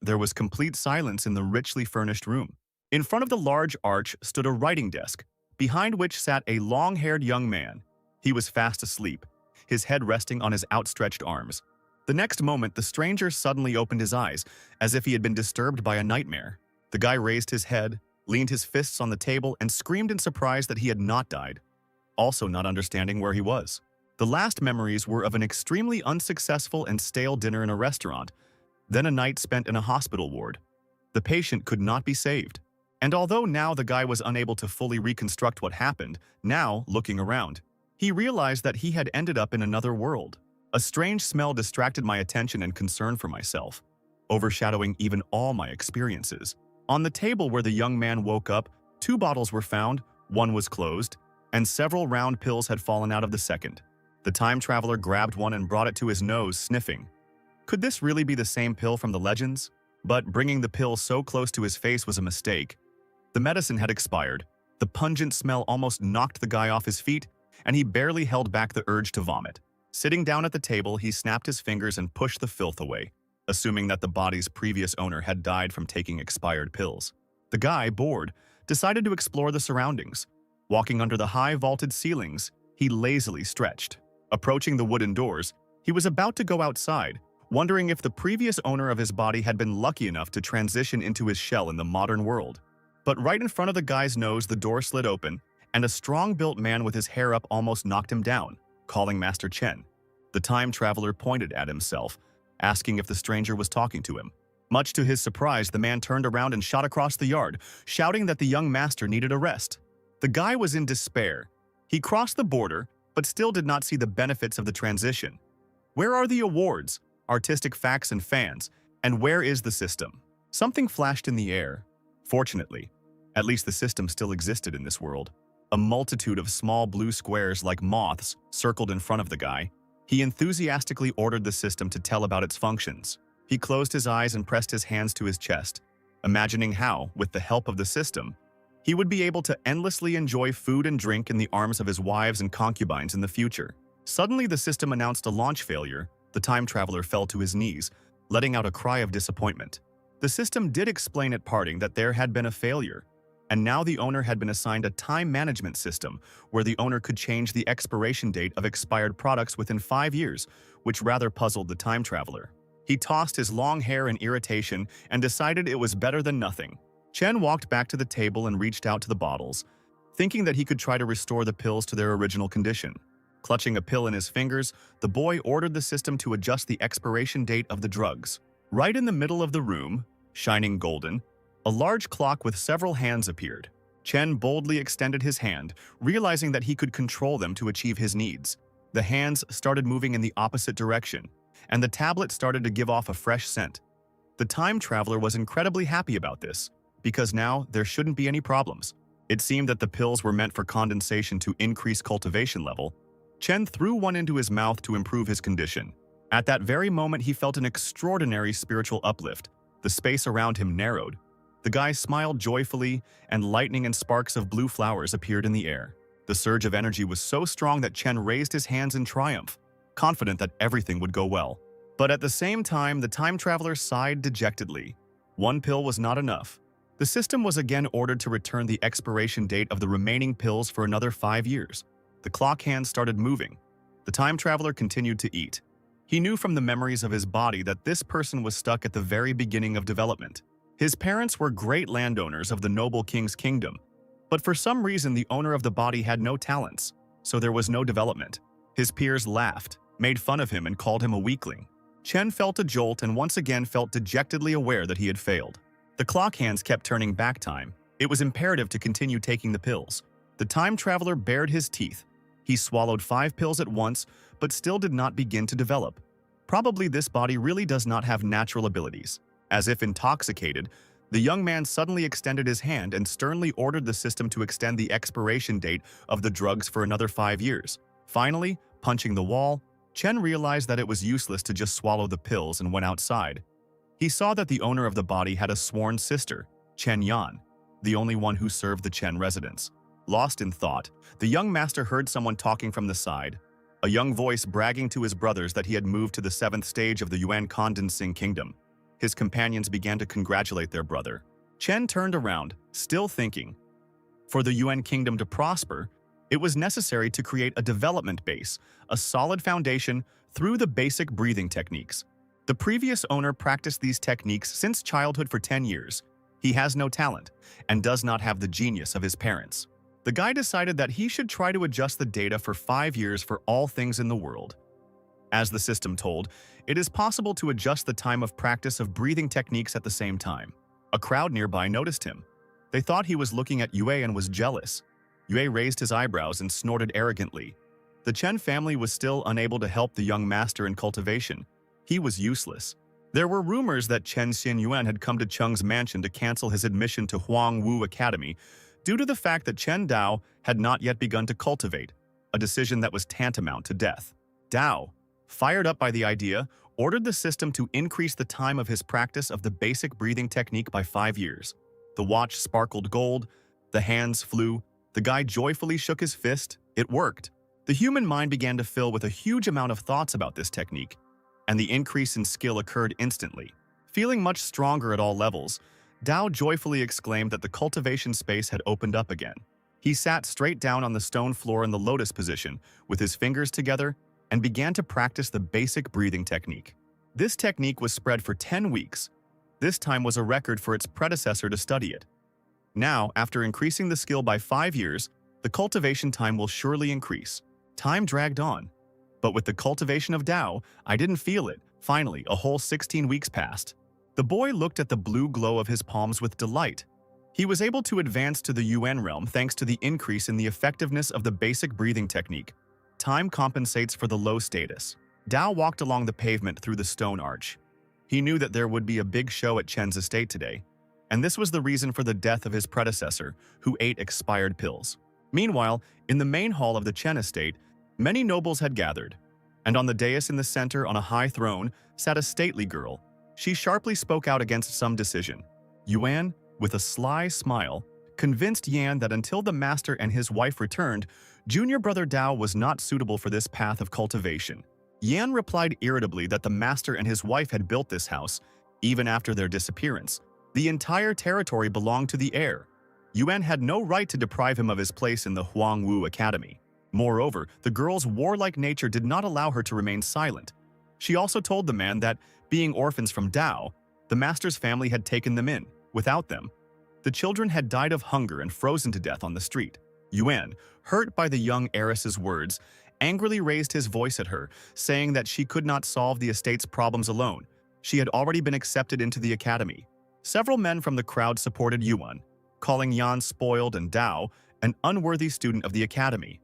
there was complete silence in the richly furnished room. In front of the large arch stood a writing desk, behind which sat a long-haired young man. He was fast asleep, his head resting on his outstretched arms. The next moment, the stranger suddenly opened his eyes, as if he had been disturbed by a nightmare. The guy raised his head, leaned his fists on the table, and screamed in surprise that he had not died, also not understanding where he was. The last memories were of an extremely unsuccessful and stale dinner in a restaurant, then a night spent in a hospital ward. The patient could not be saved. And although now the guy was unable to fully reconstruct what happened, now, looking around, he realized that he had ended up in another world. A strange smell distracted my attention and concern for myself, overshadowing even all my experiences. On the table where the young man woke up, 2 bottles were found, one was closed, and several round pills had fallen out of the second. The time traveler grabbed one and brought it to his nose, sniffing. Could this really be the same pill from the legends? But bringing the pill so close to his face was a mistake. The medicine had expired. The pungent smell almost knocked the guy off his feet, and he barely held back the urge to vomit. Sitting down at the table, he snapped his fingers and pushed the filth away, assuming that the body's previous owner had died from taking expired pills. The guy, bored, decided to explore the surroundings. Walking under the high vaulted ceilings, he lazily stretched. Approaching the wooden doors, he was about to go outside, wondering if the previous owner of his body had been lucky enough to transition into his shell in the modern world. But right in front of the guy's nose, the door slid open, and a strong-built man with his hair up almost knocked him down, calling Master Chen. The time traveler pointed at himself, asking if the stranger was talking to him. Much to his surprise, the man turned around and shot across the yard, shouting that the young master needed a rest. The guy was in despair. He crossed the border, but still did not see the benefits of the transition. Where are the awards, artistic facts and fans, and where is the system? Something flashed in the air. Fortunately, at least the system still existed in this world. A multitude of small blue squares like moths circled in front of the guy. He enthusiastically ordered the system to tell about its functions. He closed his eyes and pressed his hands to his chest, imagining how, with the help of the system, he would be able to endlessly enjoy food and drink in the arms of his wives and concubines in the future. Suddenly, the system announced a launch failure. The time traveler fell to his knees, letting out a cry of disappointment. The system did explain at parting that there had been a failure, and now the owner had been assigned a time management system where the owner could change the expiration date of expired products within 5 years, which rather puzzled the time traveler. He tossed his long hair in irritation and decided it was better than nothing. Chen walked back to the table and reached out to the bottles, thinking that he could try to restore the pills to their original condition. Clutching a pill in his fingers, the boy ordered the system to adjust the expiration date of the drugs. Right in the middle of the room, shining golden, a large clock with several hands appeared. Chen boldly extended his hand, realizing that he could control them to achieve his needs. The hands started moving in the opposite direction, and the tablet started to give off a fresh scent. The time traveler was incredibly happy about this, because now there shouldn't be any problems. It seemed that the pills were meant for condensation to increase cultivation level. Chen threw one into his mouth to improve his condition. At that very moment, he felt an extraordinary spiritual uplift. The space around him narrowed. The guy smiled joyfully, and lightning and sparks of blue flowers appeared in the air. The surge of energy was so strong that Chen raised his hands in triumph, confident that everything would go well. But at the same time, the time traveler sighed dejectedly. One pill was not enough. The system was again ordered to return the expiration date of the remaining pills for another 5 years. The clock hands started moving. The time traveler continued to eat. He knew from the memories of his body that this person was stuck at the very beginning of development. His parents were great landowners of the noble king's kingdom, but for some reason the owner of the body had no talents, so there was no development. His peers laughed, made fun of him, and called him a weakling. Chen felt a jolt and once again felt dejectedly aware that he had failed. The clock hands kept turning back time. It was imperative to continue taking the pills. The time traveler bared his teeth. He swallowed 5 pills at once, but still did not begin to develop. Probably this body really does not have natural abilities. As if intoxicated, the young man suddenly extended his hand and sternly ordered the system to extend the expiration date of the drugs for another 5 years. Finally, punching the wall, Chen realized that it was useless to just swallow the pills and went outside. He saw that the owner of the body had a sworn sister, Chen Yan, the only one who served the Chen residence. Lost in thought, the young master heard someone talking from the side, a young voice bragging to his brothers that he had moved to the 7th stage of the Yuan Condensing Kingdom. His companions began to congratulate their brother. Chen turned around, still thinking. For the Yuan kingdom to prosper, it was necessary to create a development base, a solid foundation through the basic breathing techniques. The previous owner practiced these techniques since childhood for 10 years. He has no talent and does not have the genius of his parents. The guy decided that he should try to adjust the data for 5 years for all things in the world. As the system told, it is possible to adjust the time of practice of breathing techniques at the same time. A crowd nearby noticed him. They thought he was looking at Yue and was jealous. Yue raised his eyebrows and snorted arrogantly. The Chen family was still unable to help the young master in cultivation. He was useless. There were rumors that Chen Xinyuan had come to Cheng's mansion to cancel his admission to Huangwu Academy due to the fact that Chen Dao had not yet begun to cultivate, a decision that was tantamount to death. Dao, fired up by the idea, ordered the system to increase the time of his practice of the basic breathing technique by 5 years. The watch sparkled gold, the hands flew, the guy joyfully shook his fist. It worked. The human mind began to fill with a huge amount of thoughts about this technique, and the increase in skill occurred instantly. Feeling much stronger at all levels, Dao joyfully exclaimed that the cultivation space had opened up again. He sat straight down on the stone floor in the lotus position, with his fingers together, and began to practice the basic breathing technique. This technique was spread for 10 weeks. This time was a record for its predecessor to study it. Now, after increasing the skill by 5 years, the cultivation time will surely increase. Time dragged on. But with the cultivation of Dao, I didn't feel it. Finally, a whole 16 weeks passed. The boy looked at the blue glow of his palms with delight. He was able to advance to the Yuan realm thanks to the increase in the effectiveness of the basic breathing technique. Time compensates for the low status. Dao walked along the pavement through the stone arch. He knew that there would be a big show at Chen's estate today, and this was the reason for the death of his predecessor, who ate expired pills. Meanwhile, in the main hall of the Chen estate, many nobles had gathered, and on the dais in the center on a high throne sat a stately girl. She sharply spoke out against some decision. Yuan, with a sly smile, convinced Yan that until the master and his wife returned, junior brother Dao was not suitable for this path of cultivation. Yan replied irritably that the master and his wife had built this house, even after their disappearance. The entire territory belonged to the heir. Yuan had no right to deprive him of his place in the Huangwu Academy. Moreover, the girl's warlike nature did not allow her to remain silent. She also told the man that, being orphans from Dao, the master's family had taken them in. Without them, the children had died of hunger and frozen to death on the street. Yuan, hurt by the young heiress's words, angrily raised his voice at her, saying that she could not solve the estate's problems alone. She had already been accepted into the academy. Several men from the crowd supported Yuan, calling Yan spoiled and Dao an unworthy student of the academy.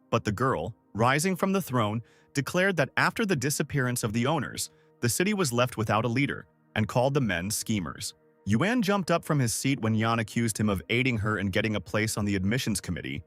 But the girl, rising from the throne, declared that after the disappearance of the owners, the city was left without a leader, and called the men schemers. Yuan jumped up from his seat when Yan accused him of aiding her in getting a place on the admissions committee.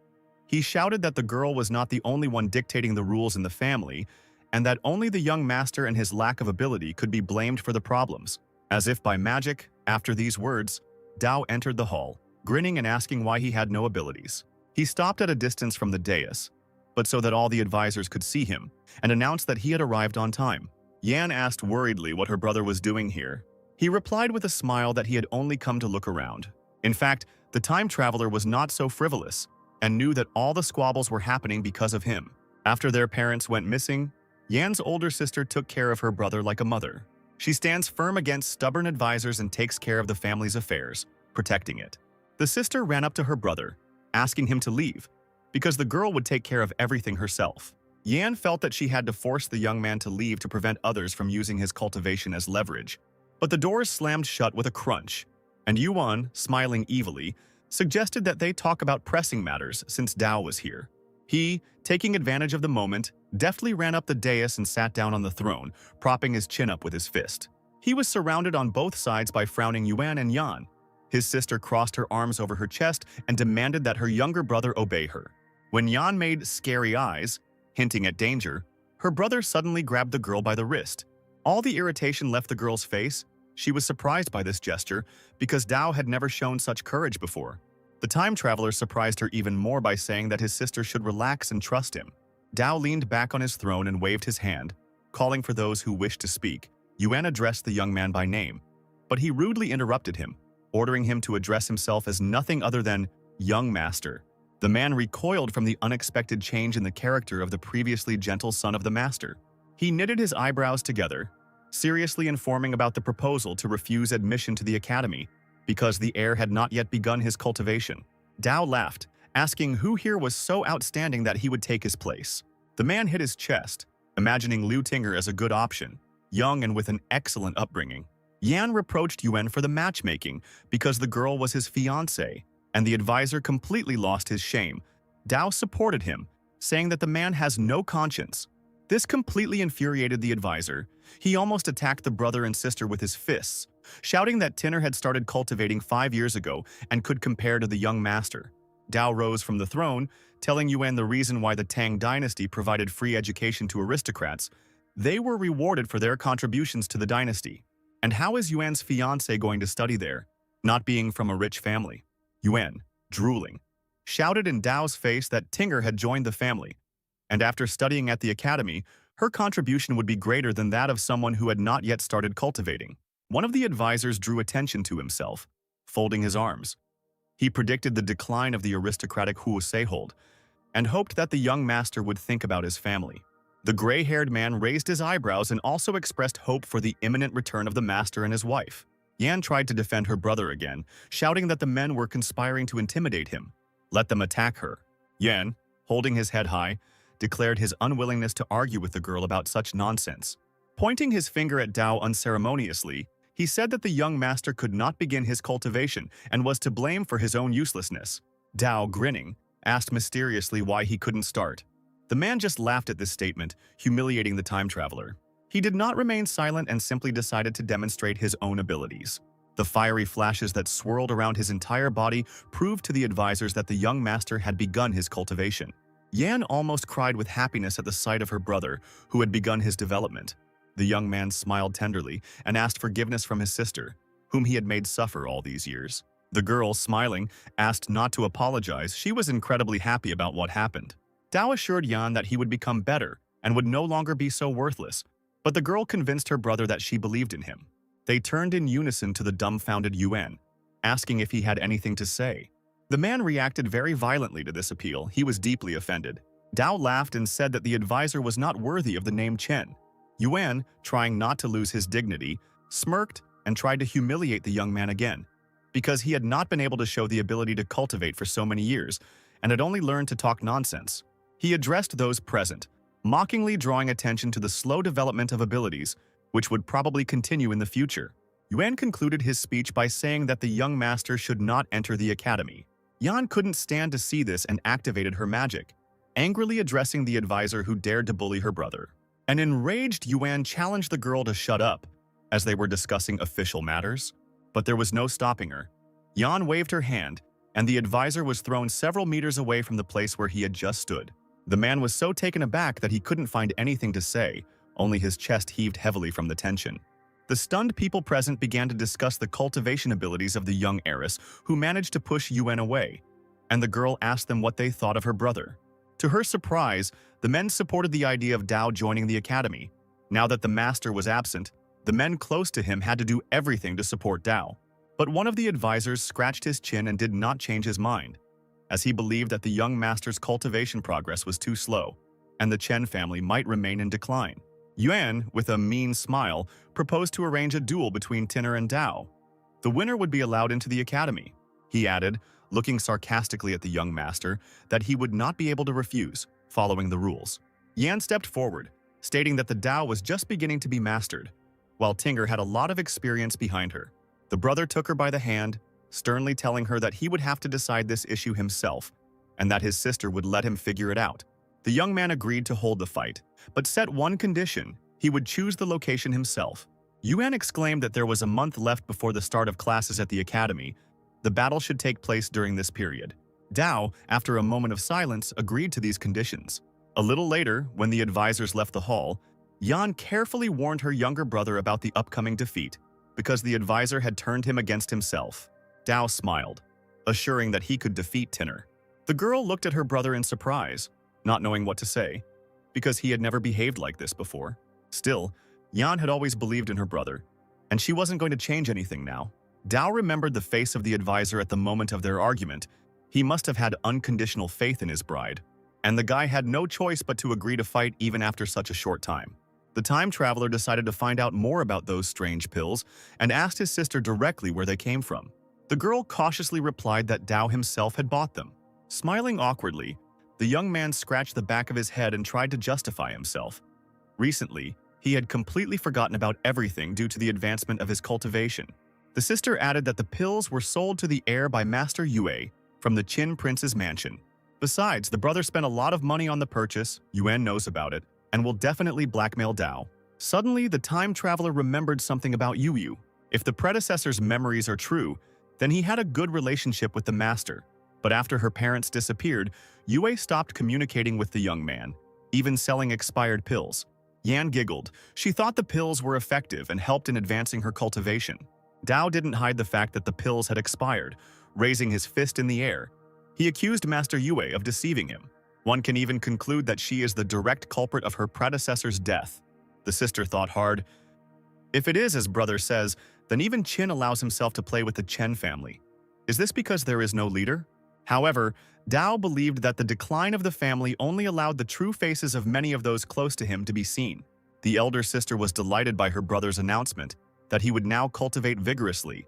He shouted that the girl was not the only one dictating the rules in the family, and that only the young master and his lack of ability could be blamed for the problems. As if by magic, after these words, Dao entered the hall, grinning and asking why he had no abilities. He stopped at a distance from the dais, but so that all the advisors could see him, and announced that he had arrived on time. Yan asked worriedly what her brother was doing here. He replied with a smile that he had only come to look around. In fact, the time traveler was not so frivolous, and knew that all the squabbles were happening because of him. After their parents went missing, Yan's older sister took care of her brother like a mother. She stands firm against stubborn advisors and takes care of the family's affairs, protecting it. The sister ran up to her brother, asking him to leave, because the girl would take care of everything herself. Yan felt that she had to force the young man to leave to prevent others from using his cultivation as leverage. But the doors slammed shut with a crunch, and Yuan, smiling evilly, suggested that they talk about pressing matters since Dao was here. He, taking advantage of the moment, deftly ran up the dais and sat down on the throne, propping his chin up with his fist. He was surrounded on both sides by frowning Yuan and Yan. His sister crossed her arms over her chest and demanded that her younger brother obey her. When Yan made scary eyes, hinting at danger, her brother suddenly grabbed the girl by the wrist. All the irritation left the girl's face. She was surprised by this gesture because Dao had never shown such courage before. The time traveler surprised her even more by saying that his sister should relax and trust him. Dao leaned back on his throne and waved his hand, calling for those who wished to speak. Yuan addressed the young man by name. but he rudely interrupted him, ordering him to address himself as nothing other than young master. The man recoiled from the unexpected change in the character of the previously gentle son of the master. He knitted his eyebrows together, seriously informing about the proposal to refuse admission to the academy because the heir had not yet begun his cultivation. Dao laughed, asking who here was so outstanding that he would take his place. The man hit his chest, imagining Liu Tinger as a good option, young and with an excellent upbringing. Yan reproached Yuan for the matchmaking because the girl was his fiancée, and the advisor completely lost his shame. Dao supported him, saying that the man has no conscience. This completely infuriated the advisor. He almost attacked the brother and sister with his fists, shouting that Tinner had started cultivating 5 years ago and could compare to the young master. Dao rose from the throne, telling Yuan the reason why the Tang dynasty provided free education to aristocrats. They were rewarded for their contributions to the dynasty. And how is Yuan's fiancé going to study there, not being from a rich family? Yuan, drooling, shouted in Dao's face that Tinger had joined the family, and after studying at the academy, her contribution would be greater than that of someone who had not yet started cultivating. One of the advisors drew attention to himself, folding his arms. He predicted the decline of the aristocratic Huoseihold and hoped that the young master would think about his family. The gray-haired man raised his eyebrows and also expressed hope for the imminent return of the master and his wife. Yan tried to defend her brother again, shouting that the men were conspiring to intimidate him. Let them attack her. Yan, holding his head high, declared his unwillingness to argue with the girl about such nonsense. Pointing his finger at Dao unceremoniously, he said that the young master could not begin his cultivation and was to blame for his own uselessness. Dao, grinning, asked mysteriously why he couldn't start. The man just laughed at this statement, humiliating the time traveler. He did not remain silent and simply decided to demonstrate his own abilities. The fiery flashes that swirled around his entire body proved to the advisors that the young master had begun his cultivation. Yan almost cried with happiness at the sight of her brother, who had begun his development. The young man smiled tenderly and asked forgiveness from his sister, whom he had made suffer all these years. The girl, smiling, asked not to apologize. She was incredibly happy about what happened. Dao assured Yan that he would become better and would no longer be so worthless, but the girl convinced her brother that she believed in him. They turned in unison to the dumbfounded Yuan, asking if he had anything to say. The man reacted very violently to this appeal. He was deeply offended. Dao laughed and said that the advisor was not worthy of the name Chen. Yuan, trying not to lose his dignity, smirked and tried to humiliate the young man again, because he had not been able to show the ability to cultivate for so many years and had only learned to talk nonsense. He addressed those present, mockingly drawing attention to the slow development of abilities, which would probably continue in the future. Yuan concluded his speech by saying that the young master should not enter the academy. Yan couldn't stand to see this and activated her magic, angrily addressing the advisor who dared to bully her brother. An enraged Yuan challenged the girl to shut up, as they were discussing official matters, but there was no stopping her. Yan waved her hand, and the advisor was thrown several meters away from the place where he had just stood. The man was so taken aback that he couldn't find anything to say, only his chest heaved heavily from the tension. The stunned people present began to discuss the cultivation abilities of the young heiress, who managed to push Yuan away, and the girl asked them what they thought of her brother. To her surprise, the men supported the idea of Dao joining the academy. Now that the master was absent, the men close to him had to do everything to support Dao. But one of the advisors scratched his chin and did not change his mind, as he believed that the young master's cultivation progress was too slow, and the Chen family might remain in decline. Yuan, with a mean smile, proposed to arrange a duel between Tinner and Dao. The winner would be allowed into the academy. He added, looking sarcastically at the young master, that he would not be able to refuse, following the rules. Yan stepped forward, stating that the Dao was just beginning to be mastered, while Tinger had a lot of experience behind her. The brother took her by the hand, sternly telling her that he would have to decide this issue himself, and that his sister would let him figure it out. The young man agreed to hold the fight, but set one condition: he would choose the location himself. Yuan exclaimed that there was a month left before the start of classes at the academy. The battle should take place during this period. Dao, after a moment of silence, agreed to these conditions. A little later, when the advisors left the hall, Yan carefully warned her younger brother about the upcoming defeat, because the advisor had turned him against himself. Dao smiled, assuring that he could defeat Tinner. The girl looked at her brother in surprise, not knowing what to say, because he had never behaved like this before. Still, Yan had always believed in her brother, and she wasn't going to change anything now. Dao remembered the face of the advisor at the moment of their argument. He must have had unconditional faith in his bride, and the guy had no choice but to agree to fight even after such a short time. The time traveler decided to find out more about those strange pills and asked his sister directly where they came from. The girl cautiously replied that Dao himself had bought them. Smiling awkwardly, the young man scratched the back of his head and tried to justify himself. Recently, he had completely forgotten about everything due to the advancement of his cultivation. The sister added that the pills were sold to the heir by Master Yue from the Qin Prince's mansion. Besides, the brother spent a lot of money on the purchase, Yuan knows about it, and will definitely blackmail Dao. Suddenly, the time traveler remembered something about Yu. If the predecessor's memories are true, then he had a good relationship with the master. But after her parents disappeared, Yue stopped communicating with the young man, even selling expired pills. Yan giggled. She thought the pills were effective and helped in advancing her cultivation. Dao didn't hide the fact that the pills had expired, raising his fist in the air. He accused Master Yue of deceiving him. One can even conclude that she is the direct culprit of her predecessor's death. The sister thought hard. If it is as brother says, then even Qin allows himself to play with the Chen family. Is this because there is no leader? However, Dao believed that the decline of the family only allowed the true faces of many of those close to him to be seen. The elder sister was delighted by her brother's announcement that he would now cultivate vigorously.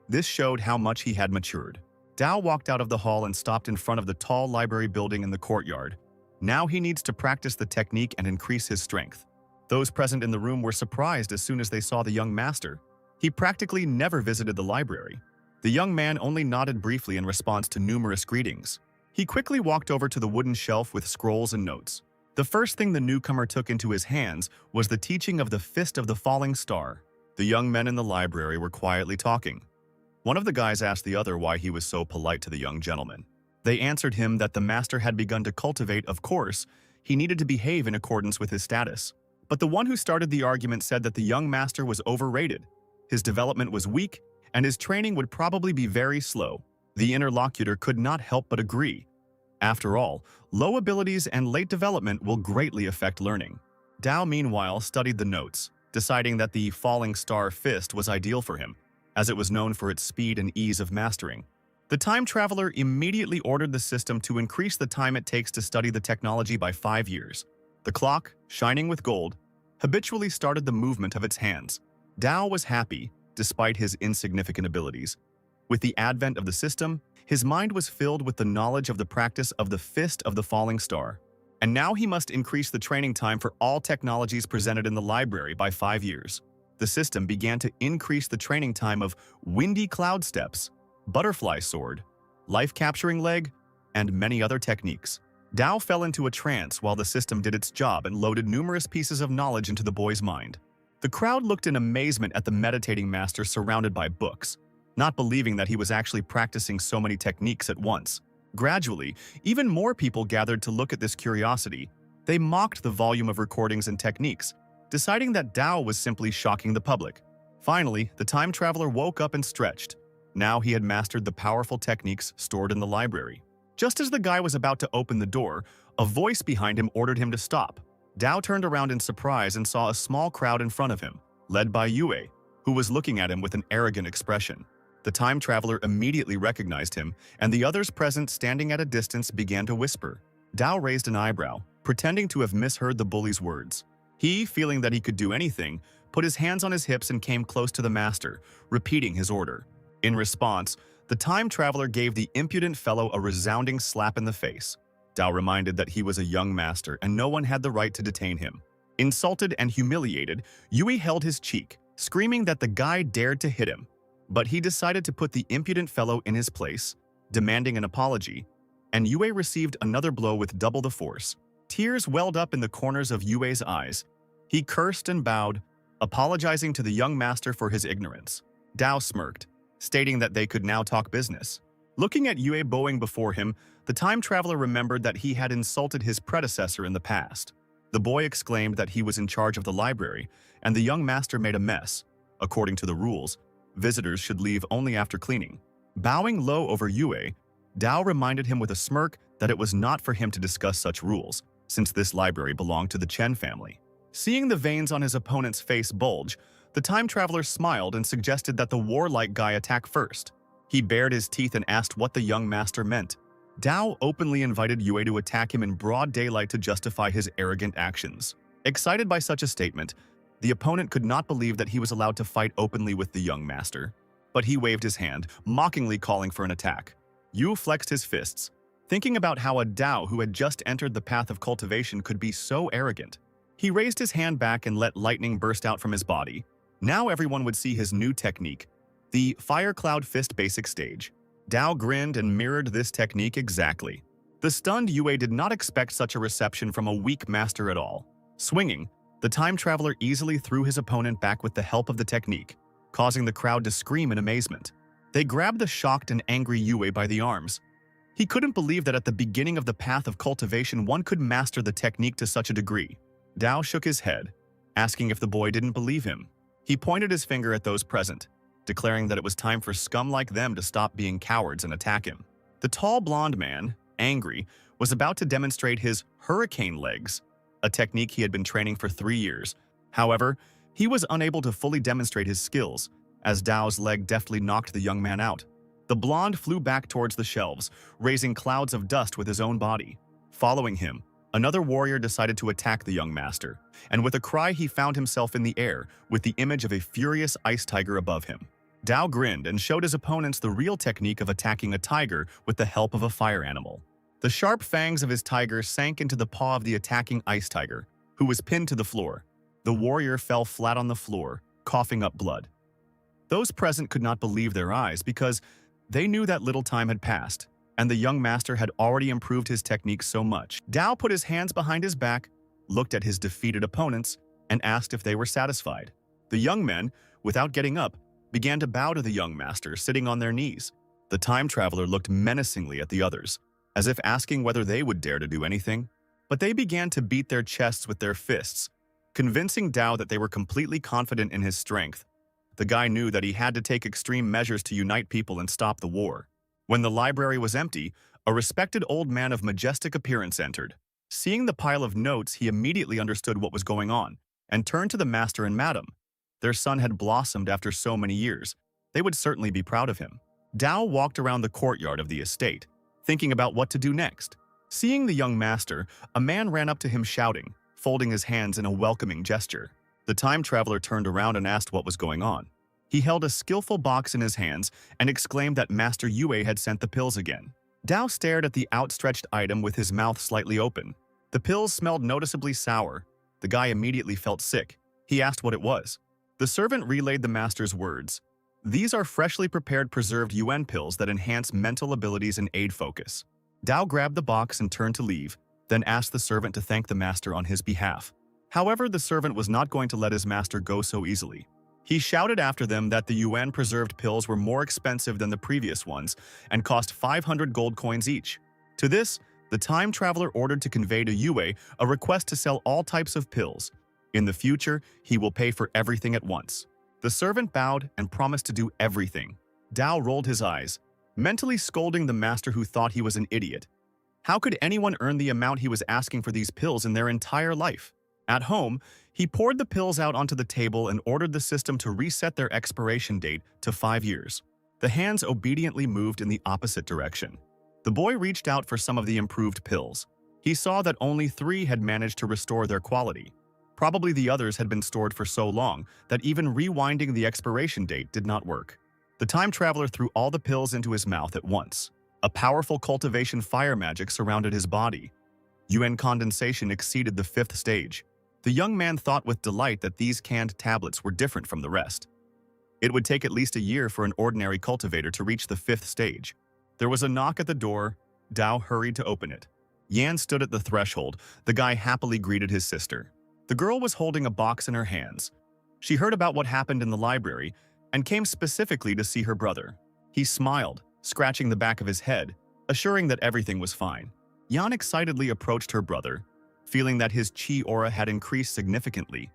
This showed how much he had matured. Dao walked out of the hall and stopped in front of the tall library building in the courtyard. Now he needs to practice the technique and increase his strength. Those present in the room were surprised as soon as they saw the young master. He practically never visited the library. The young man only nodded briefly in response to numerous greetings. He quickly walked over to the wooden shelf with scrolls and notes. The first thing the newcomer took into his hands was the teaching of the Fist of the Falling Star. The young men in the library were quietly talking. One of the guys asked the other why he was so polite to the young gentleman. They answered him that the master had begun to cultivate, of course, he needed to behave in accordance with his status. But the one who started the argument said that the young master was overrated. His development was weak, and his training would probably be very slow. The interlocutor could not help but agree. After all, low abilities and late development will greatly affect learning. Dao, meanwhile, studied the notes, deciding that the Falling Star Fist was ideal for him, as it was known for its speed and ease of mastering. The time traveler immediately ordered the system to increase the time it takes to study the technology by 5 years. The clock, shining with gold, habitually started the movement of its hands. Dao was happy, despite his insignificant abilities. With the advent of the system, his mind was filled with the knowledge of the practice of the Fist of the Falling Star. And now he must increase the training time for all technologies presented in the library by 5 years. The system began to increase the training time of Windy Cloud Steps, Butterfly Sword, Life-Capturing Leg, and many other techniques. Dao fell into a trance while the system did its job and loaded numerous pieces of knowledge into the boy's mind. The crowd looked in amazement at the meditating master surrounded by books, not believing that he was actually practicing so many techniques at once. Gradually, even more people gathered to look at this curiosity. They mocked the volume of recordings and techniques, deciding that Dao was simply shocking the public. Finally, the time traveler woke up and stretched. Now he had mastered the powerful techniques stored in the library. Just as the guy was about to open the door, a voice behind him ordered him to stop. Dao turned around in surprise and saw a small crowd in front of him, led by Yue, who was looking at him with an arrogant expression. The time traveler immediately recognized him, and the others present standing at a distance began to whisper. Dao raised an eyebrow, pretending to have misheard the bully's words. He, feeling that he could do anything, put his hands on his hips and came close to the master, repeating his order. In response, the time traveler gave the impudent fellow a resounding slap in the face. Dao reminded that he was a young master and no one had the right to detain him. Insulted and humiliated, Yue held his cheek, screaming that the guy dared to hit him. But he decided to put the impudent fellow in his place, demanding an apology, and Yue received another blow with double the force. Tears welled up in the corners of Yue's eyes. He cursed and bowed, apologizing to the young master for his ignorance. Dao smirked, stating that they could now talk business. Looking at Yue bowing before him, the time traveler remembered that he had insulted his predecessor in the past. The boy exclaimed that he was in charge of the library, and the young master made a mess. According to the rules, visitors should leave only after cleaning. Bowing low over Yue, Dao reminded him with a smirk that it was not for him to discuss such rules, since this library belonged to the Chen family. Seeing the veins on his opponent's face bulge, The time traveler smiled and suggested that the warlike guy attack first. He bared his teeth and asked what the young master meant. Dao openly invited Yue to attack him in broad daylight to justify his arrogant actions. Excited by such a statement, the opponent could not believe that he was allowed to fight openly with the young master. But he waved his hand, mockingly calling for an attack. Yu flexed his fists, thinking about how a Dao who had just entered the path of cultivation could be so arrogant. He raised his hand back and let lightning burst out from his body. Now everyone would see his new technique, the Fire Cloud Fist basic stage. Dao grinned and mirrored this technique exactly. The stunned Yue did not expect such a reception from a weak master at all. Swinging, the time traveler easily threw his opponent back with the help of the technique, causing the crowd to scream in amazement. They grabbed the shocked and angry Yue by the arms. He couldn't believe that at the beginning of the path of cultivation one could master the technique to such a degree. Dao shook his head, asking if the boy didn't believe him. He pointed his finger at those present, declaring that it was time for scum like them to stop being cowards and attack him. The tall blonde man, angry, was about to demonstrate his hurricane legs, a technique he had been training for 3 years. However, he was unable to fully demonstrate his skills, as Dao's leg deftly knocked the young man out. The blonde flew back towards the shelves, raising clouds of dust with his own body. Following him, another warrior decided to attack the young master, and with a cry he found himself in the air with the image of a furious ice tiger above him. Dao grinned and showed his opponents the real technique of attacking a tiger with the help of a fire animal. The sharp fangs of his tiger sank into the paw of the attacking ice tiger, who was pinned to the floor. The warrior fell flat on the floor, coughing up blood. Those present could not believe their eyes because they knew that little time had passed, and the young master had already improved his technique so much. Dao put his hands behind his back, looked at his defeated opponents, and asked if they were satisfied. The young men, without getting up, began to bow to the young master, sitting on their knees. The time traveler looked menacingly at the others, as if asking whether they would dare to do anything. But they began to beat their chests with their fists, convincing Dao that they were completely confident in his strength. The guy knew that he had to take extreme measures to unite people and stop the war. When the library was empty, a respected old man of majestic appearance entered. Seeing the pile of notes, he immediately understood what was going on and turned to the master and madam. Their son had blossomed after so many years. They would certainly be proud of him. Dao walked around the courtyard of the estate, thinking about what to do next. Seeing the young master, a man ran up to him shouting, folding his hands in a welcoming gesture. The time traveler turned around and asked what was going on. He held a skillful box in his hands and exclaimed that Master Yue had sent the pills again. Dao stared at the outstretched item with his mouth slightly open. The pills smelled noticeably sour. The guy immediately felt sick. He asked what it was. The servant relayed the master's words. These are freshly prepared preserved UN pills that enhance mental abilities and aid focus. Dao grabbed the box and turned to leave, then asked the servant to thank the master on his behalf. However, the servant was not going to let his master go so easily. He shouted after them that the UN-preserved pills were more expensive than the previous ones and cost 500 gold coins each. To this, the time traveler ordered to convey to Yue a request to sell all types of pills. In the future, he will pay for everything at once. The servant bowed and promised to do everything. Dao rolled his eyes, mentally scolding the master who thought he was an idiot. How could anyone earn the amount he was asking for these pills in their entire life? At home, he poured the pills out onto the table and ordered the system to reset their expiration date to 5 years. The hands obediently moved in the opposite direction. The boy reached out for some of the improved pills. He saw that only 3 had managed to restore their quality. Probably the others had been stored for so long that even rewinding the expiration date did not work. The time traveler threw all the pills into his mouth at once. A powerful cultivation fire magic surrounded his body. UN condensation exceeded the 5th stage. The young man thought with delight that these canned tablets were different from the rest. It would take at least a year for an ordinary cultivator to reach the 5th stage. There was a knock at the door. Dao hurried to open it. Yan stood at the threshold. The guy happily greeted his sister. The girl was holding a box in her hands. She heard about what happened in the library and came specifically to see her brother. He smiled, scratching the back of his head, assuring that everything was fine. Yan excitedly approached her brother, feeling that his chi aura had increased significantly.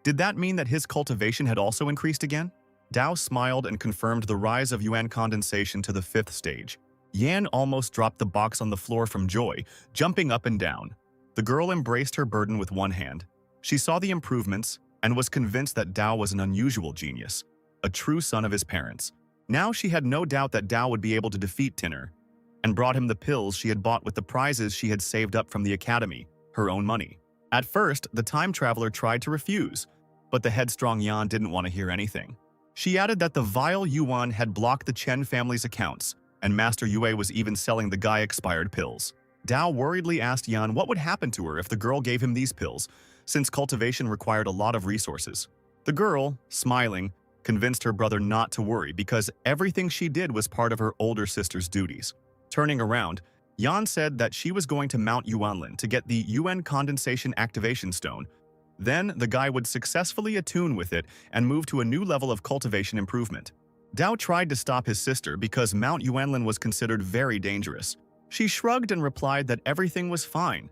Did that mean that his cultivation had also increased again? Dao smiled and confirmed the rise of yuan condensation to the 5th stage. Yan almost dropped the box on the floor from joy, jumping up and down. The girl embraced her burden with one hand. She saw the improvements, and was convinced that Dao was an unusual genius, a true son of his parents. Now she had no doubt that Dao would be able to defeat Tinner, and brought him the pills she had bought with the prizes she had saved up from the academy, her own money. At first, the time traveler tried to refuse, but the headstrong Yan didn't want to hear anything. She added that the vile Yuan had blocked the Chen family's accounts, and Master Yue was even selling the guy expired pills. Dao worriedly asked Yan what would happen to her if the girl gave him these pills, since cultivation required a lot of resources. The girl, smiling, convinced her brother not to worry because everything she did was part of her older sister's duties. Turning around, Yan said that she was going to Mount Yuanlin to get the UN Condensation Activation Stone. Then the guy would successfully attune with it and move to a new level of cultivation improvement. Dao tried to stop his sister because Mount Yuanlin was considered very dangerous. She shrugged and replied that everything was fine.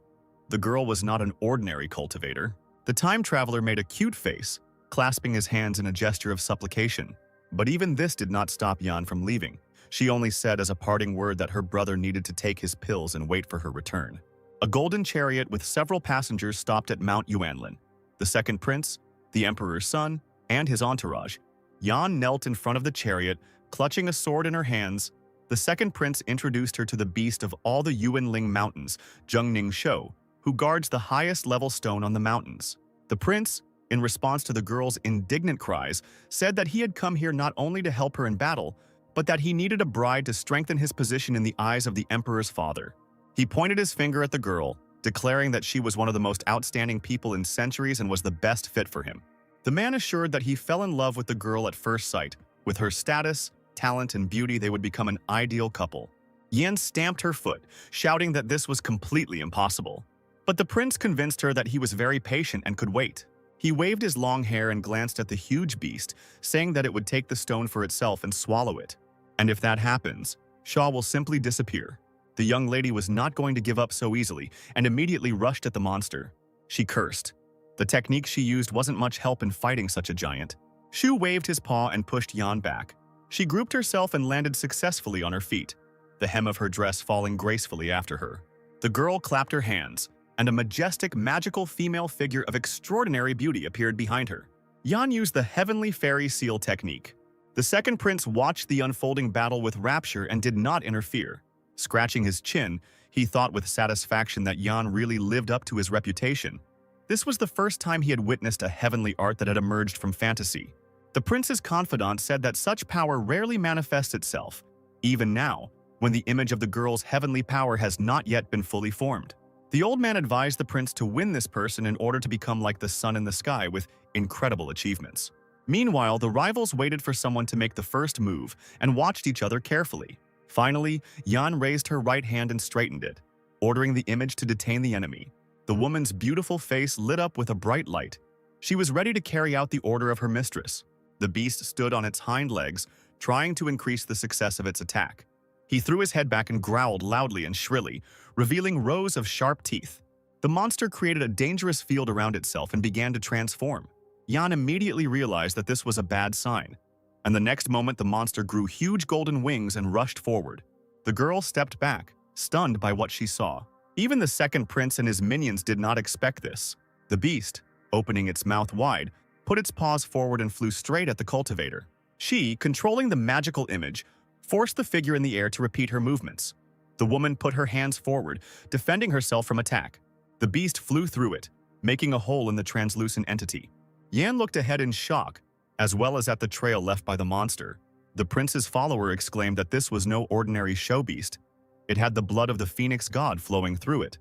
The girl was not an ordinary cultivator. The time traveler made a cute face, clasping his hands in a gesture of supplication. But even this did not stop Yan from leaving. She only said as a parting word that her brother needed to take his pills and wait for her return. A golden chariot with several passengers stopped at Mount Yuanlin. The second prince, the emperor's son, and his entourage. Yan knelt in front of the chariot, clutching a sword in her hands. The second prince introduced her to the beast of all the Yuanling mountains, Zhengning Shou, who guards the highest level stone on the mountains. The prince, in response to the girl's indignant cries, said that he had come here not only to help her in battle, but that he needed a bride to strengthen his position in the eyes of the emperor's father. He pointed his finger at the girl, declaring that she was one of the most outstanding people in centuries and was the best fit for him. The man assured that he fell in love with the girl at first sight. With her status, talent, and beauty, they would become an ideal couple. Yan stamped her foot, shouting that this was completely impossible. But the prince convinced her that he was very patient and could wait. He waved his long hair and glanced at the huge beast, saying that it would take the stone for itself and swallow it. And if that happens, Shaw will simply disappear. The young lady was not going to give up so easily and immediately rushed at the monster. She cursed. The technique she used wasn't much help in fighting such a giant. Shu waved his paw and pushed Yan back. She grouped herself and landed successfully on her feet, the hem of her dress falling gracefully after her. The girl clapped her hands, and a majestic, magical female figure of extraordinary beauty appeared behind her. Yan used the heavenly fairy seal technique. The second prince watched the unfolding battle with rapture and did not interfere. Scratching his chin, he thought with satisfaction that Yan really lived up to his reputation. This was the first time he had witnessed a heavenly art that had emerged from fantasy. The prince's confidant said that such power rarely manifests itself, even now, when the image of the girl's heavenly power has not yet been fully formed. The old man advised the prince to win this person in order to become like the sun in the sky with incredible achievements. Meanwhile, the rivals waited for someone to make the first move and watched each other carefully. Finally, Yan raised her right hand and straightened it, ordering the image to detain the enemy. The woman's beautiful face lit up with a bright light. She was ready to carry out the order of her mistress. The beast stood on its hind legs, trying to increase the success of its attack. He threw his head back and growled loudly and shrilly, revealing rows of sharp teeth. The monster created a dangerous field around itself and began to transform. Yan immediately realized that this was a bad sign, and the next moment the monster grew huge golden wings and rushed forward. The girl stepped back, stunned by what she saw. Even the second prince and his minions did not expect this. The beast, opening its mouth wide, put its paws forward and flew straight at the cultivator. She, controlling the magical image, forced the figure in the air to repeat her movements. The woman put her hands forward, defending herself from attack. The beast flew through it, making a hole in the translucent entity. Yan looked ahead in shock, as well as at the trail left by the monster. The prince's follower exclaimed that this was no ordinary show beast. It had the blood of the phoenix god flowing through it.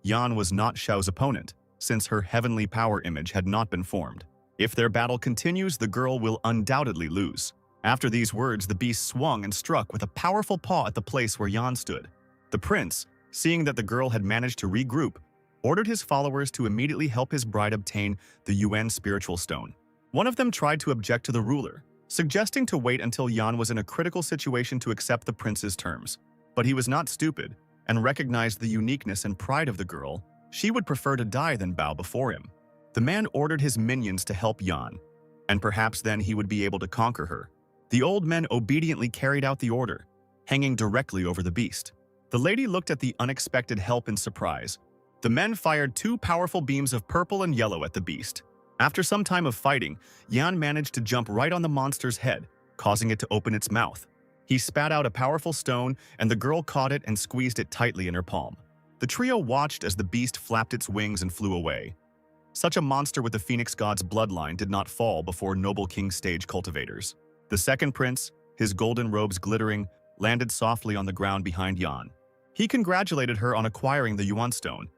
Yan was not Shao's opponent, since her heavenly power image had not been formed. If their battle continues, the girl will undoubtedly lose. After these words, the beast swung and struck with a powerful paw at the place where Yan stood. The prince, seeing that the girl had managed to regroup, ordered his followers to immediately help his bride obtain the UN spiritual stone. One of them tried to object to the ruler, suggesting to wait until Yan was in a critical situation to accept the prince's terms. But he was not stupid and recognized the uniqueness and pride of the girl. She would prefer to die than bow before him. The man ordered his minions to help Yan, and perhaps then he would be able to conquer her. The old men obediently carried out the order, hanging directly over the beast. The lady looked at the unexpected help in surprise. The men fired two powerful beams of purple and yellow at the beast. After some time of fighting, Yan managed to jump right on the monster's head, causing it to open its mouth. He spat out a powerful stone, and the girl caught it and squeezed it tightly in her palm. The trio watched as the beast flapped its wings and flew away. Such a monster with the Phoenix God's bloodline did not fall before Noble King stage cultivators. The second prince, his golden robes glittering, landed softly on the ground behind Yan. He congratulated her on acquiring the Yuan stone.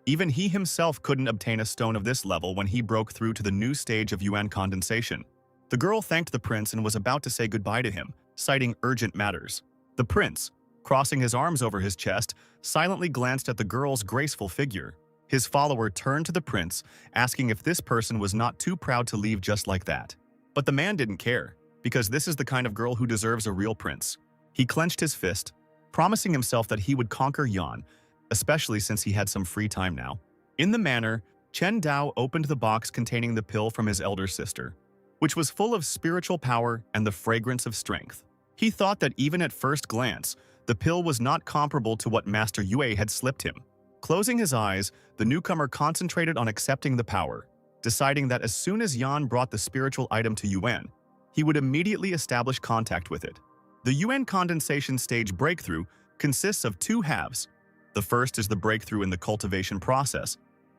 Even he himself couldn't obtain a stone of this level when he broke through to the new stage of Yuan condensation. The girl thanked the prince and was about to say goodbye to him, citing urgent matters. The prince, crossing his arms over his chest, silently glanced at the girl's graceful figure. His follower turned to the prince, asking if this person was not too proud to leave just like that. But the man didn't care, because this is the kind of girl who deserves a real prince. He clenched his fist, promising himself that he would conquer Yan, especially since he had some free time now. In the manner, Chen Dao opened the box containing the pill from his elder sister, which was full of spiritual power and the fragrance of strength. He thought that even at first glance, the pill was not comparable to what Master Yue had slipped him. Closing his eyes, the newcomer concentrated on accepting the power, deciding that as soon as Yan brought the spiritual item to Yuan, he would immediately establish contact with it. The Yuan condensation stage breakthrough consists of two halves. The first is the breakthrough in the cultivation process.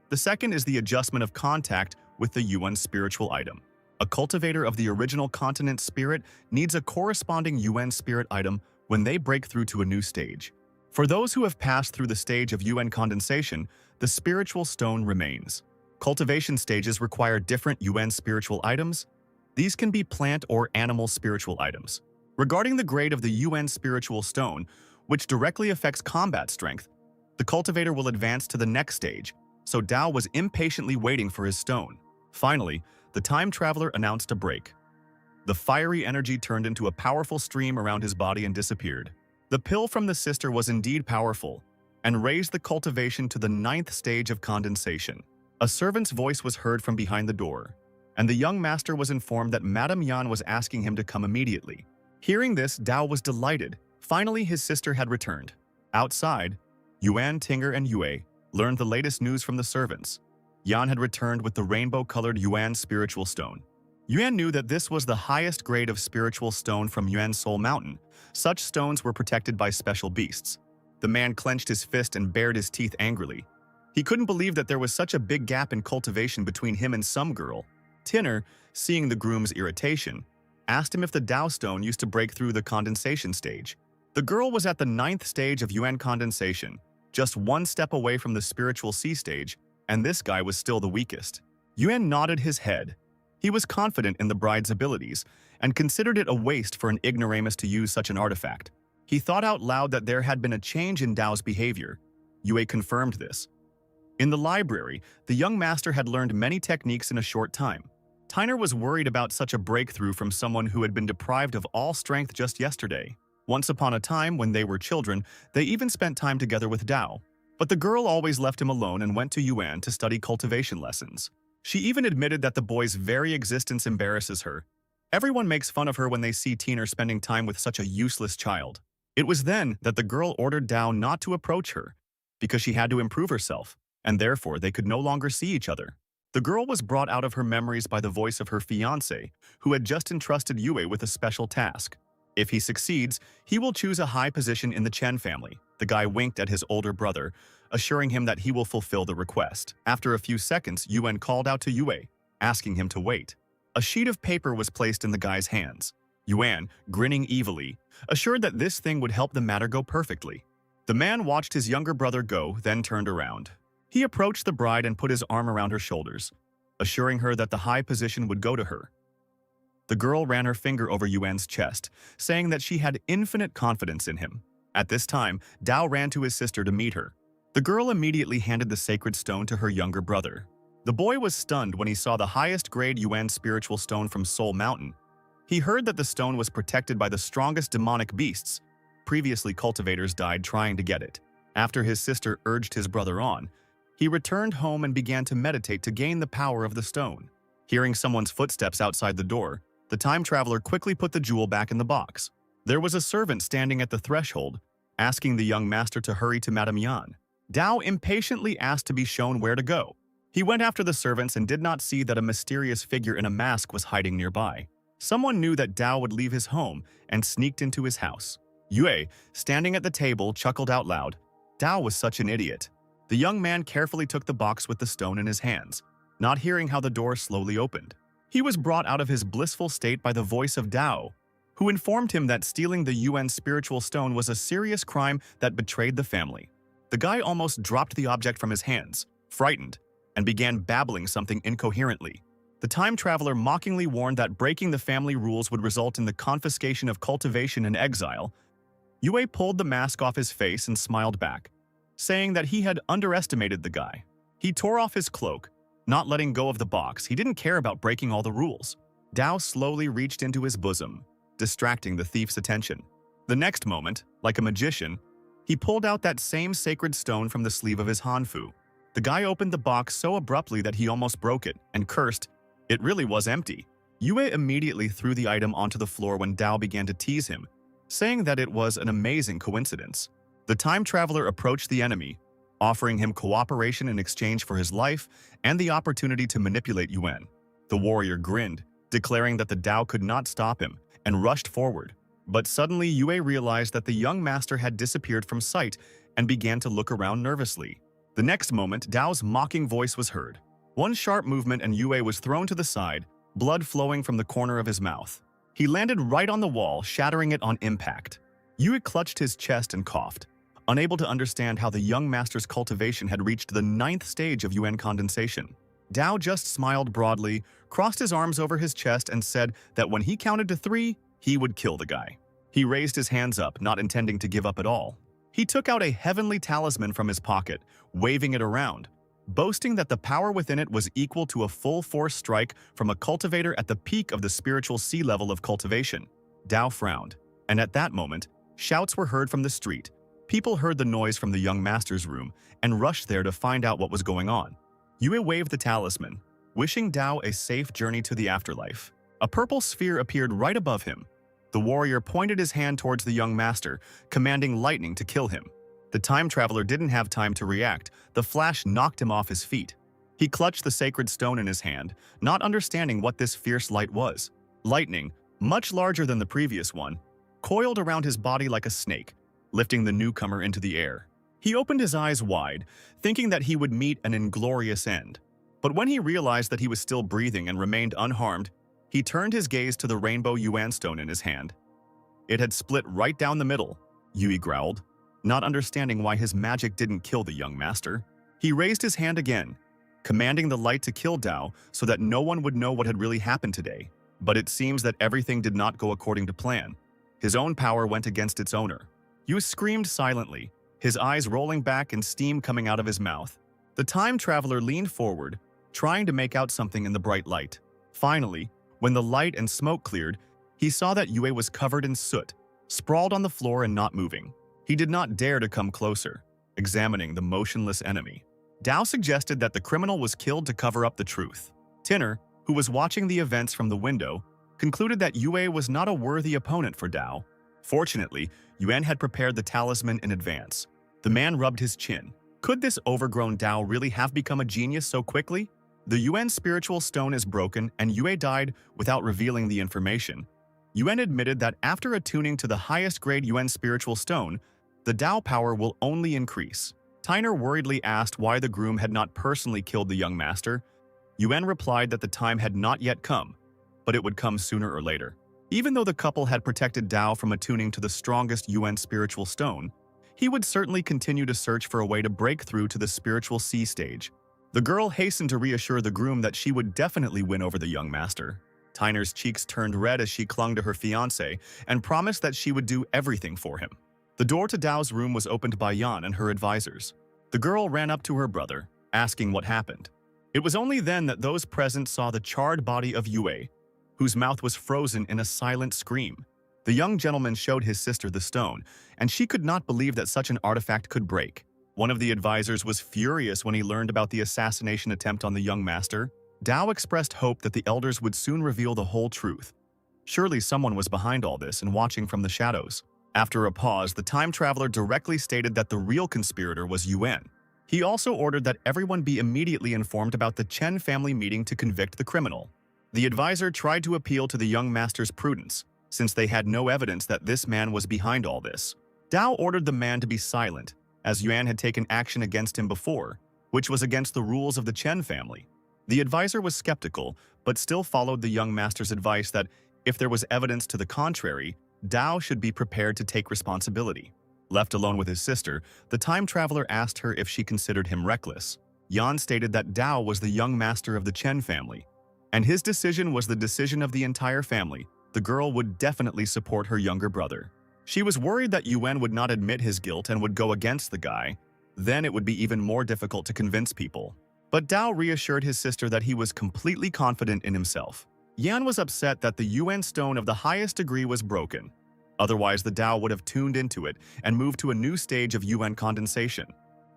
The second is the adjustment of contact with the Yuan spiritual item. A cultivator of the original continent spirit needs a corresponding Yuan spirit item when they break through to a new stage. For those who have passed through the stage of Yuan condensation, the spiritual stone remains. Cultivation stages require different Yuan spiritual items. These can be plant or animal spiritual items. Regarding the grade of the Yuan spiritual stone, which directly affects combat strength, the cultivator will advance to the next stage, so Dao was impatiently waiting for his stone. Finally, the time traveler announced a break. The fiery energy turned into a powerful stream around his body and disappeared. The pill from the sister was indeed powerful, and raised the cultivation to the 9th stage of condensation. A servant's voice was heard from behind the door, and the young master was informed that Madame Yan was asking him to come immediately. Hearing this, Dao was delighted. Finally, his sister had returned. Outside, Yuan, Tinger, and Yue learned the latest news from the servants. Yan had returned with the rainbow-colored Yuan spiritual stone. Yuan knew that this was the highest grade of spiritual stone from Yuan Soul Mountain. Such stones were protected by special beasts. The man clenched his fist and bared his teeth angrily. He couldn't believe that there was such a big gap in cultivation between him and some girl. Tinner, seeing the groom's irritation, asked him if the Dao stone used to break through the condensation stage. The girl was at the 9th stage of Yuan condensation, just one step away from the spiritual C stage, and this guy was still the weakest. Yuan nodded his head. He was confident in the bride's abilities and considered it a waste for an ignoramus to use such an artifact. He thought out loud that there had been a change in Dao's behavior. Yue confirmed this. In the library, the young master had learned many techniques in a short time. Tyner was worried about such a breakthrough from someone who had been deprived of all strength just yesterday. Once upon a time, when they were children, they even spent time together with Dao. But the girl always left him alone and went to Yuan to study cultivation lessons. She even admitted that the boy's very existence embarrasses her. Everyone makes fun of her when they see Tyner spending time with such a useless child. It was then that the girl ordered Dao not to approach her, because she had to improve herself, and therefore they could no longer see each other. The girl was brought out of her memories by the voice of her fiancé, who had just entrusted Yue with a special task. If he succeeds, he will choose a high position in the Chen family. The guy winked at his older brother, assuring him that he will fulfill the request. After a few seconds, Yuan called out to Yue, asking him to wait. A sheet of paper was placed in the guy's hands. Yuan, grinning evilly, assured that this thing would help the matter go perfectly. The man watched his younger brother go, then turned around. He approached the bride and put his arm around her shoulders, assuring her that the high position would go to her. The girl ran her finger over Yuan's chest, saying that she had infinite confidence in him. At this time, Dao ran to his sister to meet her. The girl immediately handed the sacred stone to her younger brother. The boy was stunned when he saw the highest grade Yuan spiritual stone from Soul Mountain. He heard that the stone was protected by the strongest demonic beasts. Previously, cultivators died trying to get it. After his sister urged his brother on, he returned home and began to meditate to gain the power of the stone. Hearing someone's footsteps outside the door, the time traveler quickly put the jewel back in the box. There was a servant standing at the threshold, asking the young master to hurry to Madame Yan. Dao impatiently asked to be shown where to go. He went after the servants and did not see that a mysterious figure in a mask was hiding nearby. Someone knew that Dao would leave his home and sneaked into his house. Yue, standing at the table, chuckled out loud. Dao was such an idiot. The young man carefully took the box with the stone in his hands, not hearing how the door slowly opened. He was brought out of his blissful state by the voice of Dao, who informed him that stealing the UN spiritual stone was a serious crime that betrayed the family. The guy almost dropped the object from his hands, frightened, and began babbling something incoherently. The time traveler mockingly warned that breaking the family rules would result in the confiscation of cultivation and exile. Yue pulled the mask off his face and smiled back, saying that he had underestimated the guy. He tore off his cloak, not letting go of the box. He didn't care about breaking all the rules. Dao slowly reached into his bosom, distracting the thief's attention. The next moment, like a magician, he pulled out that same sacred stone from the sleeve of his hanfu. The guy opened the box so abruptly that he almost broke it and cursed. It really was empty. Yue immediately threw the item onto the floor when Dao began to tease him, saying that it was an amazing coincidence. The time traveler approached the enemy, offering him cooperation in exchange for his life and the opportunity to manipulate Yuan. The warrior grinned, declaring that the Dao could not stop him, and rushed forward. But suddenly Yue realized that the young master had disappeared from sight and began to look around nervously. The next moment, Dao's mocking voice was heard. One sharp movement and Yue was thrown to the side, blood flowing from the corner of his mouth. He landed right on the wall, shattering it on impact. Yue clutched his chest and coughed, unable to understand how the young master's cultivation had reached the 9th stage of Yuan condensation. Dao just smiled broadly, crossed his arms over his chest, and said that when he counted to 3, he would kill the guy. He raised his hands up, not intending to give up at all. He took out a heavenly talisman from his pocket, waving it around, boasting that the power within it was equal to a full-force strike from a cultivator at the peak of the spiritual sea level of cultivation. Dao frowned, and at that moment, shouts were heard from the street. People heard the noise from the young master's room and rushed there to find out what was going on. Yue waved the talisman, wishing Dao a safe journey to the afterlife. A purple sphere appeared right above him. The warrior pointed his hand towards the young master, commanding lightning to kill him. The time traveler didn't have time to react. The flash knocked him off his feet. He clutched the sacred stone in his hand, not understanding what this fierce light was. Lightning, much larger than the previous one, coiled around his body like a snake, lifting the newcomer into the air. He opened his eyes wide, thinking that he would meet an inglorious end. But when he realized that he was still breathing and remained unharmed, he turned his gaze to the rainbow Yuan stone in his hand. It had split right down the middle, Yue growled, not understanding why his magic didn't kill the young master. He raised his hand again, commanding the light to kill Dao so that no one would know what had really happened today. But it seems that everything did not go according to plan. His own power went against its owner. Yue screamed silently, his eyes rolling back and steam coming out of his mouth. The time traveler leaned forward, trying to make out something in the bright light. Finally, when the light and smoke cleared, he saw that Yue was covered in soot, sprawled on the floor and not moving. He did not dare to come closer, examining the motionless enemy. Dao suggested that the criminal was killed to cover up the truth. Tinner, who was watching the events from the window, concluded that Yue was not a worthy opponent for Dao. Fortunately, Yuan had prepared the talisman in advance. The man rubbed his chin. Could this overgrown Dao really have become a genius so quickly? The Yuan spiritual stone is broken and Yue died without revealing the information. Yuan admitted that after attuning to the highest grade Yuan spiritual stone, the Dao power will only increase. Tyner worriedly asked why the groom had not personally killed the young master. Yuan replied that the time had not yet come, but it would come sooner or later. Even though the couple had protected Dao from attuning to the strongest Yuan spiritual stone, he would certainly continue to search for a way to break through to the spiritual sea stage. The girl hastened to reassure the groom that she would definitely win over the young master. Tyner's cheeks turned red as she clung to her fiancé and promised that she would do everything for him. The door to Dao's room was opened by Yan and her advisors. The girl ran up to her brother, asking what happened. It was only then that those present saw the charred body of Yue, whose mouth was frozen in a silent scream. The young gentleman showed his sister the stone, and she could not believe that such an artifact could break. One of the advisors was furious when he learned about the assassination attempt on the young master. Dao expressed hope that the elders would soon reveal the whole truth. Surely someone was behind all this and watching from the shadows. After a pause, the time traveler directly stated that the real conspirator was Yuan. He also ordered that everyone be immediately informed about the Chen family meeting to convict the criminal. The advisor tried to appeal to the young master's prudence, since they had no evidence that this man was behind all this. Dao ordered the man to be silent, as Yuan had taken action against him before, which was against the rules of the Chen family. The advisor was skeptical, but still followed the young master's advice that if there was evidence to the contrary, Dao should be prepared to take responsibility. Left alone with his sister, the time traveler asked her if she considered him reckless. Yan stated that Dao was the young master of the Chen family, and his decision was the decision of the entire family. The girl would definitely support her younger brother. She was worried that Yuan would not admit his guilt and would go against the guy. Then it would be even more difficult to convince people. But Dao reassured his sister that he was completely confident in himself. Yan was upset that the Yuan stone of the highest degree was broken. Otherwise, the Dao would have tuned into it and moved to a new stage of Yuan condensation.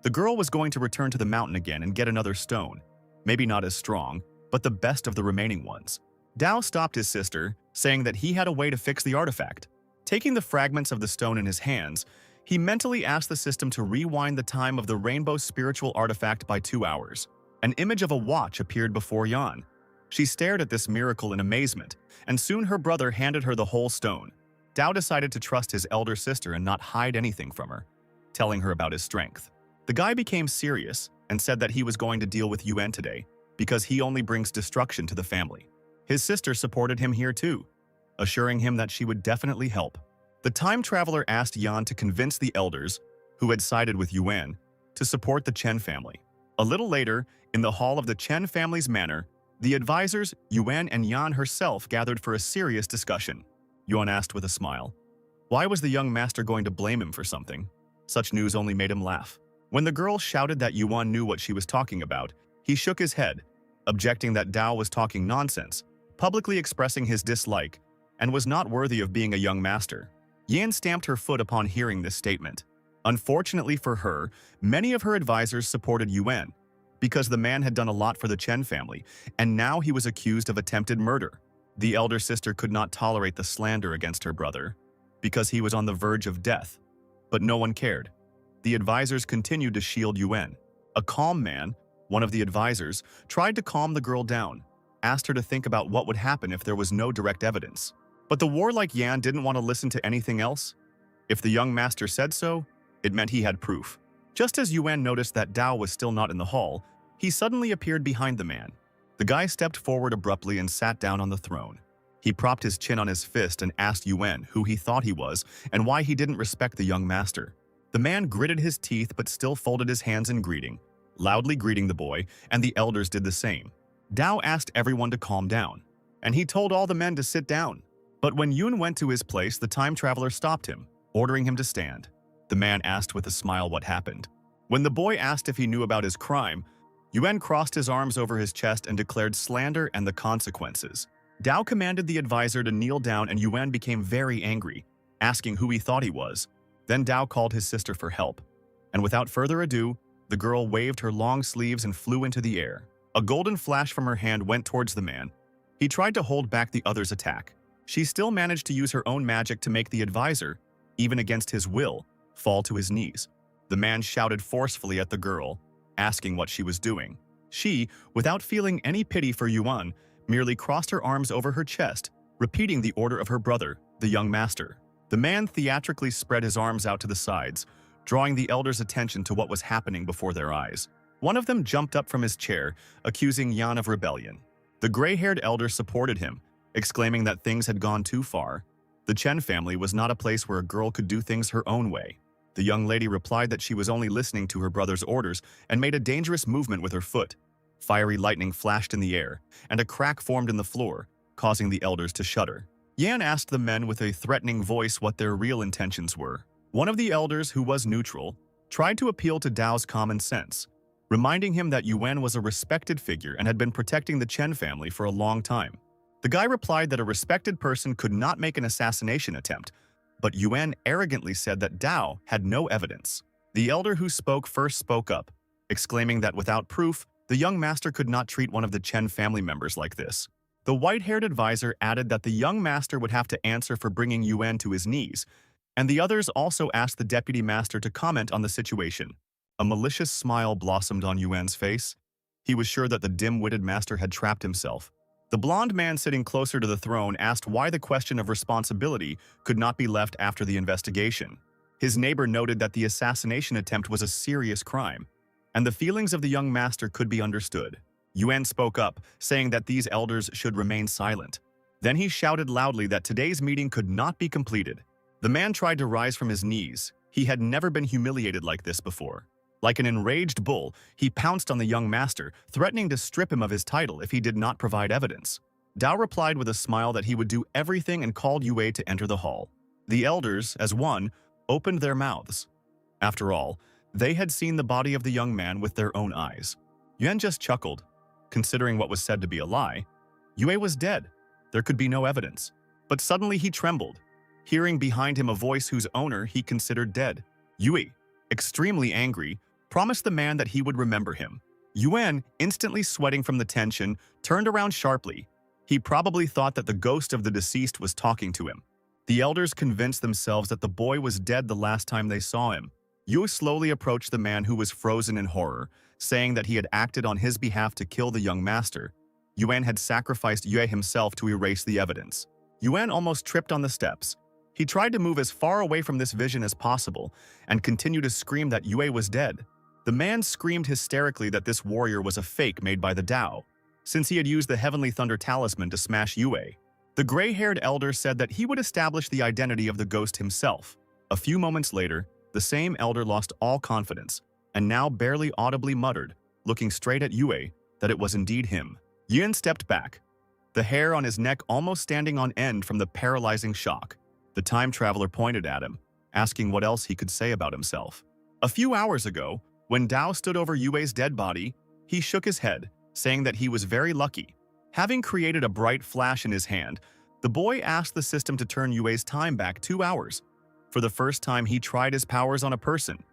The girl was going to return to the mountain again and get another stone. Maybe not as strong, but the best of the remaining ones. Dao stopped his sister, saying that he had a way to fix the artifact. Taking the fragments of the stone in his hands, he mentally asked the system to rewind the time of the rainbow spiritual artifact by 2 hours. An image of a watch appeared before Yan. She stared at this miracle in amazement, and soon her brother handed her the whole stone. Dao decided to trust his elder sister and not hide anything from her, telling her about his strength. The guy became serious and said that he was going to deal with Yuan today, because he only brings destruction to the family. His sister supported him here too, assuring him that she would definitely help. The time traveler asked Yan to convince the elders, who had sided with Yuan, to support the Chen family. A little later, in the hall of the Chen family's manor, the advisors, Yuan and Yan herself, gathered for a serious discussion. Yuan asked with a smile, why was the young master going to blame him for something? Such news only made him laugh. When the girl shouted that Yuan knew what she was talking about, he shook his head, objecting that Dao was talking nonsense, publicly expressing his dislike, and was not worthy of being a young master. Yan stamped her foot upon hearing this statement. Unfortunately for her, many of her advisors supported Yuan, because the man had done a lot for the Chen family, and now he was accused of attempted murder. The elder sister could not tolerate the slander against her brother, because he was on the verge of death. But no one cared. The advisors continued to shield Yuan. A calm man, one of the advisors, tried to calm the girl down, asked her to think about what would happen if there was no direct evidence. But the warlike Yan didn't want to listen to anything else. If the young master said so, it meant he had proof. Just as Yuan noticed that Dao was still not in the hall, he suddenly appeared behind the man. The guy stepped forward abruptly and sat down on the throne. He propped his chin on his fist and asked Yuan who he thought he was and why he didn't respect the young master. The man gritted his teeth but still folded his hands in greeting, loudly greeting the boy, and the elders did the same. Dao asked everyone to calm down, and he told all the men to sit down. But when Yun went to his place, the time traveler stopped him, ordering him to stand. The man asked with a smile what happened. When the boy asked if he knew about his crime, Yuan crossed his arms over his chest and declared slander and the consequences. Dao commanded the advisor to kneel down, and Yuan became very angry, asking who he thought he was. Then Dao called his sister for help, and without further ado, the girl waved her long sleeves and flew into the air. A golden flash from her hand went towards the man. He tried to hold back the other's attack. She still managed to use her own magic to make the advisor, even against his will, fall to his knees. The man shouted forcefully at the girl, asking what she was doing. She, without feeling any pity for Yuan, merely crossed her arms over her chest, repeating the order of her brother, the young master. The man theatrically spread his arms out to the sides, drawing the elders' attention to what was happening before their eyes. One of them jumped up from his chair, accusing Yan of rebellion. The gray-haired elder supported him, exclaiming that things had gone too far. The Chen family was not a place where a girl could do things her own way. The young lady replied that she was only listening to her brother's orders and made a dangerous movement with her foot. Fiery lightning flashed in the air, and a crack formed in the floor, causing the elders to shudder. Yan asked the men with a threatening voice what their real intentions were. One of the elders, who was neutral, tried to appeal to Dao's common sense, reminding him that Yuan was a respected figure and had been protecting the Chen family for a long time. The guy replied that a respected person could not make an assassination attempt, but Yuan arrogantly said that Dao had no evidence. The elder who spoke first spoke up, exclaiming that without proof, the young master could not treat one of the Chen family members like this. The white-haired advisor added that the young master would have to answer for bringing Yuan to his knees, and the others also asked the deputy master to comment on the situation. A malicious smile blossomed on Yuan's face. He was sure that the dim-witted master had trapped himself. The blond man sitting closer to the throne asked why the question of responsibility could not be left after the investigation. His neighbor noted that the assassination attempt was a serious crime, and the feelings of the young master could be understood. Yuan spoke up, saying that these elders should remain silent. Then he shouted loudly that today's meeting could not be completed. The man tried to rise from his knees. He had never been humiliated like this before. Like an enraged bull, he pounced on the young master, threatening to strip him of his title if he did not provide evidence. Dao replied with a smile that he would do everything and called Yue to enter the hall. The elders, as one, opened their mouths. After all, they had seen the body of the young man with their own eyes. Yuan just chuckled. Considering what was said to be a lie, Yue was dead. There could be no evidence. But suddenly he trembled, hearing behind him a voice whose owner he considered dead. Yue, extremely angry, promised the man that he would remember him. Yuan, instantly sweating from the tension, turned around sharply. He probably thought that the ghost of the deceased was talking to him. The elders convinced themselves that the boy was dead the last time they saw him. Yue slowly approached the man who was frozen in horror, saying that he had acted on his behalf to kill the young master. Yuan had sacrificed Yue himself to erase the evidence. Yuan almost tripped on the steps. He tried to move as far away from this vision as possible and continued to scream that Yue was dead. The man screamed hysterically that this warrior was a fake made by the Dao, since he had used the Heavenly Thunder Talisman to smash Yue. The gray-haired elder said that he would establish the identity of the ghost himself. A few moments later, the same elder lost all confidence and now barely audibly muttered, looking straight at Yue, that it was indeed him. Yuan stepped back, the hair on his neck almost standing on end from the paralyzing shock. The time traveler pointed at him, asking what else he could say about himself. A few hours ago, when Dao stood over Yue's dead body, he shook his head, saying that he was very lucky. Having created a bright flash in his hand, the boy asked the system to turn Yue's time back 2 hours. For the first time, he tried his powers on a person.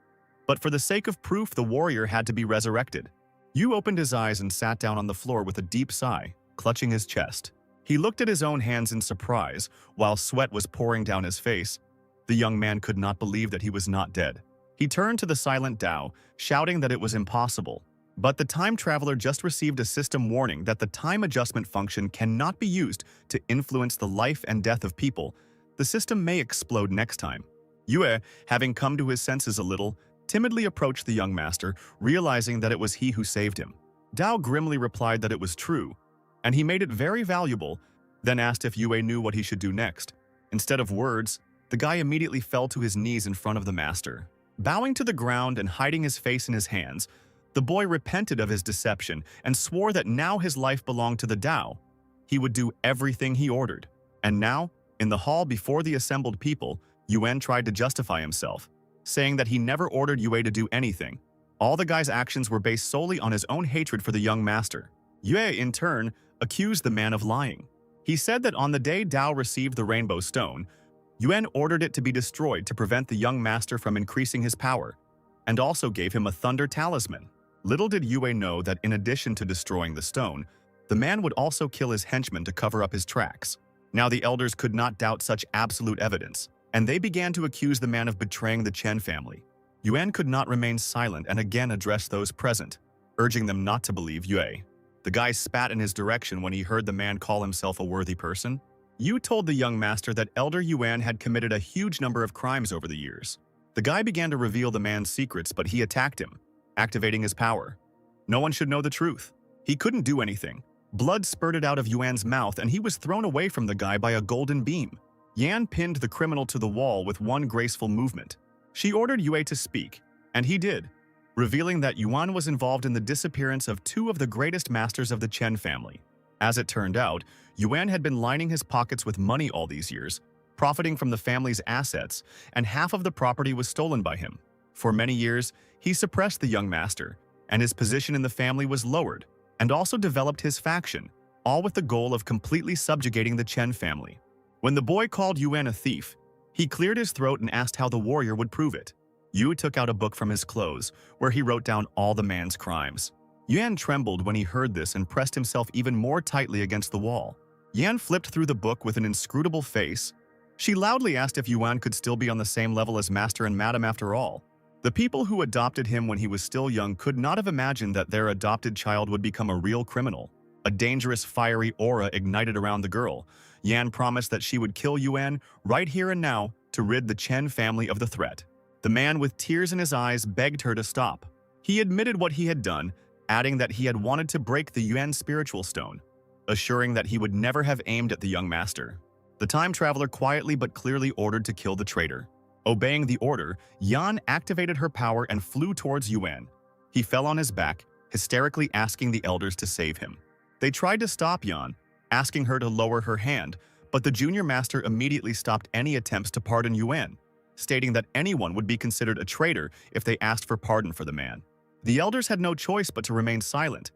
But for the sake of proof, the warrior had to be resurrected. Yu opened his eyes and sat down on the floor with a deep sigh, clutching his chest. He looked at his own hands in surprise, while sweat was pouring down his face. The young man could not believe that he was not dead. He turned to the silent Dao, shouting that it was impossible. But the time traveler just received a system warning that the time adjustment function cannot be used to influence the life and death of people. The system may explode next time. Yue, having come to his senses a little, timidly approached the young master, realizing that it was he who saved him. Dao grimly replied that it was true, and he made it very valuable, then asked if Yue knew what he should do next. Instead of words, the guy immediately fell to his knees in front of the master. Bowing to the ground and hiding his face in his hands, the boy repented of his deception and swore that now his life belonged to the Dao. He would do everything he ordered. And now, in the hall before the assembled people, Yuan tried to justify himself, saying that he never ordered Yue to do anything. All the guy's actions were based solely on his own hatred for the young master. Yue, in turn, accused the man of lying. He said that on the day Dao received the Rainbow Stone, Yuan ordered it to be destroyed to prevent the young master from increasing his power, and also gave him a Thunder Talisman. Little did Yue know that in addition to destroying the stone, the man would also kill his henchmen to cover up his tracks. Now the elders could not doubt such absolute evidence, and they began to accuse the man of betraying the Chen family. Yuan could not remain silent and again addressed those present, urging them not to believe Yue. The guy spat in his direction when he heard the man call himself a worthy person. Yu told the young master that Elder Yuan had committed a huge number of crimes over the years. The guy began to reveal the man's secrets, but he attacked him, activating his power. No one should know the truth. He couldn't do anything. Blood spurted out of Yuan's mouth and he was thrown away from the guy by a golden beam. Yan pinned the criminal to the wall with one graceful movement. She ordered Yue to speak, and he did, revealing that Yuan was involved in the disappearance of 2 of the greatest masters of the Chen family. As it turned out, Yuan had been lining his pockets with money all these years, profiting from the family's assets, and half of the property was stolen by him. For many years, he suppressed the young master, and his position in the family was lowered, and also developed his faction, all with the goal of completely subjugating the Chen family. When the boy called Yuan a thief, he cleared his throat and asked how the warrior would prove it. Yu took out a book from his clothes, where he wrote down all the man's crimes. Yuan trembled when he heard this and pressed himself even more tightly against the wall. Yan flipped through the book with an inscrutable face. She loudly asked if Yuan could still be on the same level as Master and Madam after all. The people who adopted him when he was still young could not have imagined that their adopted child would become a real criminal. A dangerous, fiery aura ignited around the girl. Yan promised that she would kill Yuan right here and now to rid the Chen family of the threat. The man with tears in his eyes begged her to stop. He admitted what he had done, adding that he had wanted to break the Yuan spiritual stone, assuring that he would never have aimed at the young master. The time traveler quietly but clearly ordered to kill the traitor. Obeying the order, Yan activated her power and flew towards Yuan. He fell on his back, hysterically asking the elders to save him. They tried to stop Yan, asking her to lower her hand, but the junior master immediately stopped any attempts to pardon Yuan, stating that anyone would be considered a traitor if they asked for pardon for the man. The elders had no choice but to remain silent.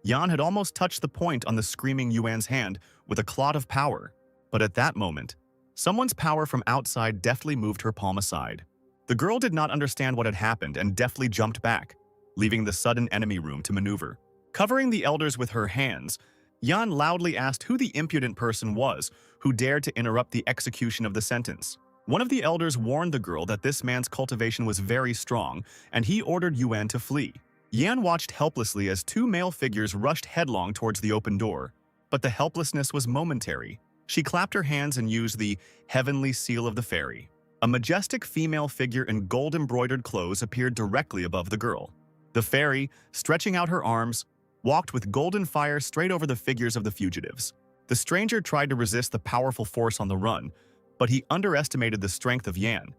Yan had almost touched the point on the screaming Yuan's hand with a clot of power, but at that moment, someone's power from outside deftly moved her palm aside. The girl did not understand what had happened and deftly jumped back, leaving the sudden enemy room to maneuver. Covering the elders with her hands, Yan loudly asked who the impudent person was who dared to interrupt the execution of the sentence. One of the elders warned the girl that this man's cultivation was very strong, and he ordered Yuan to flee. Yan watched helplessly as two male figures rushed headlong towards the open door, but the helplessness was momentary. She clapped her hands and used the heavenly seal of the fairy. A majestic female figure in gold-embroidered clothes appeared directly above the girl. The fairy, stretching out her arms, walked with golden fire straight over the figures of the fugitives. The stranger tried to resist the powerful force on the run, but he underestimated the strength of Yan.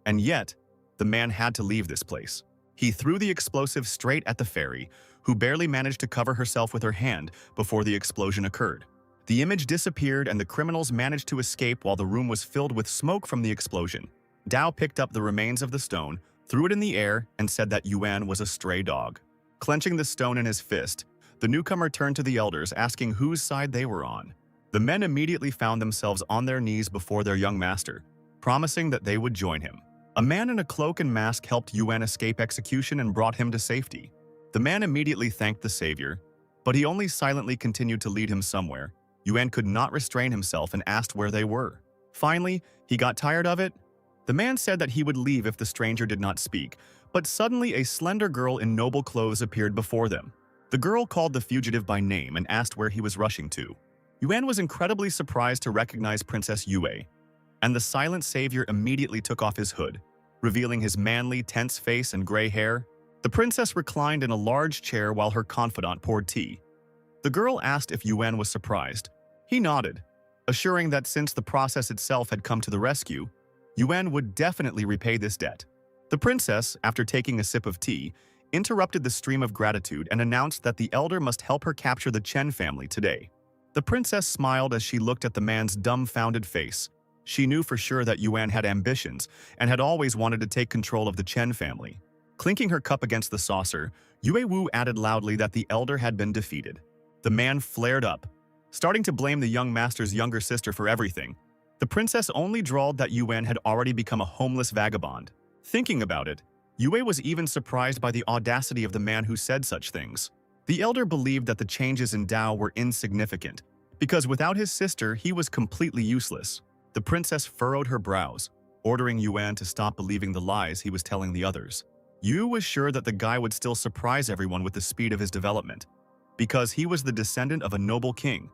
And yet, the man had to leave this place. He threw the explosive straight at the fairy, who barely managed to cover herself with her hand before the explosion occurred. The image disappeared and the criminals managed to escape while the room was filled with smoke from the explosion. Dao picked up the remains of the stone, threw it in the air, and said that Yuan was a stray dog. Clenching the stone in his fist, the newcomer turned to the elders, asking whose side they were on. The men immediately found themselves on their knees before their young master, promising that they would join him. A man in a cloak and mask helped Yuan escape execution and brought him to safety. The man immediately thanked the savior, but he only silently continued to lead him somewhere. Yuan could not restrain himself and asked where they were. Finally, he got tired of it. The man said that he would leave if the stranger did not speak, but suddenly a slender girl in noble clothes appeared before them. The girl called the fugitive by name and asked where he was rushing to. Yuan was incredibly surprised to recognize Princess Yue, and the silent savior immediately took off his hood, revealing his manly, tense face and gray hair. The princess reclined in a large chair while her confidant poured tea. The girl asked if Yuan was surprised. He nodded, assuring that since the process itself had come to the rescue, Yuan would definitely repay this debt. The princess, after taking a sip of tea, interrupted the stream of gratitude and announced that the elder must help her capture the Chen family today. The princess smiled as she looked at the man's dumbfounded face. She knew for sure that Yuan had ambitions and had always wanted to take control of the Chen family. Clinking her cup against the saucer, Yue Wu added loudly that the elder had been defeated. The man flared up, starting to blame the young master's younger sister for everything. The princess only drawled that Yuan had already become a homeless vagabond. Thinking about it, Yue was even surprised by the audacity of the man who said such things. The elder believed that the changes in Dao were insignificant, because without his sister, he was completely useless. The princess furrowed her brows, ordering Yuan to stop believing the lies he was telling the others. Yu was sure that the guy would still surprise everyone with the speed of his development, because he was the descendant of a noble king,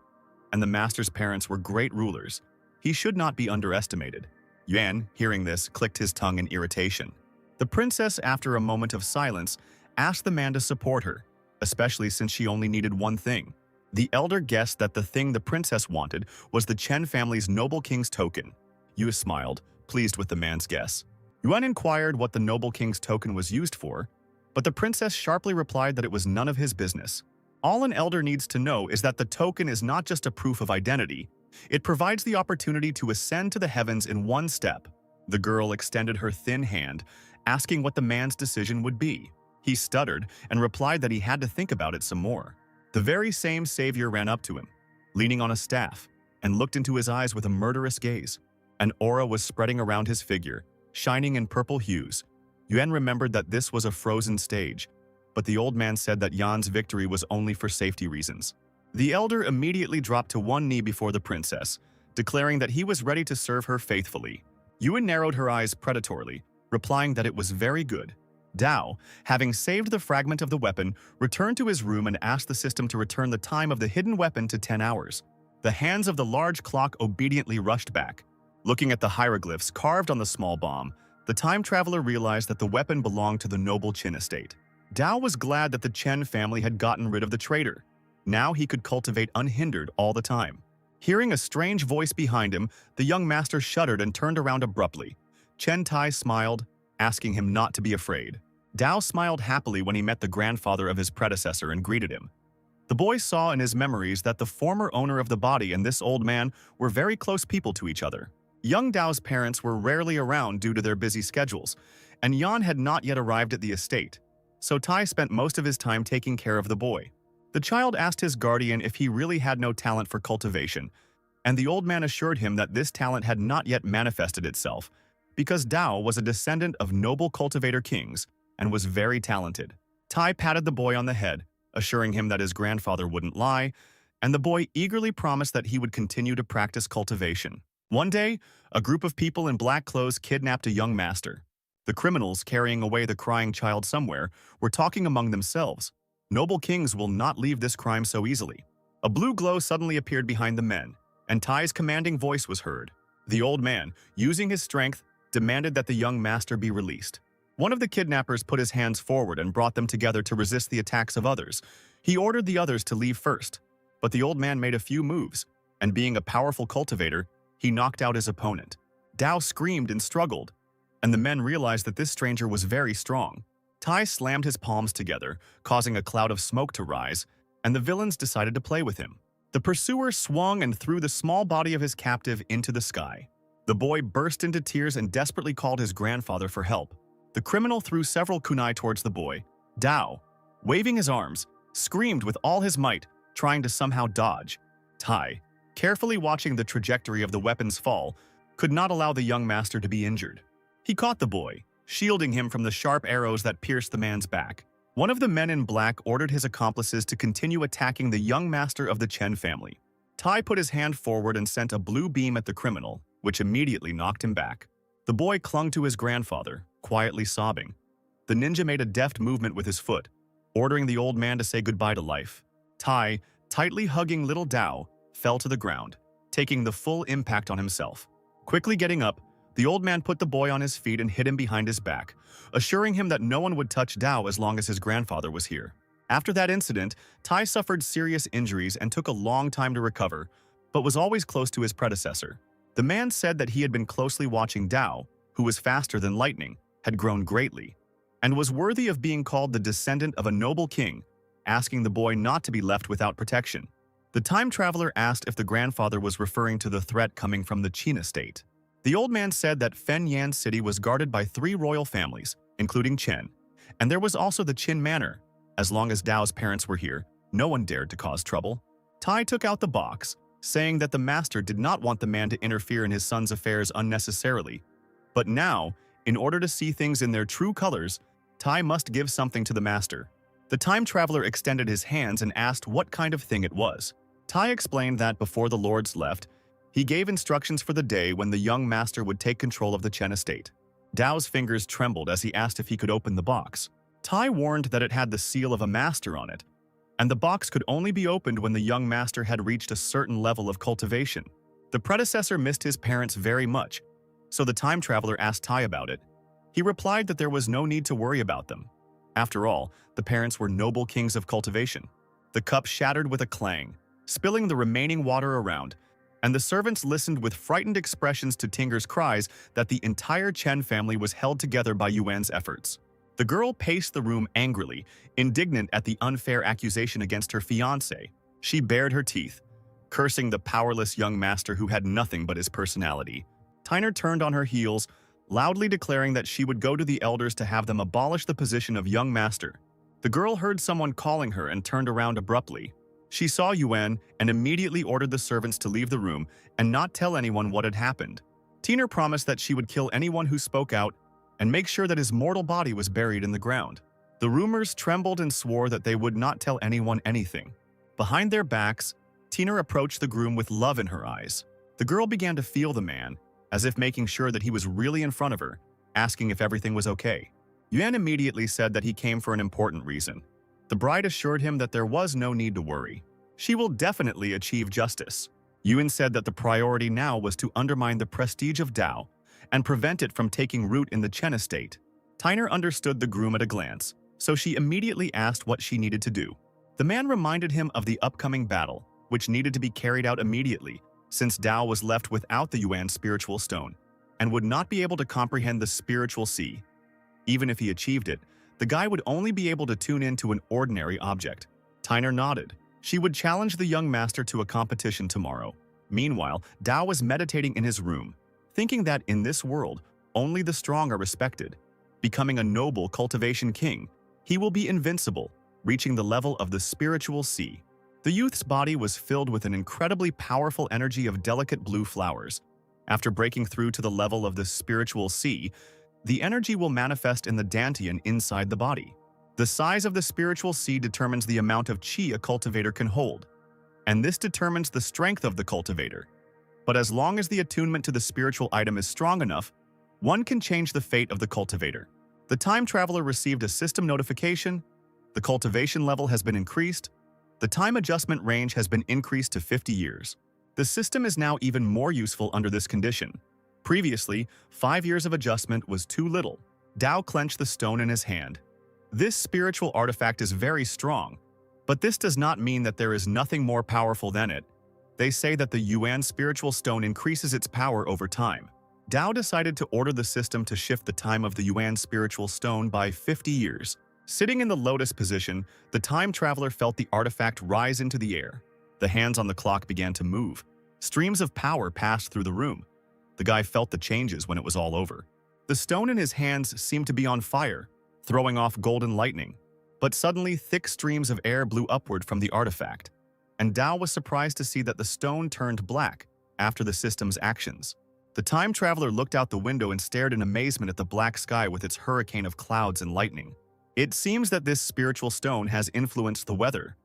and the master's parents were great rulers. He should not be underestimated. Yuan, hearing this, clicked his tongue in irritation. The princess, after a moment of silence, asked the man to support her, especially since she only needed one thing. The elder guessed that the thing the princess wanted was the Chen family's noble king's token. Yu smiled, pleased with the man's guess. Yuan inquired what the noble king's token was used for, but the princess sharply replied that it was none of his business. All an elder needs to know is that the token is not just a proof of identity. It provides the opportunity to ascend to the heavens in one step. The girl extended her thin hand, asking what the man's decision would be. He stuttered and replied that he had to think about it some more. The very same savior ran up to him, leaning on a staff, and looked into his eyes with a murderous gaze. An aura was spreading around his figure, shining in purple hues. Yuan remembered that this was a frozen stage, but the old man said that Yan's victory was only for safety reasons. The elder immediately dropped to one knee before the princess, declaring that he was ready to serve her faithfully. Yuan narrowed her eyes predatorily, replying that it was very good. Dao, having saved the fragment of the weapon, returned to his room and asked the system to return the time of the hidden weapon to 10 hours. The hands of the large clock obediently rushed back. Looking at the hieroglyphs carved on the small bomb, the time traveler realized that the weapon belonged to the noble Qin estate. Dao was glad that the Chen family had gotten rid of the traitor. Now he could cultivate unhindered all the time. Hearing a strange voice behind him, the young master shuddered and turned around abruptly. Chen Tai smiled, asking him not to be afraid. Dao smiled happily when he met the grandfather of his predecessor and greeted him. The boy saw in his memories that the former owner of the body and this old man were very close people to each other. Young Dao's parents were rarely around due to their busy schedules, and Yan had not yet arrived at the estate, so Tai spent most of his time taking care of the boy. The child asked his guardian if he really had no talent for cultivation, and the old man assured him that this talent had not yet manifested itself, because Dao was a descendant of noble cultivator kings and was very talented. Tai patted the boy on the head, assuring him that his grandfather wouldn't lie, and the boy eagerly promised that he would continue to practice cultivation. One day, a group of people in black clothes kidnapped a young master. The criminals, carrying away the crying child somewhere, were talking among themselves. Noble kings will not leave this crime so easily. A blue glow suddenly appeared behind the men, and Tai's commanding voice was heard. The old man, using his strength, demanded that the young master be released. One of the kidnappers put his hands forward and brought them together to resist the attacks of others. He ordered the others to leave first, but the old man made a few moves, and being a powerful cultivator, he knocked out his opponent. Dao screamed and struggled, and the men realized that this stranger was very strong. Tai slammed his palms together, causing a cloud of smoke to rise, and the villains decided to play with him. The pursuer swung and threw the small body of his captive into the sky. The boy burst into tears and desperately called his grandfather for help. The criminal threw several kunai towards the boy. Dao, waving his arms, screamed with all his might, trying to somehow dodge. Tai, carefully watching the trajectory of the weapon's fall, could not allow the young master to be injured. He caught the boy, shielding him from the sharp arrows that pierced the man's back. One of the men in black ordered his accomplices to continue attacking the young master of the Chen family. Tai put his hand forward and sent a blue beam at the criminal, which immediately knocked him back. The boy clung to his grandfather, quietly sobbing. The ninja made a deft movement with his foot, ordering the old man to say goodbye to life. Tai, tightly hugging little Dao, fell to the ground, taking the full impact on himself. Quickly getting up, the old man put the boy on his feet and hid him behind his back, assuring him that no one would touch Dao as long as his grandfather was here. After that incident, Tai suffered serious injuries and took a long time to recover, but was always close to his predecessor. The man said that he had been closely watching Dao, who was faster than lightning, had grown greatly, and was worthy of being called the descendant of a noble king, asking the boy not to be left without protection. The time traveler asked if the grandfather was referring to the threat coming from the Qin estate. The old man said that Fen Yan City was guarded by 3 royal families, including Chen, and there was also the Qin Manor. As long as Dao's parents were here, no one dared to cause trouble. Tai took out the box, saying that the master did not want the man to interfere in his son's affairs unnecessarily. But now, in order to see things in their true colors, Tai must give something to the master. The time traveler extended his hands and asked what kind of thing it was. Tai explained that before the lords left, he gave instructions for the day when the young master would take control of the Chen estate. Dao's fingers trembled as he asked if he could open the box. Tai warned that it had the seal of a master on it, and the box could only be opened when the young master had reached a certain level of cultivation. The predecessor missed his parents very much, so the time traveler asked Tai about it. He replied that there was no need to worry about them. After all, the parents were noble kings of cultivation. The cup shattered with a clang, spilling the remaining water around, and the servants listened with frightened expressions to Tinger's cries that the entire Chen family was held together by Yuan's efforts. The girl paced the room angrily, indignant at the unfair accusation against her fiancé. She bared her teeth, cursing the powerless young master who had nothing but his personality. Tyner turned on her heels, loudly declaring that she would go to the elders to have them abolish the position of young master. The girl heard someone calling her and turned around abruptly. She saw Yuan and immediately ordered the servants to leave the room and not tell anyone what had happened. Tina promised that she would kill anyone who spoke out and make sure that his mortal body was buried in the ground. The rumors trembled and swore that they would not tell anyone anything. Behind their backs, Tina approached the groom with love in her eyes. The girl began to feel the man, as if making sure that he was really in front of her, asking if everything was okay. Yuan immediately said that he came for an important reason. The bride assured him that there was no need to worry. She will definitely achieve justice. Yuan said that the priority now was to undermine the prestige of Dao and prevent it from taking root in the Chen estate. Tyner understood the groom at a glance, so she immediately asked what she needed to do. The man reminded him of the upcoming battle, which needed to be carried out immediately, since Dao was left without the Yuan spiritual stone and would not be able to comprehend the spiritual sea. Even if he achieved it, the guy would only be able to tune into an ordinary object. Tyner nodded. She would challenge the young master to a competition tomorrow. Meanwhile, Dao was meditating in his room, thinking that in this world, only the strong are respected. Becoming a noble cultivation king, he will be invincible, reaching the level of the spiritual sea. The youth's body was filled with an incredibly powerful energy of delicate blue flowers. After breaking through to the level of the spiritual sea, the energy will manifest in the dantian inside the body. The size of the spiritual sea determines the amount of qi a cultivator can hold, and this determines the strength of the cultivator. But as long as the attunement to the spiritual item is strong enough, one can change the fate of the cultivator. The time traveler received a system notification. The cultivation level has been increased. The time adjustment range has been increased to 50 years. The system is now even more useful under this condition. Previously, 5 years of adjustment was too little. Dao clenched the stone in his hand. This spiritual artifact is very strong, but this does not mean that there is nothing more powerful than it. They say that the Yuan spiritual stone increases its power over time. Dao decided to order the system to shift the time of the Yuan spiritual stone by 50 years. Sitting in the lotus position, the time traveler felt the artifact rise into the air. The hands on the clock began to move. Streams of power passed through the room. The guy felt the changes when it was all over. The stone in his hands seemed to be on fire, throwing off golden lightning. But suddenly, thick streams of air blew upward from the artifact, and Dao was surprised to see that the stone turned black after the system's actions. The time traveler looked out the window and stared in amazement at the black sky with its hurricane of clouds and lightning. It seems that this spiritual stone has influenced the weather.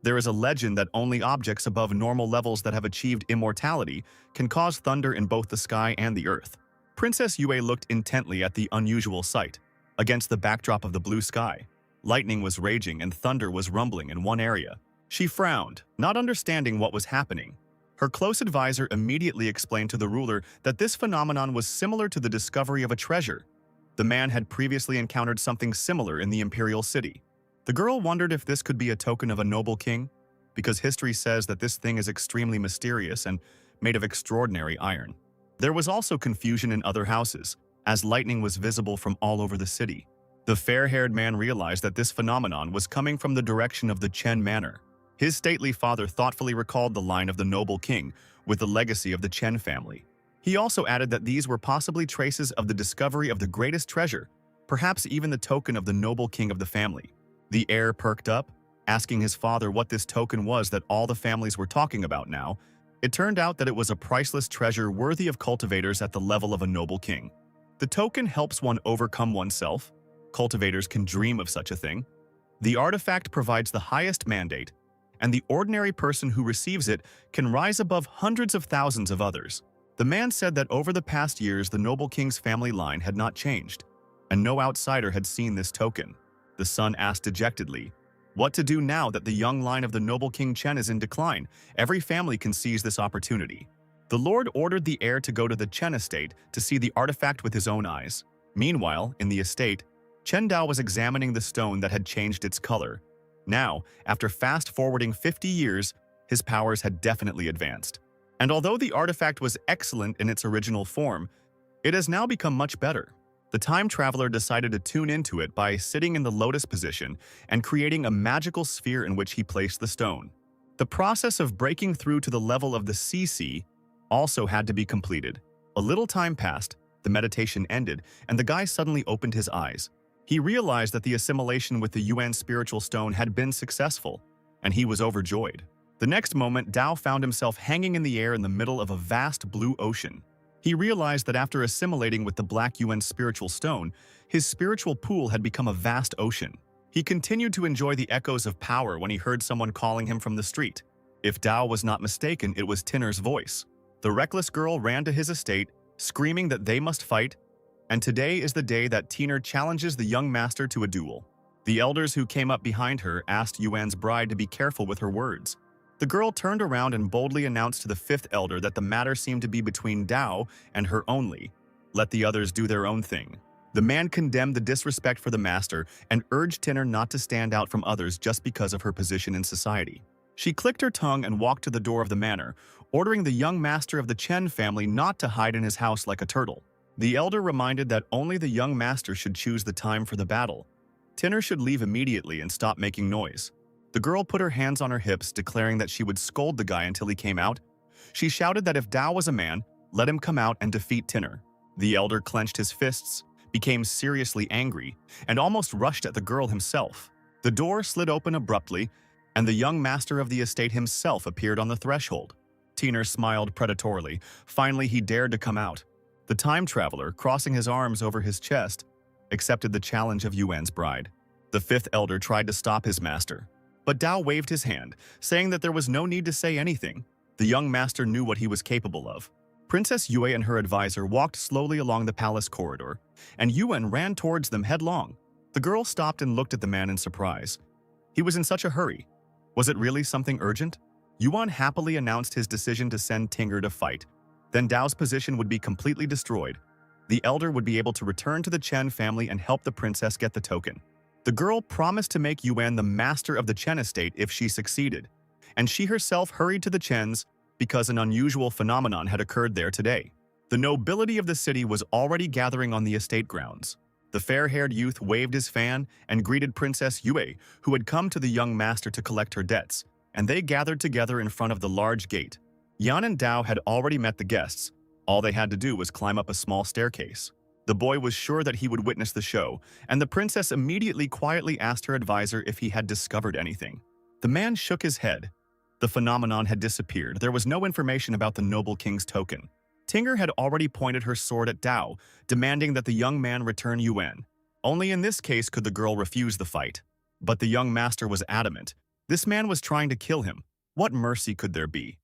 There is a legend that only objects above normal levels that have achieved immortality can cause thunder in both the sky and the earth. Princess Yue looked intently at the unusual sight. Against the backdrop of the blue sky, lightning was raging and thunder was rumbling in one area. She frowned, not understanding what was happening. Her close advisor immediately explained to the ruler that this phenomenon was similar to the discovery of a treasure. The man had previously encountered something similar in the imperial city. The girl wondered if this could be a token of a noble king, because history says that this thing is extremely mysterious and made of extraordinary iron. There was also confusion in other houses, as lightning was visible from all over the city. The fair-haired man realized that this phenomenon was coming from the direction of the Chen manor. His stately father thoughtfully recalled the line of the noble king with the legacy of the Chen family. He also added that these were possibly traces of the discovery of the greatest treasure, perhaps even the token of the noble king of the family. The heir perked up, asking his father what this token was that all the families were talking about now. It turned out that it was a priceless treasure worthy of cultivators at the level of a noble king. The token helps one overcome oneself. Cultivators can dream of such a thing. The artifact provides the highest mandate, and the ordinary person who receives it can rise above hundreds of thousands of others. The man said that over the past years the noble king's family line had not changed, and no outsider had seen this token. The son asked dejectedly, "What to do now that the young line of the noble King Chen is in decline? Every family can seize this opportunity." The lord ordered the heir to go to the Chen estate to see the artifact with his own eyes. Meanwhile, in the estate, Chen Dao was examining the stone that had changed its color. Now, after fast-forwarding 50 years, his powers had definitely advanced. And although the artifact was excellent in its original form, it has now become much better. The time traveler decided to tune into it by sitting in the lotus position and creating a magical sphere in which he placed the stone. The process of breaking through to the level of the CC also had to be completed. A little time passed, the meditation ended, and the guy suddenly opened his eyes. He realized that the assimilation with the Yuan spiritual stone had been successful, and he was overjoyed. The next moment, Dao found himself hanging in the air in the middle of a vast blue ocean. He realized that after assimilating with the Black Yuan spiritual stone, his spiritual pool had become a vast ocean. He continued to enjoy the echoes of power when he heard someone calling him from the street. If Dao was not mistaken, it was Tinner's voice. The reckless girl ran to his estate, screaming that they must fight, and today is the day that Tiner challenges the young master to a duel. The elders who came up behind her asked Yuan's bride to be careful with her words. The girl turned around and boldly announced to the fifth elder that the matter seemed to be between Dao and her only. Let the others do their own thing. The man condemned the disrespect for the master and urged Tiner not to stand out from others just because of her position in society. She clicked her tongue and walked to the door of the manor, ordering the young master of the Chen family not to hide in his house like a turtle. The elder reminded that only the young master should choose the time for the battle. Tiner should leave immediately and stop making noise. The girl put her hands on her hips, declaring that she would scold the guy until he came out. She shouted that if Dao was a man, let him come out and defeat Tiner. The elder clenched his fists, became seriously angry, and almost rushed at the girl himself. The door slid open abruptly, and the young master of the estate himself appeared on the threshold. Tiner smiled predatorily. Finally, he dared to come out. The time traveler, crossing his arms over his chest, accepted the challenge of Yuan's bride. The fifth elder tried to stop his master, but Dao waved his hand, saying that there was no need to say anything. The young master knew what he was capable of. Princess Yue and her advisor walked slowly along the palace corridor, and Yuan ran towards them headlong. The girl stopped and looked at the man in surprise. He was in such a hurry. Was it really something urgent? Yuan happily announced his decision to send Tinger to fight. Then Dao's position would be completely destroyed. The elder would be able to return to the Chen family and help the princess get the token. The girl promised to make Yuan the master of the Chen estate if she succeeded, and she herself hurried to the Chens because an unusual phenomenon had occurred there today. The nobility of the city was already gathering on the estate grounds. The fair-haired youth waved his fan and greeted Princess Yue, who had come to the young master to collect her debts, and they gathered together in front of the large gate. Yan and Dao had already met the guests. All they had to do was climb up a small staircase. The boy was sure that he would witness the show, and the princess immediately quietly asked her advisor if he had discovered anything. The man shook his head. The phenomenon had disappeared. There was no information about the noble king's token. Tinger had already pointed her sword at Dao, demanding that the young man return Yuan. Only in this case could the girl refuse the fight. But the young master was adamant. This man was trying to kill him. What mercy could there be?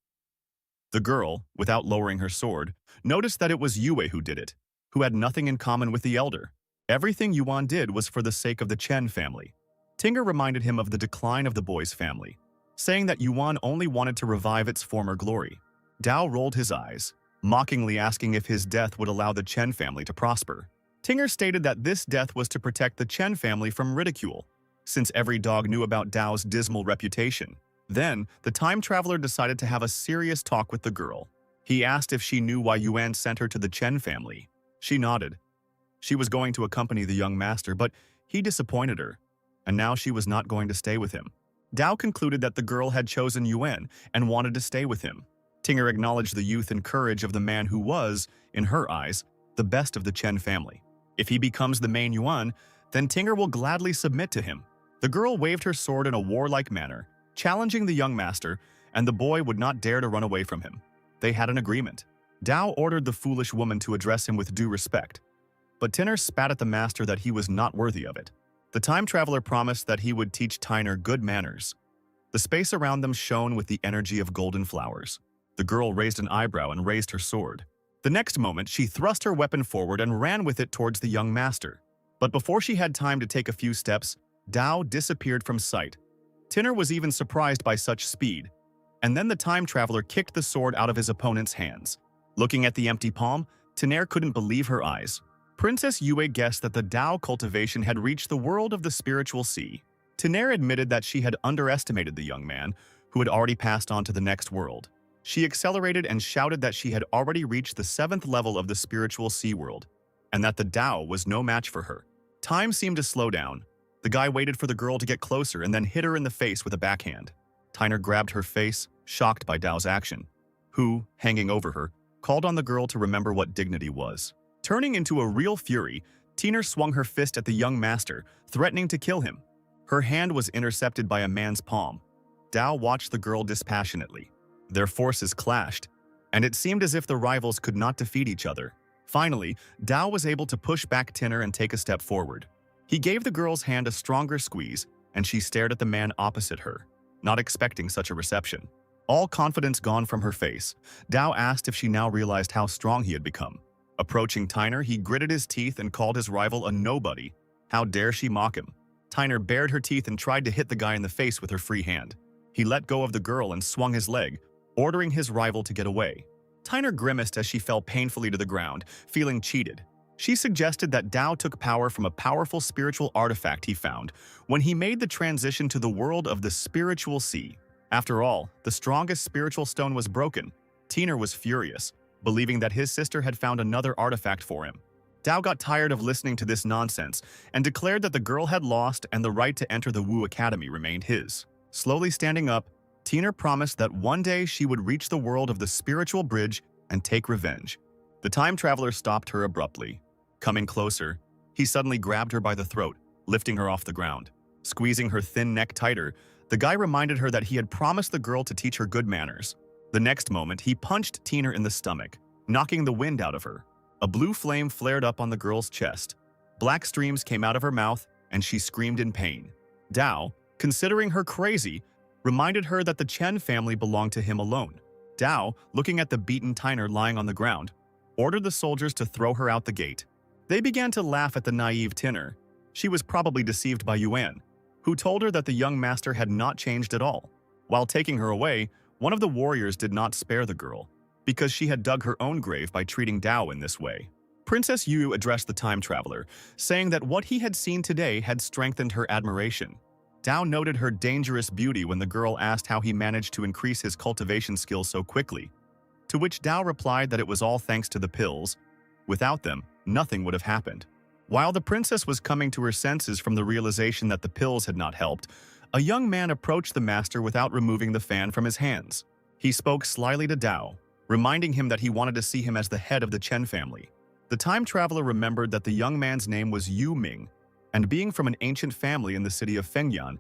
The girl, without lowering her sword, noticed that it was Yue who did it, who had nothing in common with the elder. Everything Yuan did was for the sake of the Chen family. Tinger reminded him of the decline of the boy's family, saying that Yuan only wanted to revive its former glory. Dao rolled his eyes, mockingly asking if his death would allow the Chen family to prosper. Tinger stated that this death was to protect the Chen family from ridicule, since every dog knew about Dao's dismal reputation. Then, the time traveler decided to have a serious talk with the girl. He asked if she knew why Yuan sent her to the Chen family. She nodded. She was going to accompany the young master, but he disappointed her, and now she was not going to stay with him. Dao concluded that the girl had chosen Yuan and wanted to stay with him. Tinger acknowledged the youth and courage of the man who was, in her eyes, the best of the Chen family. If he becomes the main Yuan, then Tinger will gladly submit to him. The girl waved her sword in a warlike manner, challenging the young master, and the boy would not dare to run away from him. They had an agreement. Dao ordered the foolish woman to address him with due respect, but Tinger spat at the master that he was not worthy of it. The time traveler promised that he would teach Tiner good manners. The space around them shone with the energy of golden flowers. The girl raised an eyebrow and raised her sword. The next moment, she thrust her weapon forward and ran with it towards the young master. But before she had time to take a few steps, Dao disappeared from sight. Tiner was even surprised by such speed. And then the time traveler kicked the sword out of his opponent's hands. Looking at the empty palm, Tiner couldn't believe her eyes. Princess Yue guessed that the Dao cultivation had reached the world of the spiritual sea. Tiner admitted that she had underestimated the young man, who had already passed on to the next world. She accelerated and shouted that she had already reached the 7th level of the spiritual sea world, and that the Dao was no match for her. Time seemed to slow down. The guy waited for the girl to get closer and then hit her in the face with a backhand. Tiner grabbed her face, shocked by Dao's action, who, hanging over her, called on the girl to remember what dignity was. Turning into a real fury, Tiner swung her fist at the young master, threatening to kill him. Her hand was intercepted by a man's palm. Dao watched the girl dispassionately. Their forces clashed, and it seemed as if the rivals could not defeat each other. Finally, Dao was able to push back Tiner and take a step forward. He gave the girl's hand a stronger squeeze, and she stared at the man opposite her, not expecting such a reception. All confidence gone from her face, Dao asked if she now realized how strong he had become. Approaching Tyner, he gritted his teeth and called his rival a nobody. How dare she mock him? Tyner bared her teeth and tried to hit the guy in the face with her free hand. He let go of the girl and swung his leg, ordering his rival to get away. Tyner grimaced as she fell painfully to the ground, feeling cheated. She suggested that Dao took power from a powerful spiritual artifact he found when he made the transition to the world of the spiritual sea. After all, the strongest spiritual stone was broken. Tyner was furious, believing that his sister had found another artifact for him. Dao got tired of listening to this nonsense and declared that the girl had lost and the right to enter the Wu Academy remained his. Slowly standing up, Tyner promised that one day she would reach the world of the spiritual bridge and take revenge. The time traveler stopped her abruptly. Coming closer, he suddenly grabbed her by the throat, lifting her off the ground. Squeezing her thin neck tighter, the guy reminded her that he had promised the girl to teach her good manners. The next moment, he punched Tyner in the stomach, knocking the wind out of her. A blue flame flared up on the girl's chest. Black streams came out of her mouth, and she screamed in pain. Dao, considering her crazy, reminded her that the Chen family belonged to him alone. Dao, looking at the beaten Tyner lying on the ground, ordered the soldiers to throw her out the gate. They began to laugh at the naive Tyner. She was probably deceived by Yuan, who told her that the young master had not changed at all. While taking her away, one of the warriors did not spare the girl, because she had dug her own grave by treating Dao in this way. Princess Yu addressed the time traveler, saying that what he had seen today had strengthened her admiration. Dao noted her dangerous beauty when the girl asked how he managed to increase his cultivation skills so quickly, to which Dao replied that it was all thanks to the pills. Without them, nothing would have happened. While the princess was coming to her senses from the realization that the pills had not helped, a young man approached the master without removing the fan from his hands. He spoke slyly to Dao, reminding him that he wanted to see him as the head of the Chen family. The time traveler remembered that the young man's name was Yu Ming, and being from an ancient family in the city of Fengyan,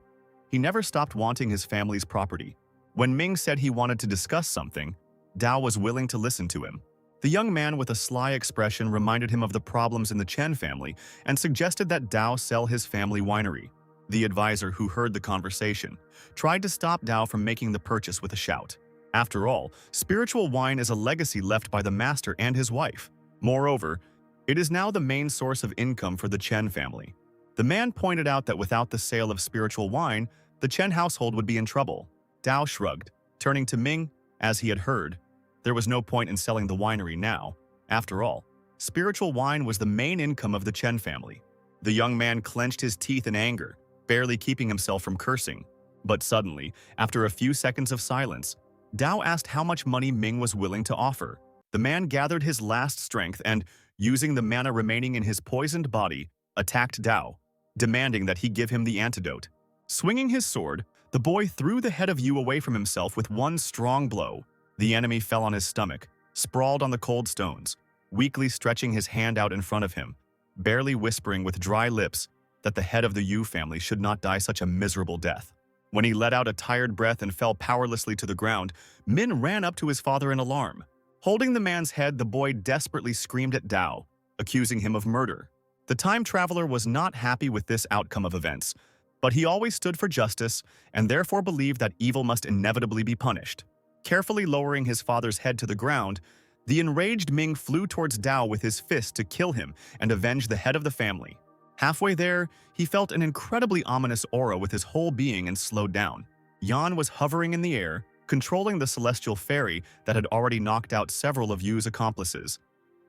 he never stopped wanting his family's property. When Ming said he wanted to discuss something, Dao was willing to listen to him. The young man with a sly expression reminded him of the problems in the Chen family and suggested that Dao sell his family winery. The advisor, who heard the conversation, tried to stop Dao from making the purchase with a shout. After all, spiritual wine is a legacy left by the master and his wife. Moreover, it is now the main source of income for the Chen family. The man pointed out that without the sale of spiritual wine, the Chen household would be in trouble. Dao shrugged, turning to Ming, as he had heard. There was no point in selling the winery now. After all, spiritual wine was the main income of the Chen family. The young man clenched his teeth in anger, barely keeping himself from cursing. But suddenly, after a few seconds of silence, Dao asked how much money Ming was willing to offer. The man gathered his last strength and, using the mana remaining in his poisoned body, attacked Dao, demanding that he give him the antidote. Swinging his sword, the boy threw the head of Yu away from himself with one strong blow. The enemy fell on his stomach, sprawled on the cold stones, weakly stretching his hand out in front of him, barely whispering with dry lips that the head of the Yu family should not die such a miserable death. When he let out a tired breath and fell powerlessly to the ground, Min ran up to his father in alarm. Holding the man's head, the boy desperately screamed at Dao, accusing him of murder. The time traveler was not happy with this outcome of events, but he always stood for justice and therefore believed that evil must inevitably be punished. Carefully lowering his father's head to the ground, the enraged Ming flew towards Dao with his fist to kill him and avenge the head of the family. Halfway there, he felt an incredibly ominous aura with his whole being and slowed down. Yan was hovering in the air, controlling the celestial fairy that had already knocked out several of Yu's accomplices.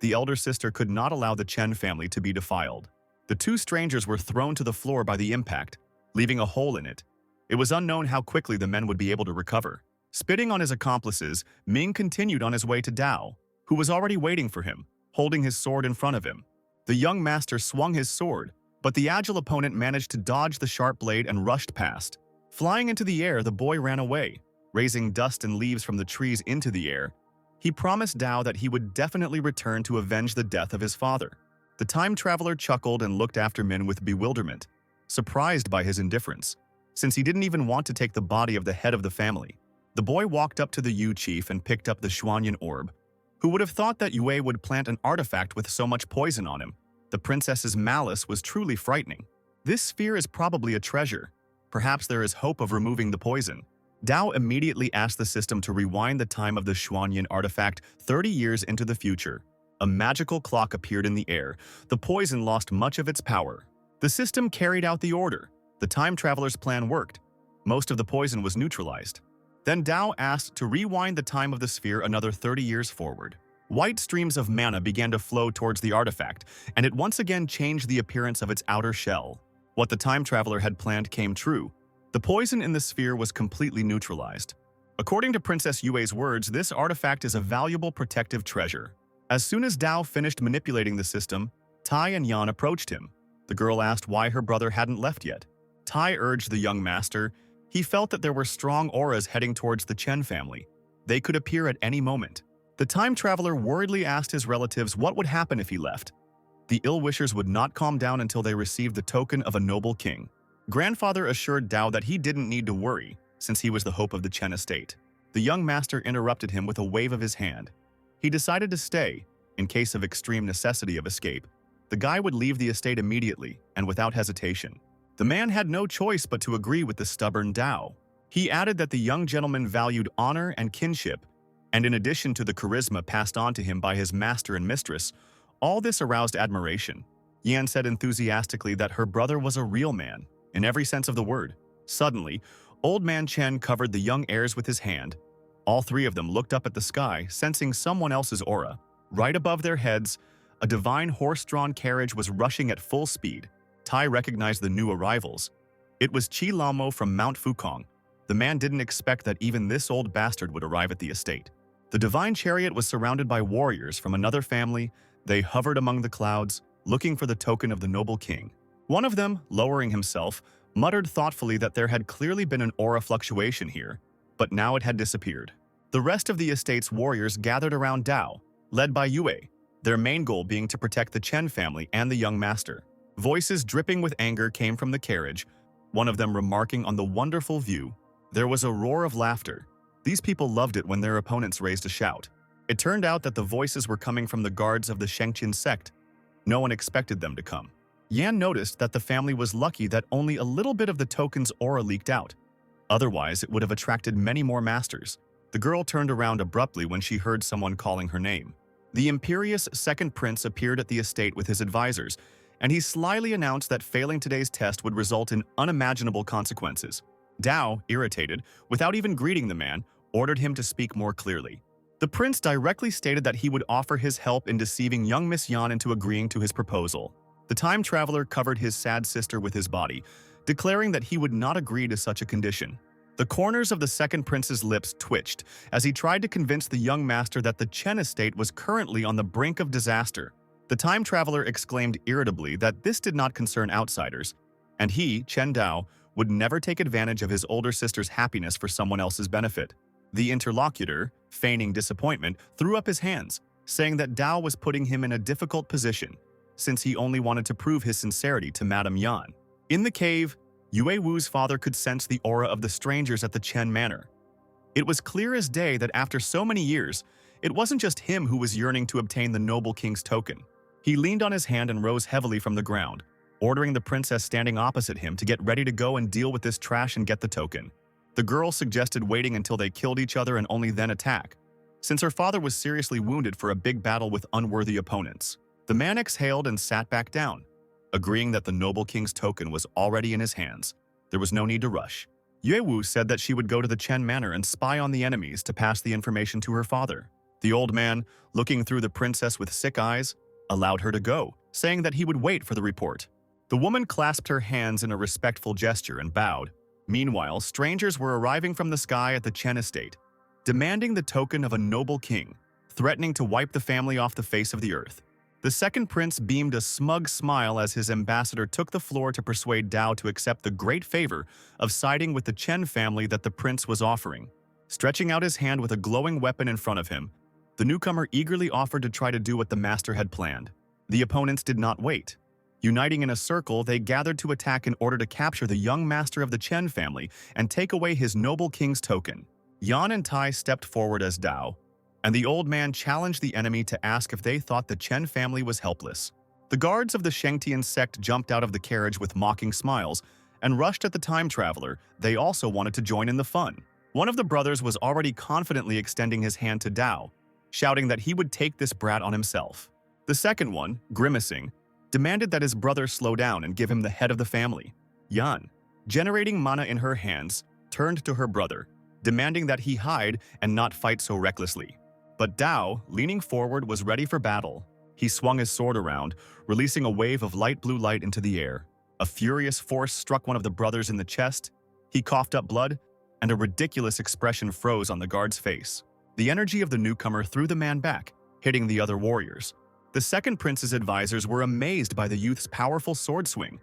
The elder sister could not allow the Chen family to be defiled. The two strangers were thrown to the floor by the impact, leaving a hole in it. It was unknown how quickly the men would be able to recover. Spitting on his accomplices, Ming continued on his way to Dao, who was already waiting for him, holding his sword in front of him. The young master swung his sword, but the agile opponent managed to dodge the sharp blade and rushed past. Flying into the air, the boy ran away, raising dust and leaves from the trees into the air. He promised Dao that he would definitely return to avenge the death of his father. The time traveler chuckled and looked after Min with bewilderment, surprised by his indifference, since he didn't even want to take the body of the head of the family. The boy walked up to the Yu chief and picked up the Xuanyan orb. Who would have thought that Yue would plant an artifact with so much poison on him? The princess's malice was truly frightening. This sphere is probably a treasure. Perhaps there is hope of removing the poison. Dao immediately asked the system to rewind the time of the Xuanyan artifact 30 years into the future. A magical clock appeared in the air. The poison lost much of its power. The system carried out the order. The time traveler's plan worked. Most of the poison was neutralized. Then Dao asked to rewind the time of the sphere another 30 years forward. White streams of mana began to flow towards the artifact, and it once again changed the appearance of its outer shell. What the time traveler had planned came true. The poison in the sphere was completely neutralized. According to Princess Yue's words, this artifact is a valuable protective treasure. As soon as Dao finished manipulating the system, Tai and Yan approached him. The girl asked why her brother hadn't left yet. Tai urged the young master. He felt that there were strong auras heading towards the Chen family. They could appear at any moment. The time traveler worriedly asked his relatives what would happen if he left. The ill-wishers would not calm down until they received the token of a noble king. Grandfather assured Dao that he didn't need to worry, since he was the hope of the Chen estate. The young master interrupted him with a wave of his hand. He decided to stay, in case of extreme necessity of escape. The guy would leave the estate immediately and without hesitation. The man had no choice but to agree with the stubborn Dao. He added that the young gentleman valued honor and kinship, and in addition to the charisma passed on to him by his master and mistress, all this aroused admiration. Yan said enthusiastically that her brother was a real man, in every sense of the word. Suddenly, Old Man Chen covered the young heirs with his hand. All three of them looked up at the sky, sensing someone else's aura. Right above their heads, a divine horse-drawn carriage was rushing at full speed. Tai recognized the new arrivals. It was Qi Laomo from Mount Fukong. The man didn't expect that even this old bastard would arrive at the estate. The divine chariot was surrounded by warriors from another family. They hovered among the clouds, looking for the token of the noble king. One of them, lowering himself, muttered thoughtfully that there had clearly been an aura fluctuation here, but now it had disappeared. The rest of the estate's warriors gathered around Dao, led by Yue, their main goal being to protect the Chen family and the young master. Voices dripping with anger came from the carriage, one of them remarking on the wonderful view. There was a roar of laughter. These people loved it when their opponents raised a shout. It turned out that the voices were coming from the guards of the Shengqian sect. No one expected them to come. Yan noticed that the family was lucky that only a little bit of the token's aura leaked out. Otherwise, it would have attracted many more masters. The girl turned around abruptly when she heard someone calling her name. The imperious second prince appeared at the estate with his advisors, and he slyly announced that failing today's test would result in unimaginable consequences. Dao, irritated, without even greeting the man, ordered him to speak more clearly. The prince directly stated that he would offer his help in deceiving young Miss Yan into agreeing to his proposal. The time traveler covered his sad sister with his body, declaring that he would not agree to such a condition. The corners of the second prince's lips twitched as he tried to convince the young master that the Chen estate was currently on the brink of disaster. The time traveler exclaimed irritably that this did not concern outsiders, and he, Chen Dao, would never take advantage of his older sister's happiness for someone else's benefit. The interlocutor, feigning disappointment, threw up his hands, saying that Dao was putting him in a difficult position, since he only wanted to prove his sincerity to Madame Yan. In the cave, Yue Wu's father could sense the aura of the strangers at the Chen Manor. It was clear as day that after so many years, it wasn't just him who was yearning to obtain the noble king's token. He leaned on his hand and rose heavily from the ground, ordering the princess standing opposite him to get ready to go and deal with this trash and get the token. The girl suggested waiting until they killed each other and only then attack, since her father was seriously wounded for a big battle with unworthy opponents. The man exhaled and sat back down, agreeing that the noble king's token was already in his hands. There was no need to rush. Yue Wu said that she would go to the Chen Manor and spy on the enemies to pass the information to her father. The old man, looking through the princess with sick eyes, allowed her to go, saying that he would wait for the report. The woman clasped her hands in a respectful gesture and bowed. Meanwhile, strangers were arriving from the sky at the Chen estate, demanding the token of a noble king, threatening to wipe the family off the face of the earth. The second prince beamed a smug smile as his ambassador took the floor to persuade Dao to accept the great favor of siding with the Chen family that the prince was offering. Stretching out his hand with a glowing weapon in front of him, the newcomer eagerly offered to try to do what the master had planned. The opponents did not wait. Uniting in a circle, they gathered to attack in order to capture the young master of the Chen family and take away his noble king's token. Yan and Tai stepped forward as Dao, and the old man challenged the enemy to ask if they thought the Chen family was helpless. The guards of the Shengqian sect jumped out of the carriage with mocking smiles and rushed at the time traveler. They also wanted to join in the fun. One of the brothers was already confidently extending his hand to Dao. shouting that he would take this brat on himself. The second one, grimacing, demanded that his brother slow down and give him the head of the family. Yan, generating mana in her hands, turned to her brother, demanding that he hide and not fight so recklessly. But Dao, leaning forward, was ready for battle. He swung his sword around, releasing a wave of light blue light into the air. A furious force struck one of the brothers in the chest. He coughed up blood, and a ridiculous expression froze on the guard's face. The energy of the newcomer threw the man back, hitting the other warriors. The second prince's advisors were amazed by the youth's powerful sword swing,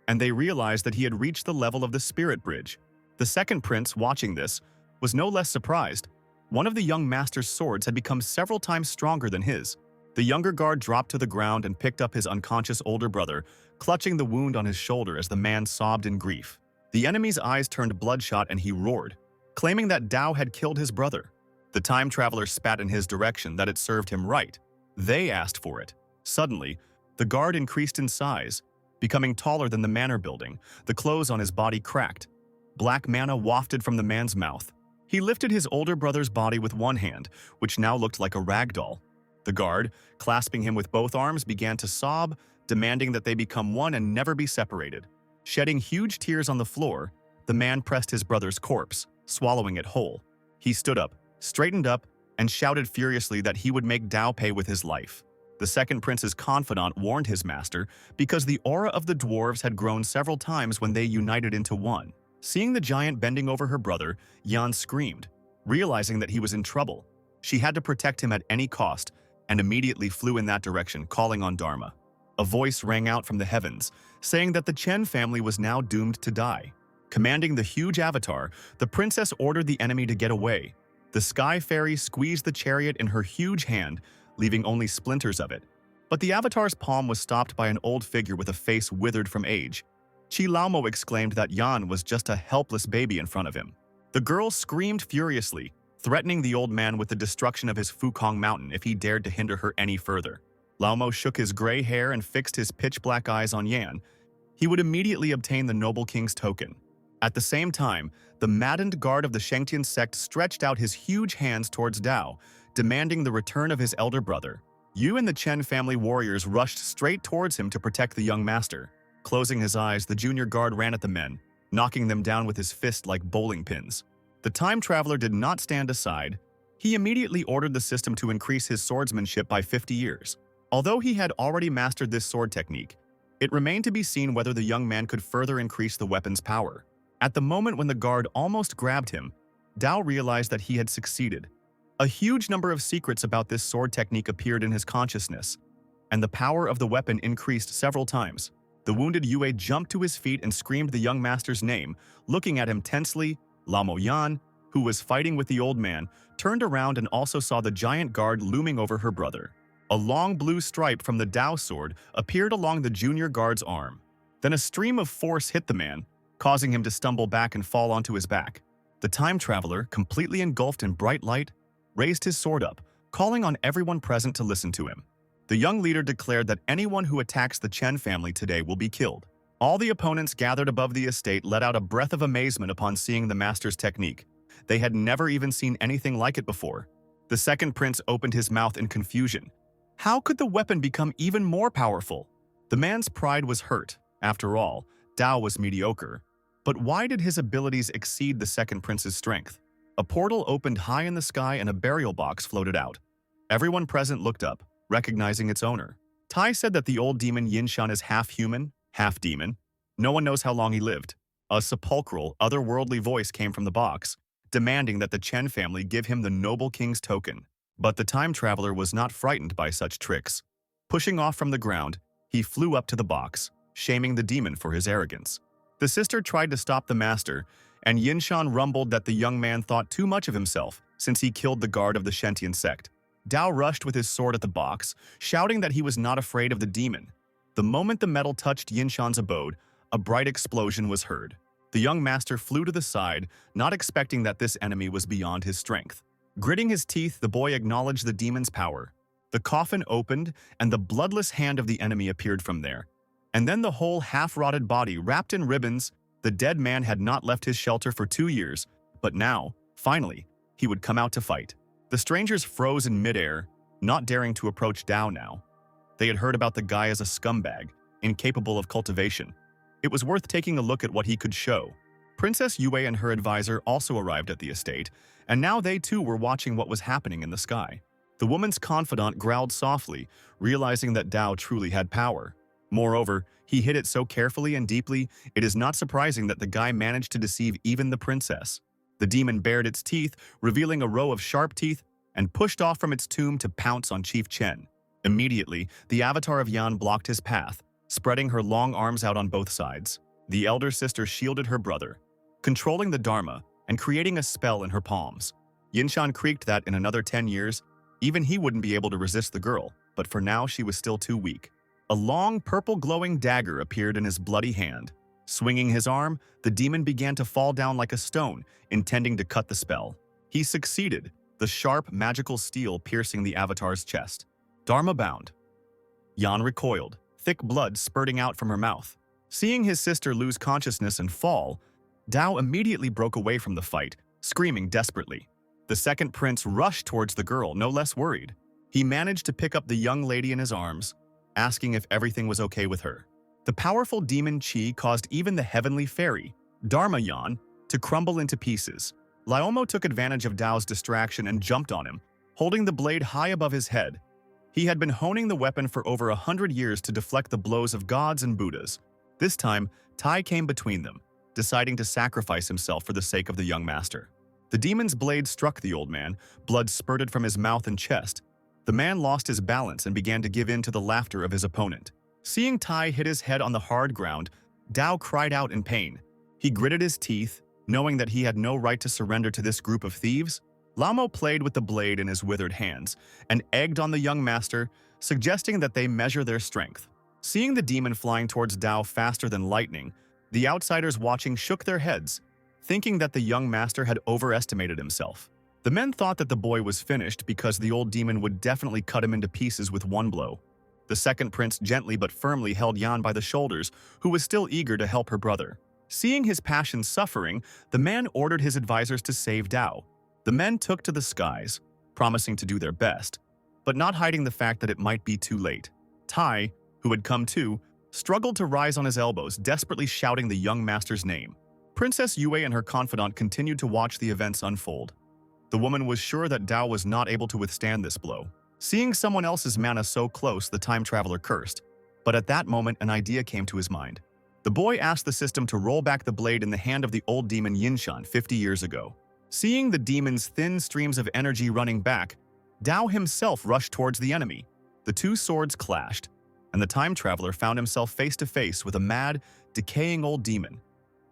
and they realized that he had reached the level of the spirit bridge. The second prince, watching this, was no less surprised. One of the young master's swords had become several times stronger than his. The younger guard dropped to the ground and picked up his unconscious older brother, clutching the wound on his shoulder as the man sobbed in grief. The enemy's eyes turned bloodshot and he roared, claiming that Dao had killed his brother. The time traveler spat in his direction that it served him right. They asked for it. Suddenly, the guard increased in size, becoming taller than the manor building. The clothes on his body cracked. Black mana wafted from the man's mouth. He lifted his older brother's body with one hand, which now looked like a rag doll. The guard, clasping him with both arms, began to sob, demanding that they become one and never be separated. Shedding huge tears on the floor, the man pressed his brother's corpse, swallowing it whole. He stood up, straightened up, and shouted furiously that he would make Dao pay with his life. The second prince's confidant warned his master because the aura of the dwarves had grown several times when they united into one. Seeing the giant bending over her brother, Yan screamed, realizing that he was in trouble. She had to protect him at any cost, and immediately flew in that direction, calling on Dharma. A voice rang out from the heavens, saying that the Chen family was now doomed to die. Commanding the huge avatar, the princess ordered the enemy to get away. The sky fairy squeezed the chariot in her huge hand, leaving only splinters of it. But the avatar's palm was stopped by an old figure with a face withered from age. Chi Laomo exclaimed that Yan was just a helpless baby in front of him. The girl screamed furiously, threatening the old man with the destruction of his Fukong mountain if he dared to hinder her any further. Laomo shook his gray hair and fixed his pitch-black eyes on Yan. He would immediately obtain the noble king's token. At the same time, the maddened guard of the Shengtian sect stretched out his huge hands towards Dao, demanding the return of his elder brother. Yu and the Chen family warriors rushed straight towards him to protect the young master. Closing his eyes, the junior guard ran at the men, knocking them down with his fist like bowling pins. The time traveler did not stand aside. He immediately ordered the system to increase his swordsmanship by 50 years. Although he had already mastered this sword technique, it remained to be seen whether the young man could further increase the weapon's power. At the moment when the guard almost grabbed him, Dao realized that he had succeeded. A huge number of secrets about this sword technique appeared in his consciousness, and the power of the weapon increased several times. The wounded Yue jumped to his feet and screamed the young master's name, looking at him tensely. Lamo Yan, who was fighting with the old man, turned around and also saw the giant guard looming over her brother. A long blue stripe from the Dao sword appeared along the junior guard's arm. Then a stream of force hit the man, causing him to stumble back and fall onto his back. The time traveler, completely engulfed in bright light, raised his sword up, calling on everyone present to listen to him. The young leader declared that anyone who attacks the Chen family today will be killed. All the opponents gathered above the estate let out a breath of amazement upon seeing the master's technique. They had never even seen anything like it before. The second prince opened his mouth in confusion. How could the weapon become even more powerful? The man's pride was hurt. After all, Dao was mediocre. But why did his abilities exceed the second prince's strength? A portal opened high in the sky and a burial box floated out. Everyone present looked up, recognizing its owner. Tai said that the old demon Yinshan is half human, half demon. No one knows how long he lived. A sepulchral, otherworldly voice came from the box, demanding that the Chen family give him the noble king's token. But the time traveler was not frightened by such tricks. Pushing off from the ground, he flew up to the box, shaming the demon for his arrogance. The sister tried to stop the master, and Yinshan rumbled that the young man thought too much of himself since he killed the guard of the Shentian sect. Dao rushed with his sword at the box, shouting that he was not afraid of the demon. The moment the metal touched Yinshan's abode, a bright explosion was heard. The young master flew to the side, not expecting that this enemy was beyond his strength. Gritting his teeth, the boy acknowledged the demon's power. The coffin opened, and the bloodless hand of the enemy appeared from there. And then the whole half-rotted body wrapped in ribbons. The dead man had not left his shelter for 2 years, but now, finally, he would come out to fight. The strangers froze in midair, not daring to approach Dao now. They had heard about the guy as a scumbag, incapable of cultivation. It was worth taking a look at what he could show. Princess Yue and her advisor also arrived at the estate, and now they too were watching what was happening in the sky. The woman's confidant growled softly, realizing that Dao truly had power. Moreover, he hid it so carefully and deeply, it is not surprising that the guy managed to deceive even the princess. The demon bared its teeth, revealing a row of sharp teeth, and pushed off from its tomb to pounce on Chief Chen. Immediately, the avatar of Yan blocked his path, spreading her long arms out on both sides. The elder sister shielded her brother, controlling the Dharma and creating a spell in her palms. Yinshan creaked that in another 10 years, even he wouldn't be able to resist the girl, but for now she was still too weak. A long, purple glowing dagger appeared in his bloody hand. Swinging his arm, the demon began to fall down like a stone, intending to cut the spell. He succeeded, the sharp, magical steel piercing the avatar's chest. Dharma bound. Yan recoiled, thick blood spurting out from her mouth. Seeing his sister lose consciousness and fall, Dao immediately broke away from the fight, screaming desperately. The second prince rushed towards the girl, no less worried. He managed to pick up the young lady in his arms, asking if everything was okay with her. The powerful demon Qi caused even the heavenly fairy, Dharma Yan, to crumble into pieces. Laomo took advantage of Dao's distraction and jumped on him, holding the blade high above his head. He had been honing the weapon for over 100 years to deflect the blows of gods and Buddhas. This time, Tai came between them, deciding to sacrifice himself for the sake of the young master. The demon's blade struck the old man, blood spurted from his mouth and chest. The man lost his balance and began to give in to the laughter of his opponent. Seeing Tai hit his head on the hard ground, Dao cried out in pain. He gritted his teeth, knowing that he had no right to surrender to this group of thieves. Lamo played with the blade in his withered hands and egged on the young master, suggesting that they measure their strength. Seeing the demon flying towards Dao faster than lightning, the outsiders watching shook their heads, thinking that the young master had overestimated himself. The men thought that the boy was finished because the old demon would definitely cut him into pieces with one blow. The second prince gently but firmly held Yan by the shoulders, who was still eager to help her brother. Seeing his passion suffering, the man ordered his advisors to save Dao. The men took to the skies, promising to do their best, but not hiding the fact that it might be too late. Tai, who had come too, struggled to rise on his elbows, desperately shouting the young master's name. Princess Yue and her confidant continued to watch the events unfold. The woman was sure that Dao was not able to withstand this blow. Seeing someone else's mana so close, the time traveler cursed. But at that moment, an idea came to his mind. The boy asked the system to roll back the blade in the hand of the old demon Yinshan 50 years ago. Seeing the demon's thin streams of energy running back, Dao himself rushed towards the enemy. The two swords clashed, and the time traveler found himself face to face with a mad, decaying old demon.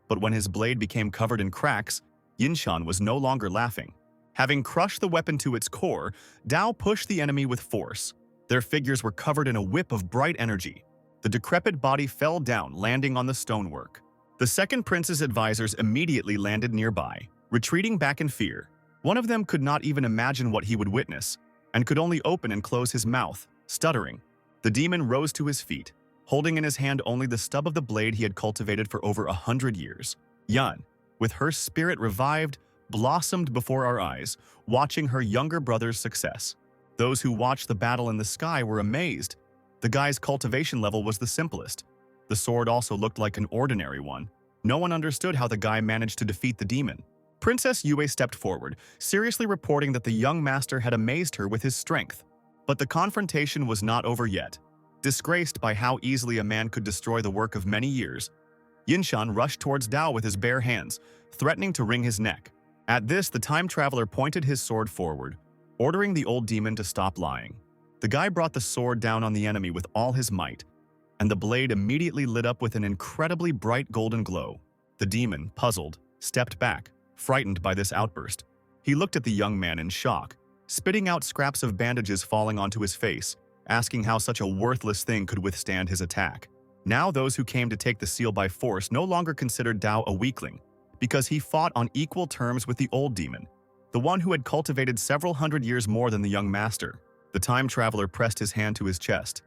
But when his blade became covered in cracks, Yinshan was no longer laughing. Having crushed the weapon to its core, Dao pushed the enemy with force. Their figures were covered in a whip of bright energy. The decrepit body fell down, landing on the stonework. The second prince's advisors immediately landed nearby, retreating back in fear. One of them could not even imagine what he would witness, and could only open and close his mouth, stuttering. The demon rose to his feet, holding in his hand only the stub of the blade he had cultivated for over 100 years. Yan, with her spirit revived, blossomed before our eyes, watching her younger brother's success. Those who watched the battle in the sky were amazed. The guy's cultivation level was the simplest. The sword also looked like an ordinary one. No one understood how the guy managed to defeat the demon. Princess Yue stepped forward, seriously reporting that the young master had amazed her with his strength. But the confrontation was not over yet. Disgraced by how easily a man could destroy the work of many years, Yinshan rushed towards Dao with his bare hands, threatening to wring his neck. At this, the time traveler pointed his sword forward, ordering the old demon to stop lying. The guy brought the sword down on the enemy with all his might, and the blade immediately lit up with an incredibly bright golden glow. The demon, puzzled, stepped back, frightened by this outburst. He looked at the young man in shock, spitting out scraps of bandages falling onto his face, asking how such a worthless thing could withstand his attack. Now those who came to take the seal by force no longer considered Dao a weakling, because he fought on equal terms with the old demon, the one who had cultivated several hundred years more than the young master. The time traveler pressed his hand to his chest.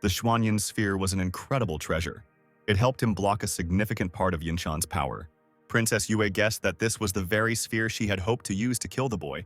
The Xuanyin sphere was an incredible treasure. It helped him block a significant part of Yinshan's power. Princess Yue guessed that this was the very sphere she had hoped to use to kill the boy.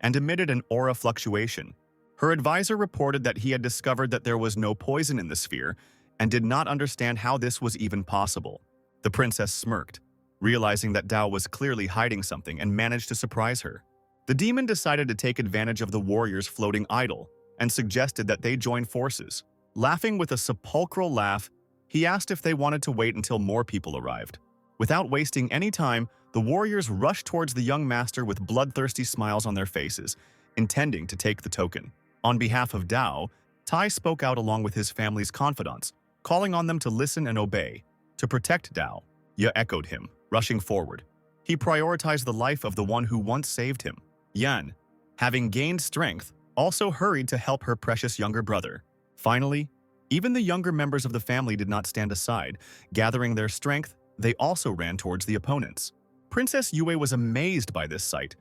and emitted an aura fluctuation. Her advisor reported that he had discovered that there was no poison in the sphere and did not understand how this was even possible. The princess smirked, realizing that Dao was clearly hiding something, and managed to surprise her. The demon decided to take advantage of the warriors' floating idol and suggested that they join forces. Laughing with a sepulchral laugh, he asked if they wanted to wait until more people arrived. Without wasting any time, the warriors rushed towards the young master with bloodthirsty smiles on their faces, intending to take the token. On behalf of Dao, Tai spoke out along with his family's confidants, calling on them to listen and obey. To protect Dao, Ye echoed him, rushing forward. He prioritized the life of the one who once saved him. Yan, having gained strength, also hurried to help her precious younger brother. Finally, even the younger members of the family did not stand aside. Gathering their strength, they also ran towards the opponents. Princess Yue was amazed by this sight.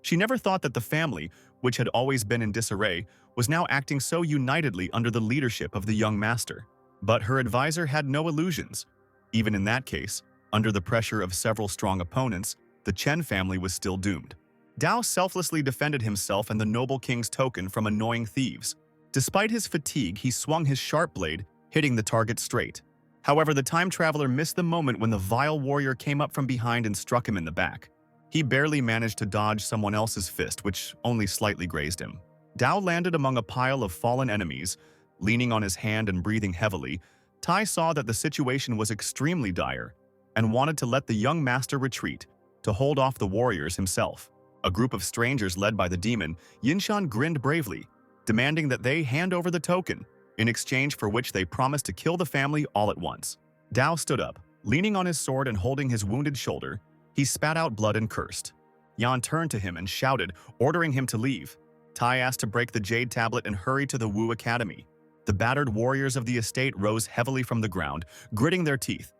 She never thought that the family, which had always been in disarray, was now acting so unitedly under the leadership of the young master. But her advisor had no illusions. Even in that case, under the pressure of several strong opponents, the Chen family was still doomed. Dao selflessly defended himself and the noble king's token from annoying thieves. Despite his fatigue, he swung his sharp blade, hitting the target straight. However, the time traveler missed the moment when the vile warrior came up from behind and struck him in the back. He barely managed to dodge someone else's fist, which only slightly grazed him. Dao landed among a pile of fallen enemies. Leaning on his hand and breathing heavily, Tai saw that the situation was extremely dire and wanted to let the young master retreat to hold off the warriors himself. A group of strangers led by the demon, Yinshan grinned bravely, demanding that they hand over the token, in exchange for which they promised to kill the family all at once. Dao stood up, leaning on his sword and holding his wounded shoulder. He spat out blood and cursed. Yan turned to him and shouted, ordering him to leave. Tai asked to break the jade tablet and hurry to the Wu Academy. The battered warriors of the estate rose heavily from the ground, gritting their teeth.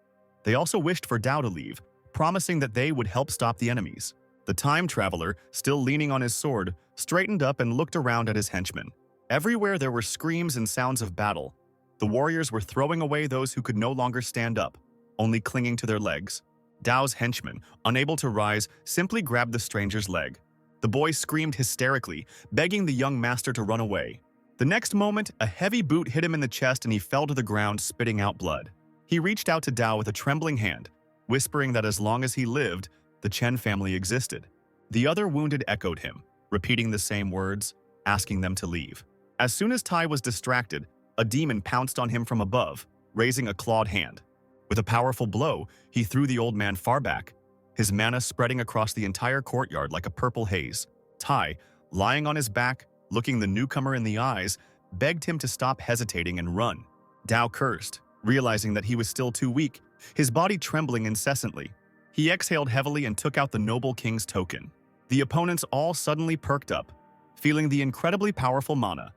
They also wished for Dao to leave, promising that they would help stop the enemies. The time traveler, still leaning on his sword, straightened up and looked around at his henchmen. Everywhere there were screams and sounds of battle. The warriors were throwing away those who could no longer stand up, only clinging to their legs. Dao's henchmen, unable to rise, simply grabbed the stranger's leg. The boy screamed hysterically, begging the young master to run away. The next moment, a heavy boot hit him in the chest and he fell to the ground, spitting out blood. He reached out to Dao with a trembling hand, whispering that as long as he lived, the Chen family existed. The other wounded echoed him, repeating the same words, asking them to leave. As soon as Tai was distracted, a demon pounced on him from above, raising a clawed hand. With a powerful blow, he threw the old man far back, his mana spreading across the entire courtyard like a purple haze. Tai, lying on his back, looking the newcomer in the eyes, begged him to stop hesitating and run. Dao cursed, realizing that he was still too weak, his body trembling incessantly. He exhaled heavily and took out the noble king's token. The opponents all suddenly perked up, feeling the incredibly powerful mana,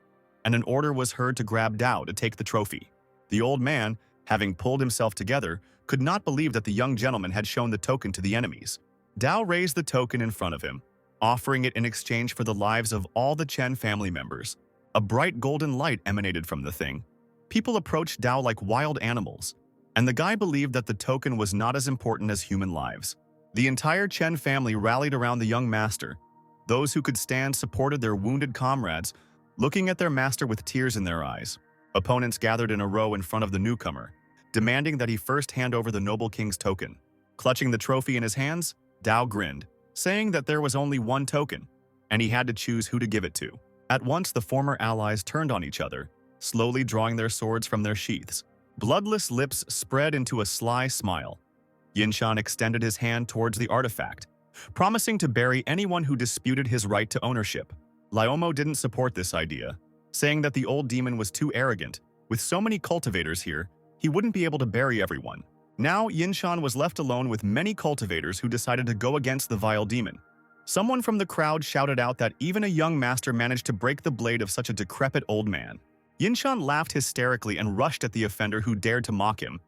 and an order was heard to grab Dao to take the trophy. The old man, having pulled himself together, could not believe that the young gentleman had shown the token to the enemies. Dao raised the token in front of him, offering it in exchange for the lives of all the Chen family members. A bright golden light emanated from the thing. People approached Dao like wild animals, and the guy believed that the token was not as important as human lives. The entire Chen family rallied around the young master. Those who could stand supported their wounded comrades, looking at their master with tears in their eyes. Opponents gathered in a row in front of the newcomer, demanding that he first hand over the noble king's token. Clutching the trophy in his hands, Dao grinned, saying that there was only one token, and he had to choose who to give it to. At once, the former allies turned on each other, slowly drawing their swords from their sheaths. Bloodless lips spread into a sly smile. Yinshan extended his hand towards the artifact, promising to bury anyone who disputed his right to ownership. Liomo didn't support this idea, saying that the old demon was too arrogant. With so many cultivators here, he wouldn't be able to bury everyone. Now, Yinshan was left alone with many cultivators who decided to go against the vile demon. Someone from the crowd shouted out that even a young master managed to break the blade of such a decrepit old man. Yinshan laughed hysterically and rushed at the offender who dared to mock him.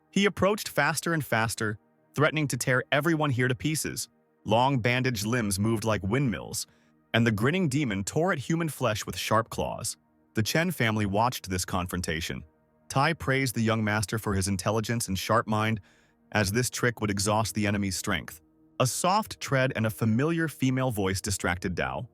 He approached faster and faster, threatening to tear everyone here to pieces. Long bandaged limbs moved like windmills, and the grinning demon tore at human flesh with sharp claws. The Chen family watched this confrontation. Tai praised the young master for his intelligence and sharp mind, as this trick would exhaust the enemy's strength. A soft tread and a familiar female voice distracted Dao.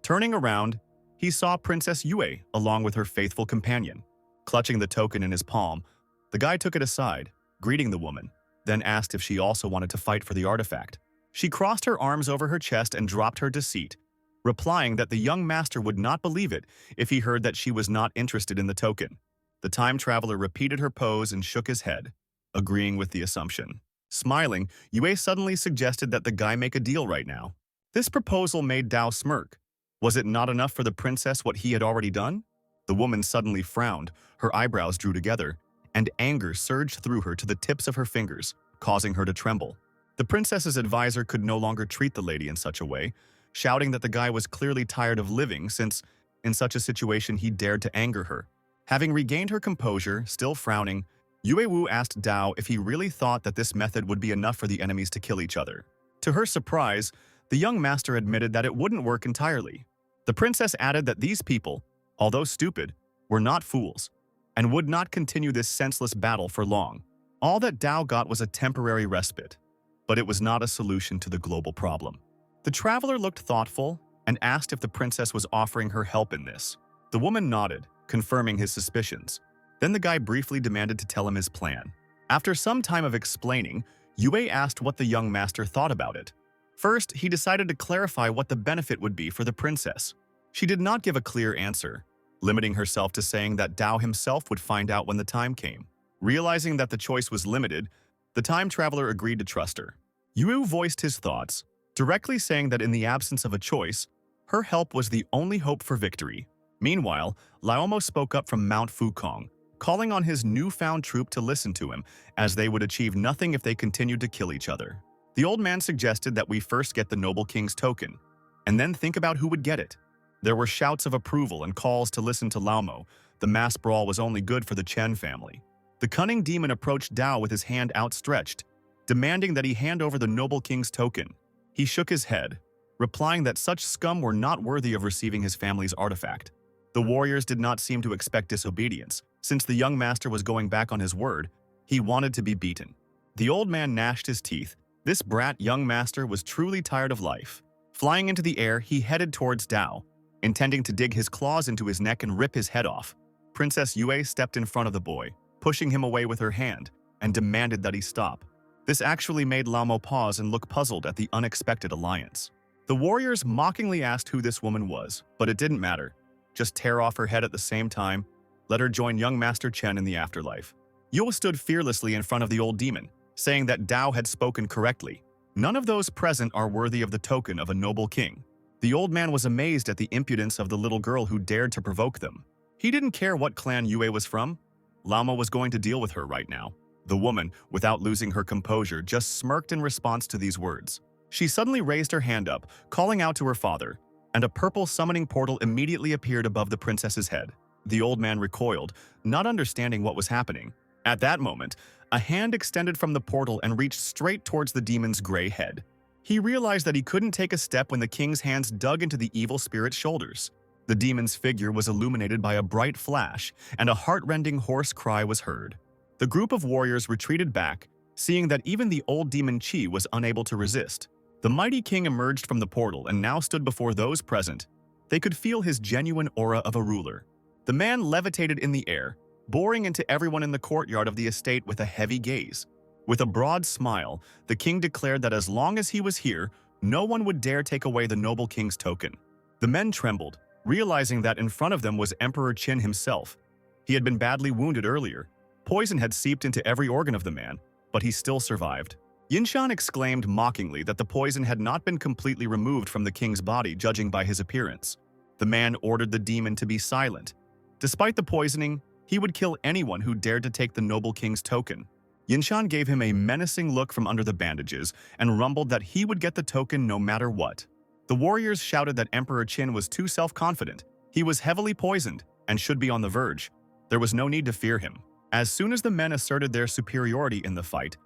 Turning around, he saw Princess Yue along with her faithful companion. Clutching the token in his palm, the guy took it aside, greeting the woman, then asked if she also wanted to fight for the artifact. She crossed her arms over her chest and dropped her deceit, replying that the young master would not believe it if he heard that she was not interested in the token. The time traveler repeated her pose and shook his head, agreeing with the assumption. Smiling, Yue suddenly suggested that the guy make a deal right now. This proposal made Dao smirk. Was it not enough for the princess what he had already done? The woman suddenly frowned, her eyebrows drew together, and anger surged through her to the tips of her fingers, causing her to tremble. The princess's advisor could no longer treat the lady in such a way, shouting that the guy was clearly tired of living since, in such a situation, he dared to anger her. Having regained her composure, still frowning, Yue Wu asked Dao if he really thought that this method would be enough for the enemies to kill each other. To her surprise, the young master admitted that it wouldn't work entirely. The princess added that these people, although stupid, were not fools, and would not continue this senseless battle for long. All that Dao got was a temporary respite, but it was not a solution to the global problem. The traveler looked thoughtful and asked if the princess was offering her help in this. The woman nodded, confirming his suspicions. Then the guy briefly demanded to tell him his plan. After some time of explaining, Yue asked what the young master thought about it. First, he decided to clarify what the benefit would be for the princess. She did not give a clear answer, limiting herself to saying that Dao himself would find out when the time came. Realizing that the choice was limited, the time traveler agreed to trust her. Yue voiced his thoughts, directly saying that in the absence of a choice, her help was the only hope for victory. Meanwhile, Laomo spoke up from Mount Fukong, calling on his newfound troop to listen to him, as they would achieve nothing if they continued to kill each other. The old man suggested that we first get the noble king's token, and then think about who would get it. There were shouts of approval and calls to listen to Laomo. The mass brawl was only good for the Chen family. The cunning demon approached Dao with his hand outstretched, demanding that he hand over the noble king's token. He shook his head, replying that such scum were not worthy of receiving his family's artifact. The warriors did not seem to expect disobedience. Since the young master was going back on his word, he wanted to be beaten. The old man gnashed his teeth. This brat young master was truly tired of life. Flying into the air, he headed towards Dao, intending to dig his claws into his neck and rip his head off. Princess Yue stepped in front of the boy, pushing him away with her hand, and demanded that he stop. This actually made Laomo pause and look puzzled at the unexpected alliance. The warriors mockingly asked who this woman was, but it didn't matter. Just tear off her head at the same time, let her join young Master Chen in the afterlife. Yue stood fearlessly in front of the old demon, saying that Dao had spoken correctly. None of those present are worthy of the token of a noble king. The old man was amazed at the impudence of the little girl who dared to provoke them. He didn't care what clan Yue was from. Laomo was going to deal with her right now. The woman, without losing her composure, just smirked in response to these words. She suddenly raised her hand up, calling out to her father, and a purple summoning portal immediately appeared above the princess's head. The old man recoiled, not understanding what was happening. At that moment, a hand extended from the portal and reached straight towards the demon's gray head. He realized that he couldn't take a step when the king's hands dug into the evil spirit's shoulders. The demon's figure was illuminated by a bright flash, and a heart-rending hoarse cry was heard. The group of warriors retreated back, seeing that even the old demon Qi was unable to resist. The mighty king emerged from the portal and now stood before those present. They could feel his genuine aura of a ruler. The man levitated in the air, boring into everyone in the courtyard of the estate with a heavy gaze. With a broad smile, the king declared that as long as he was here, no one would dare take away the noble king's token. The men trembled, realizing that in front of them was Emperor Qin himself. He had been badly wounded earlier. Poison had seeped into every organ of the man, but he still survived. Yinshan exclaimed mockingly that the poison had not been completely removed from the king's body, judging by his appearance. The man ordered the demon to be silent. Despite the poisoning, he would kill anyone who dared to take the noble king's token. Yinshan gave him a menacing look from under the bandages and rumbled that he would get the token no matter what. The warriors shouted that Emperor Qin was too self-confident. He was heavily poisoned and should be on the verge. There was no need to fear him. As soon as the men asserted their superiority in the fight,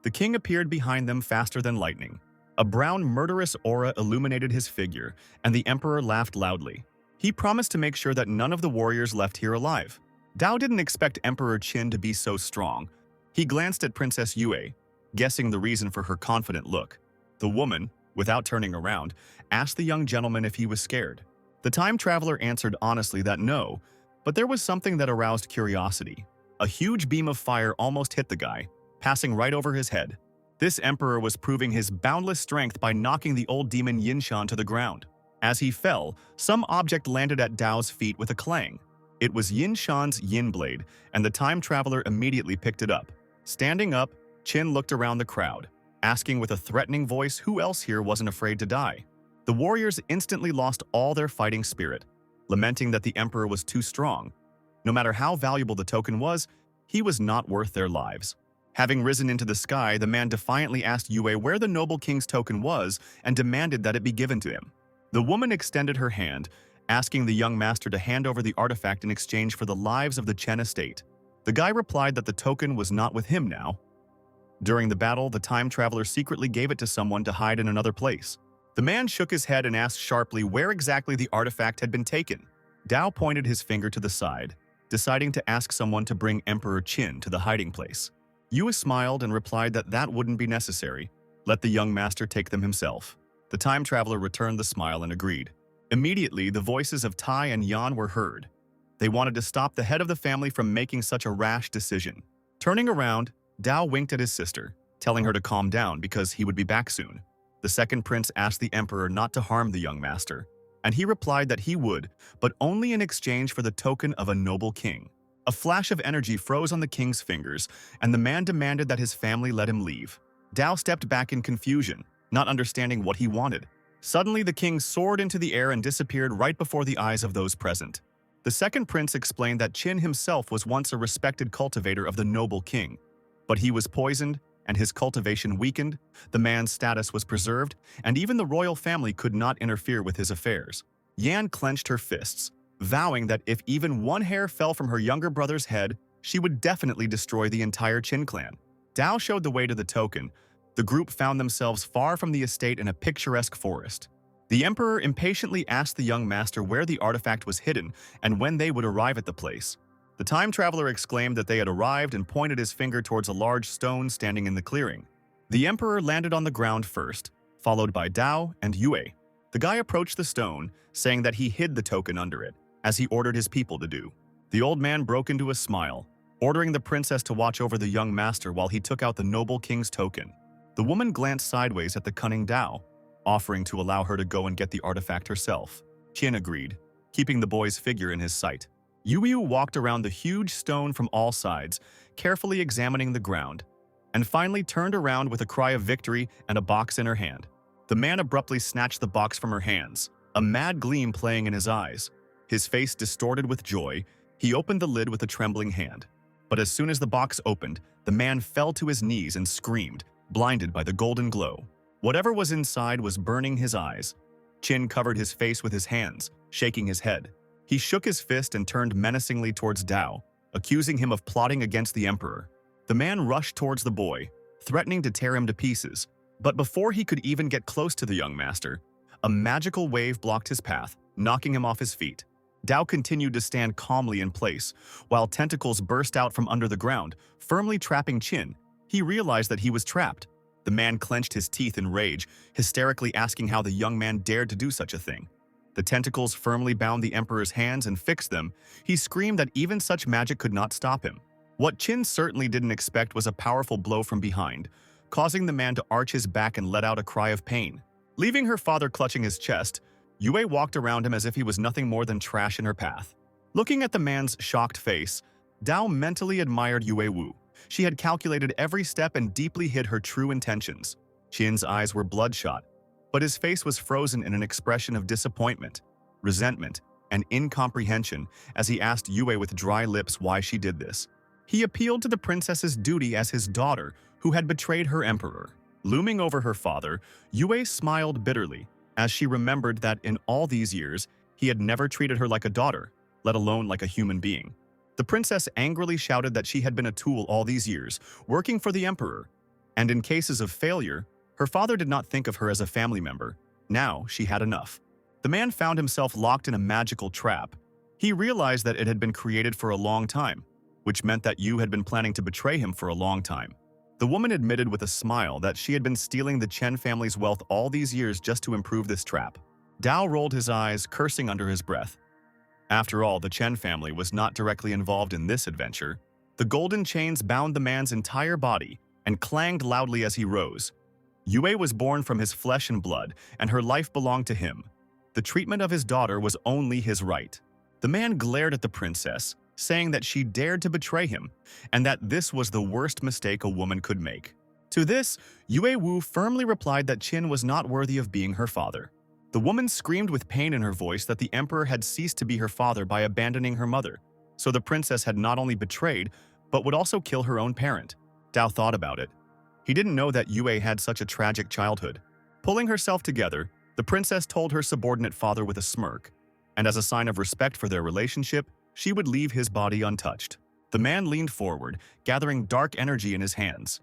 the king appeared behind them faster than lightning. A brown, murderous aura illuminated his figure, and the emperor laughed loudly. He promised to make sure that none of the warriors left here alive. Dao didn't expect Emperor Qin to be so strong. He glanced at Princess Yue, guessing the reason for her confident look. The woman, without turning around, asked the young gentleman if he was scared. The time traveler answered honestly that no, but there was something that aroused curiosity. A huge beam of fire almost hit the guy, passing right over his head. This emperor was proving his boundless strength by knocking the old demon Yinshan to the ground. As he fell, some object landed at Dao's feet with a clang. It was Yinshan's yin blade, and the time traveler immediately picked it up. Standing up, Qin looked around the crowd, asking with a threatening voice who else here wasn't afraid to die. The warriors instantly lost all their fighting spirit, lamenting that the emperor was too strong. No matter how valuable the token was, he was not worth their lives. Having risen into the sky, the man defiantly asked Yue where the noble king's token was and demanded that it be given to him. The woman extended her hand, asking the young master to hand over the artifact in exchange for the lives of the Chen estate. The guy replied that the token was not with him now. During the battle, the time traveler secretly gave it to someone to hide in another place. The man shook his head and asked sharply where exactly the artifact had been taken. Dao pointed his finger to the side, deciding to ask someone to bring Emperor Qin to the hiding place. Yue smiled and replied that that wouldn't be necessary. Let the young master take them himself. The time traveler returned the smile and agreed. Immediately, the voices of Tai and Yan were heard. They wanted to stop the head of the family from making such a rash decision. Turning around, Dao winked at his sister, telling her to calm down because he would be back soon. The second prince asked the emperor not to harm the young master, and he replied that he would, but only in exchange for the token of a noble king. A flash of energy froze on the king's fingers, and the man demanded that his family let him leave. Dao stepped back in confusion, not understanding what he wanted. Suddenly, the king soared into the air and disappeared right before the eyes of those present. The second prince explained that Qin himself was once a respected cultivator of the noble king, but he was poisoned and his cultivation weakened, the man's status was preserved, and even the royal family could not interfere with his affairs. Yan clenched her fists, vowing that if even one hair fell from her younger brother's head, she would definitely destroy the entire Qin clan. Dao showed the way to the token. The group found themselves far from the estate in a picturesque forest. The emperor impatiently asked the young master where the artifact was hidden and when they would arrive at the place. The time traveler exclaimed that they had arrived and pointed his finger towards a large stone standing in the clearing. The emperor landed on the ground first, followed by Dao and Yue. The guy approached the stone, saying that he hid the token under it, as he ordered his people to do. The old man broke into a smile, ordering the princess to watch over the young master while he took out the noble king's token. The woman glanced sideways at the cunning Dao, offering to allow her to go and get the artifact herself. Qin agreed, keeping the boy's figure in his sight. Yu walked around the huge stone from all sides, carefully examining the ground, and finally turned around with a cry of victory and a box in her hand. The man abruptly snatched the box from her hands, a mad gleam playing in his eyes. His face distorted with joy, he opened the lid with a trembling hand. But as soon as the box opened, the man fell to his knees and screamed, blinded by the golden glow. Whatever was inside was burning his eyes. Qin covered his face with his hands, shaking his head. He shook his fist and turned menacingly towards Dao, accusing him of plotting against the emperor. The man rushed towards the boy, threatening to tear him to pieces. But before he could even get close to the young master, a magical wave blocked his path, knocking him off his feet. Dao continued to stand calmly in place, while tentacles burst out from under the ground, firmly trapping Qin. He realized that he was trapped. The man clenched his teeth in rage, hysterically asking how the young man dared to do such a thing. The tentacles firmly bound the emperor's hands and fixed them. He screamed that even such magic could not stop him. What Qin certainly didn't expect was a powerful blow from behind, causing the man to arch his back and let out a cry of pain. Leaving her father clutching his chest, Yue walked around him as if he was nothing more than trash in her path. Looking at the man's shocked face, Dao mentally admired Yue Wu. She had calculated every step and deeply hid her true intentions. Qin's eyes were bloodshot, but his face was frozen in an expression of disappointment, resentment, and incomprehension as he asked Yue with dry lips why she did this. He appealed to the princess's duty as his daughter, who had betrayed her emperor. Looming over her father, Yue smiled bitterly as she remembered that in all these years, he had never treated her like a daughter, let alone like a human being. The princess angrily shouted that she had been a tool all these years, working for the emperor, and in cases of failure, her father did not think of her as a family member. Now she had enough. The man found himself locked in a magical trap. He realized that it had been created for a long time, which meant that Yu had been planning to betray him for a long time. The woman admitted with a smile that she had been stealing the Chen family's wealth all these years just to improve this trap. Dao rolled his eyes, cursing under his breath. After all, the Chen family was not directly involved in this adventure. The golden chains bound the man's entire body and clanged loudly as he rose. Yue was born from his flesh and blood, and her life belonged to him. The treatment of his daughter was only his right. The man glared at the princess, saying that she dared to betray him, and that this was the worst mistake a woman could make. To this, Yue Wu firmly replied that Qin was not worthy of being her father. The woman screamed with pain in her voice that the emperor had ceased to be her father by abandoning her mother, so the princess had not only betrayed, but would also kill her own parent. Dao thought about it. He didn't know that Yue had such a tragic childhood. Pulling herself together, the princess told her subordinate father with a smirk, and as a sign of respect for their relationship, she would leave his body untouched. The man leaned forward, gathering dark energy in his hands.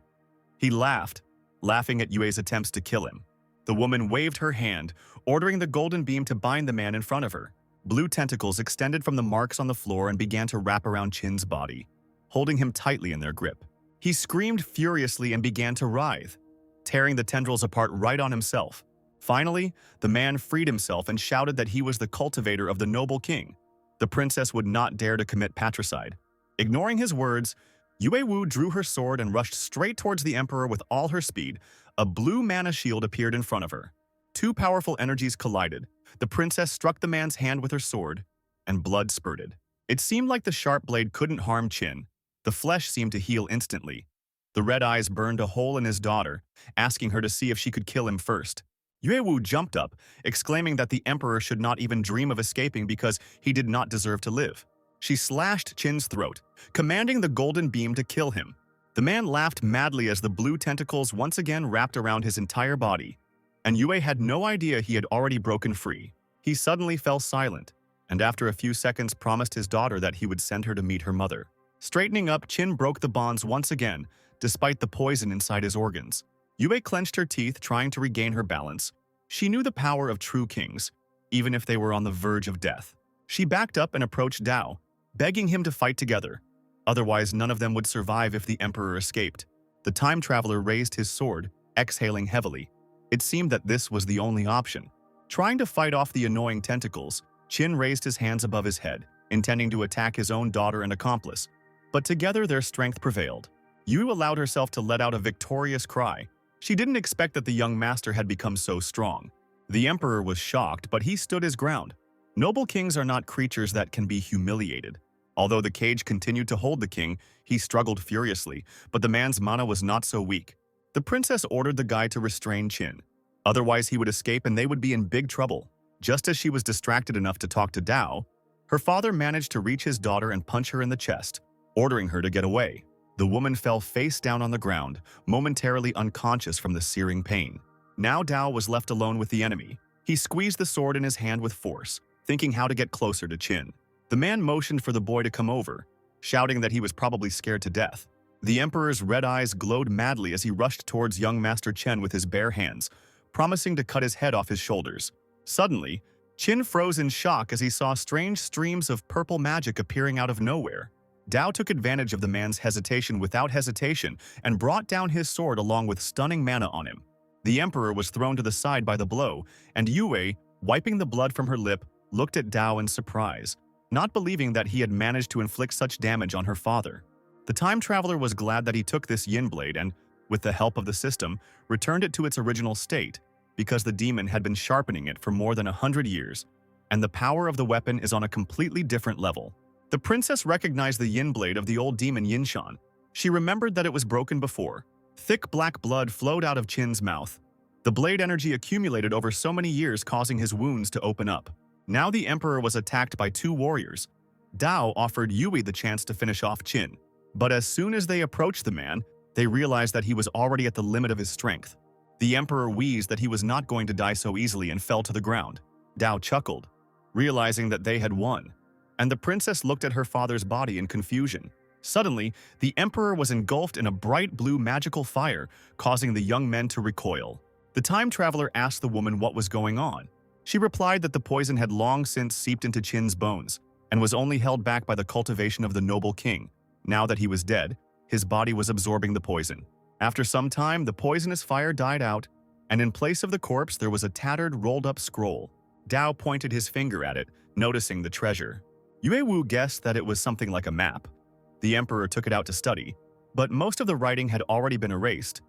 He laughed, laughing at Yue's attempts to kill him. The woman waved her hand, ordering the golden beam to bind the man in front of her. Blue tentacles extended from the marks on the floor and began to wrap around Qin's body, holding him tightly in their grip. He screamed furiously and began to writhe, tearing the tendrils apart right on himself. Finally, the man freed himself and shouted that he was the cultivator of the noble king. The princess would not dare to commit patricide. Ignoring his words, Yue Wu drew her sword and rushed straight towards the emperor with all her speed. A blue mana shield appeared in front of her. Two powerful energies collided. The princess struck the man's hand with her sword, and blood spurted. It seemed like the sharp blade couldn't harm Qin. The flesh seemed to heal instantly. The red eyes burned a hole in his daughter, asking her to see if she could kill him first. Yue Wu jumped up, exclaiming that the emperor should not even dream of escaping because he did not deserve to live. She slashed Qin's throat, commanding the golden beam to kill him. The man laughed madly as the blue tentacles once again wrapped around his entire body, and Yue had no idea he had already broken free. He suddenly fell silent, and after a few seconds promised his daughter that he would send her to meet her mother. Straightening up, Qin broke the bonds once again, despite the poison inside his organs. Yue clenched her teeth, trying to regain her balance. She knew the power of true kings, even if they were on the verge of death. She backed up and approached Dao, begging him to fight together. Otherwise, none of them would survive if the emperor escaped. The time traveler raised his sword, exhaling heavily. It seemed that this was the only option. Trying to fight off the annoying tentacles, Qin raised his hands above his head, intending to attack his own daughter and accomplice. But together their strength prevailed. Yu allowed herself to let out a victorious cry. She didn't expect that the young master had become so strong. The emperor was shocked, but he stood his ground. Noble kings are not creatures that can be humiliated. Although the cage continued to hold the king, he struggled furiously, but the man's mana was not so weak. The princess ordered the guy to restrain Qin. Otherwise, he would escape and they would be in big trouble. Just as she was distracted enough to talk to Dao, her father managed to reach his daughter and punch her in the chest, ordering her to get away. The woman fell face down on the ground, momentarily unconscious from the searing pain. Now Dao was left alone with the enemy. He squeezed the sword in his hand with force, thinking how to get closer to Qin. The man motioned for the boy to come over, shouting that he was probably scared to death. The emperor's red eyes glowed madly as he rushed towards young Master Chen with his bare hands, promising to cut his head off his shoulders. Suddenly, Qin froze in shock as he saw strange streams of purple magic appearing out of nowhere. Dao took advantage of the man's hesitation without hesitation and brought down his sword along with stunning mana on him. The emperor was thrown to the side by the blow, and Yue, wiping the blood from her lip, looked at Dao in surprise, not believing that he had managed to inflict such damage on her father. The time traveler was glad that he took this yin blade and, with the help of the system, returned it to its original state, because the demon had been sharpening it for more than 100 years, and the power of the weapon is on a completely different level. The princess recognized the yin blade of the old demon Yinshan. She remembered that it was broken before. Thick black blood flowed out of Qin's mouth. The blade energy accumulated over so many years, causing his wounds to open up. Now the emperor was attacked by two warriors. Dao offered Yue the chance to finish off Qin, but as soon as they approached the man, they realized that he was already at the limit of his strength. The emperor wheezed that he was not going to die so easily and fell to the ground. Dao chuckled, realizing that they had won, and the princess looked at her father's body in confusion. Suddenly, the emperor was engulfed in a bright blue magical fire, causing the young men to recoil. The time traveler asked the woman what was going on. She replied that the poison had long since seeped into Qin's bones and was only held back by the cultivation of the noble king. Now that he was dead, his body was absorbing the poison. After some time, the poisonous fire died out, and in place of the corpse there was a tattered, rolled-up scroll. Dao pointed his finger at it, noticing the treasure. Yue guessed that it was something like a map. The emperor took it out to study, but most of the writing had already been erased.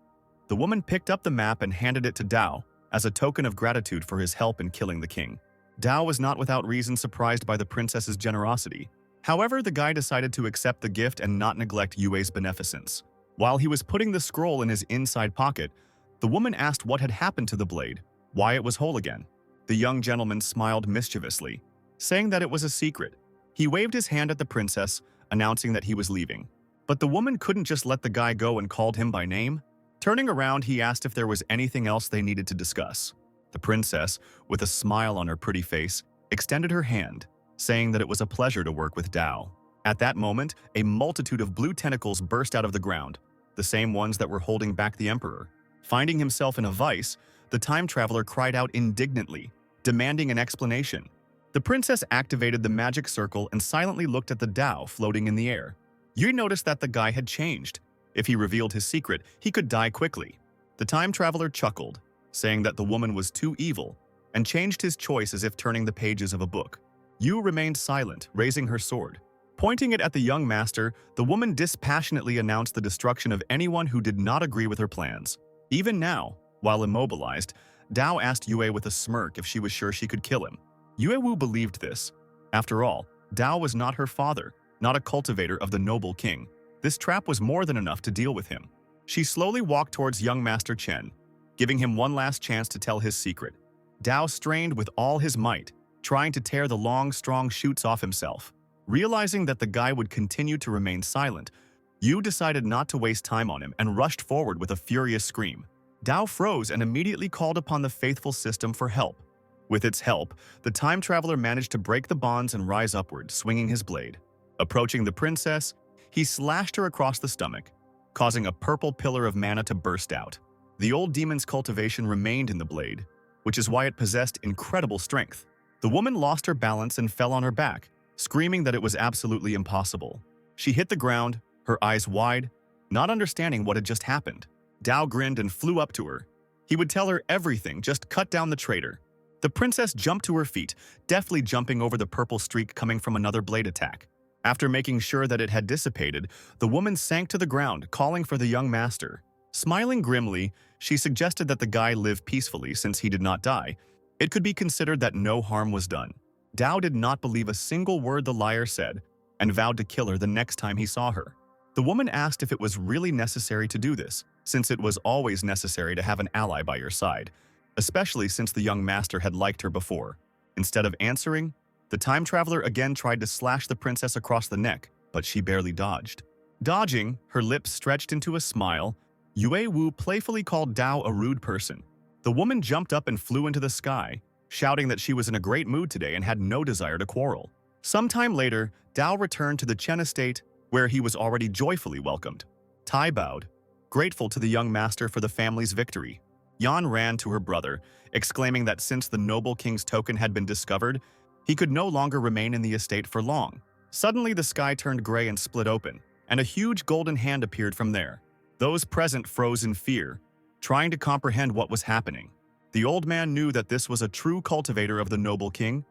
The woman picked up the map and handed it to Dao as a token of gratitude for his help in killing the king. Dao was not without reason surprised by the princess's generosity. However, the guy decided to accept the gift and not neglect Yue's beneficence. While he was putting the scroll in his inside pocket, the woman asked what had happened to the blade, why it was whole again. The young gentleman smiled mischievously, saying that it was a secret. He waved his hand at the princess, announcing that he was leaving. But the woman couldn't just let the guy go and called him by name. Turning around, he asked if there was anything else they needed to discuss. The princess, with a smile on her pretty face, extended her hand, saying that it was a pleasure to work with Dao. At that moment, a multitude of blue tentacles burst out of the ground, the same ones that were holding back the emperor. Finding himself in a vice, the time traveler cried out indignantly, demanding an explanation. The princess activated the magic circle and silently looked at the Dao floating in the air. You noticed that the guy had changed. If he revealed his secret, he could die quickly. The time traveler chuckled, saying that the woman was too evil, and changed his choice as if turning the pages of a book. Yu remained silent, raising her sword. Pointing it at the young master, the woman dispassionately announced the destruction of anyone who did not agree with her plans. Even now, while immobilized, Dao asked Yue with a smirk if she was sure she could kill him. Yue believed this. After all, Dao was not her father, not a cultivator of the noble king. This trap was more than enough to deal with him. She slowly walked towards young Master Chen, giving him one last chance to tell his secret. Dao strained with all his might, trying to tear the long, strong shoots off himself. Realizing that the guy would continue to remain silent, Yu decided not to waste time on him and rushed forward with a furious scream. Dao froze and immediately called upon the faithful system for help. With its help, the time traveler managed to break the bonds and rise upward, swinging his blade. Approaching the princess, he slashed her across the stomach, causing a purple pillar of mana to burst out. The old demon's cultivation remained in the blade, which is why it possessed incredible strength. The woman lost her balance and fell on her back, screaming that it was absolutely impossible. She hit the ground, her eyes wide, not understanding what had just happened. Dao grinned and flew up to her. He would tell her everything, just cut down the traitor. The princess jumped to her feet, deftly jumping over the purple streak coming from another blade attack. After making sure that it had dissipated, the woman sank to the ground, calling for the young master. Smiling grimly, she suggested that the guy live peacefully since he did not die. It could be considered that no harm was done. Dao did not believe a single word the liar said and vowed to kill her the next time he saw her. The woman asked if it was really necessary to do this, since it was always necessary to have an ally by your side, especially since the young master had liked her before. Instead of answering, the time traveler again tried to slash the princess across the neck, but she barely dodged. Dodging, her lips stretched into a smile, Yue playfully called Dao a rude person. The woman jumped up and flew into the sky, shouting that she was in a great mood today and had no desire to quarrel. Sometime later, Dao returned to the Chen estate, where he was already joyfully welcomed. Tai bowed, grateful to the young master for the family's victory. Yan ran to her brother, exclaiming that since the noble king's token had been discovered, he could no longer remain in the estate for long. Suddenly, the sky turned gray and split open, and a huge golden hand appeared from there. Those present froze in fear, trying to comprehend what was happening. The old man knew that this was a true cultivator of the noble king,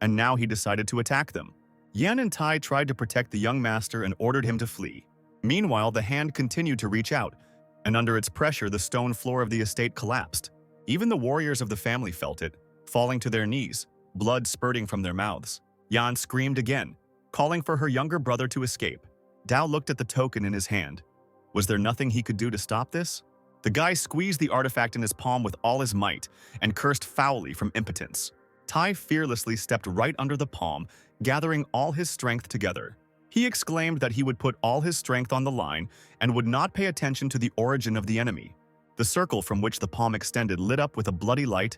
and now he decided to attack them. Yan and Tai tried to protect the young master and ordered him to flee. Meanwhile, the hand continued to reach out, and under its pressure, the stone floor of the estate collapsed. Even the warriors of the family felt it, falling to their knees, blood spurting from their mouths. Yan screamed again, calling for her younger brother to escape. Dao looked at the token in his hand. Was there nothing he could do to stop this? The guy squeezed the artifact in his palm with all his might and cursed foully from impotence. Tai fearlessly stepped right under the palm, gathering all his strength together. He exclaimed that he would put all his strength on the line and would not pay attention to the origin of the enemy. The circle from which the palm extended lit up with a bloody light,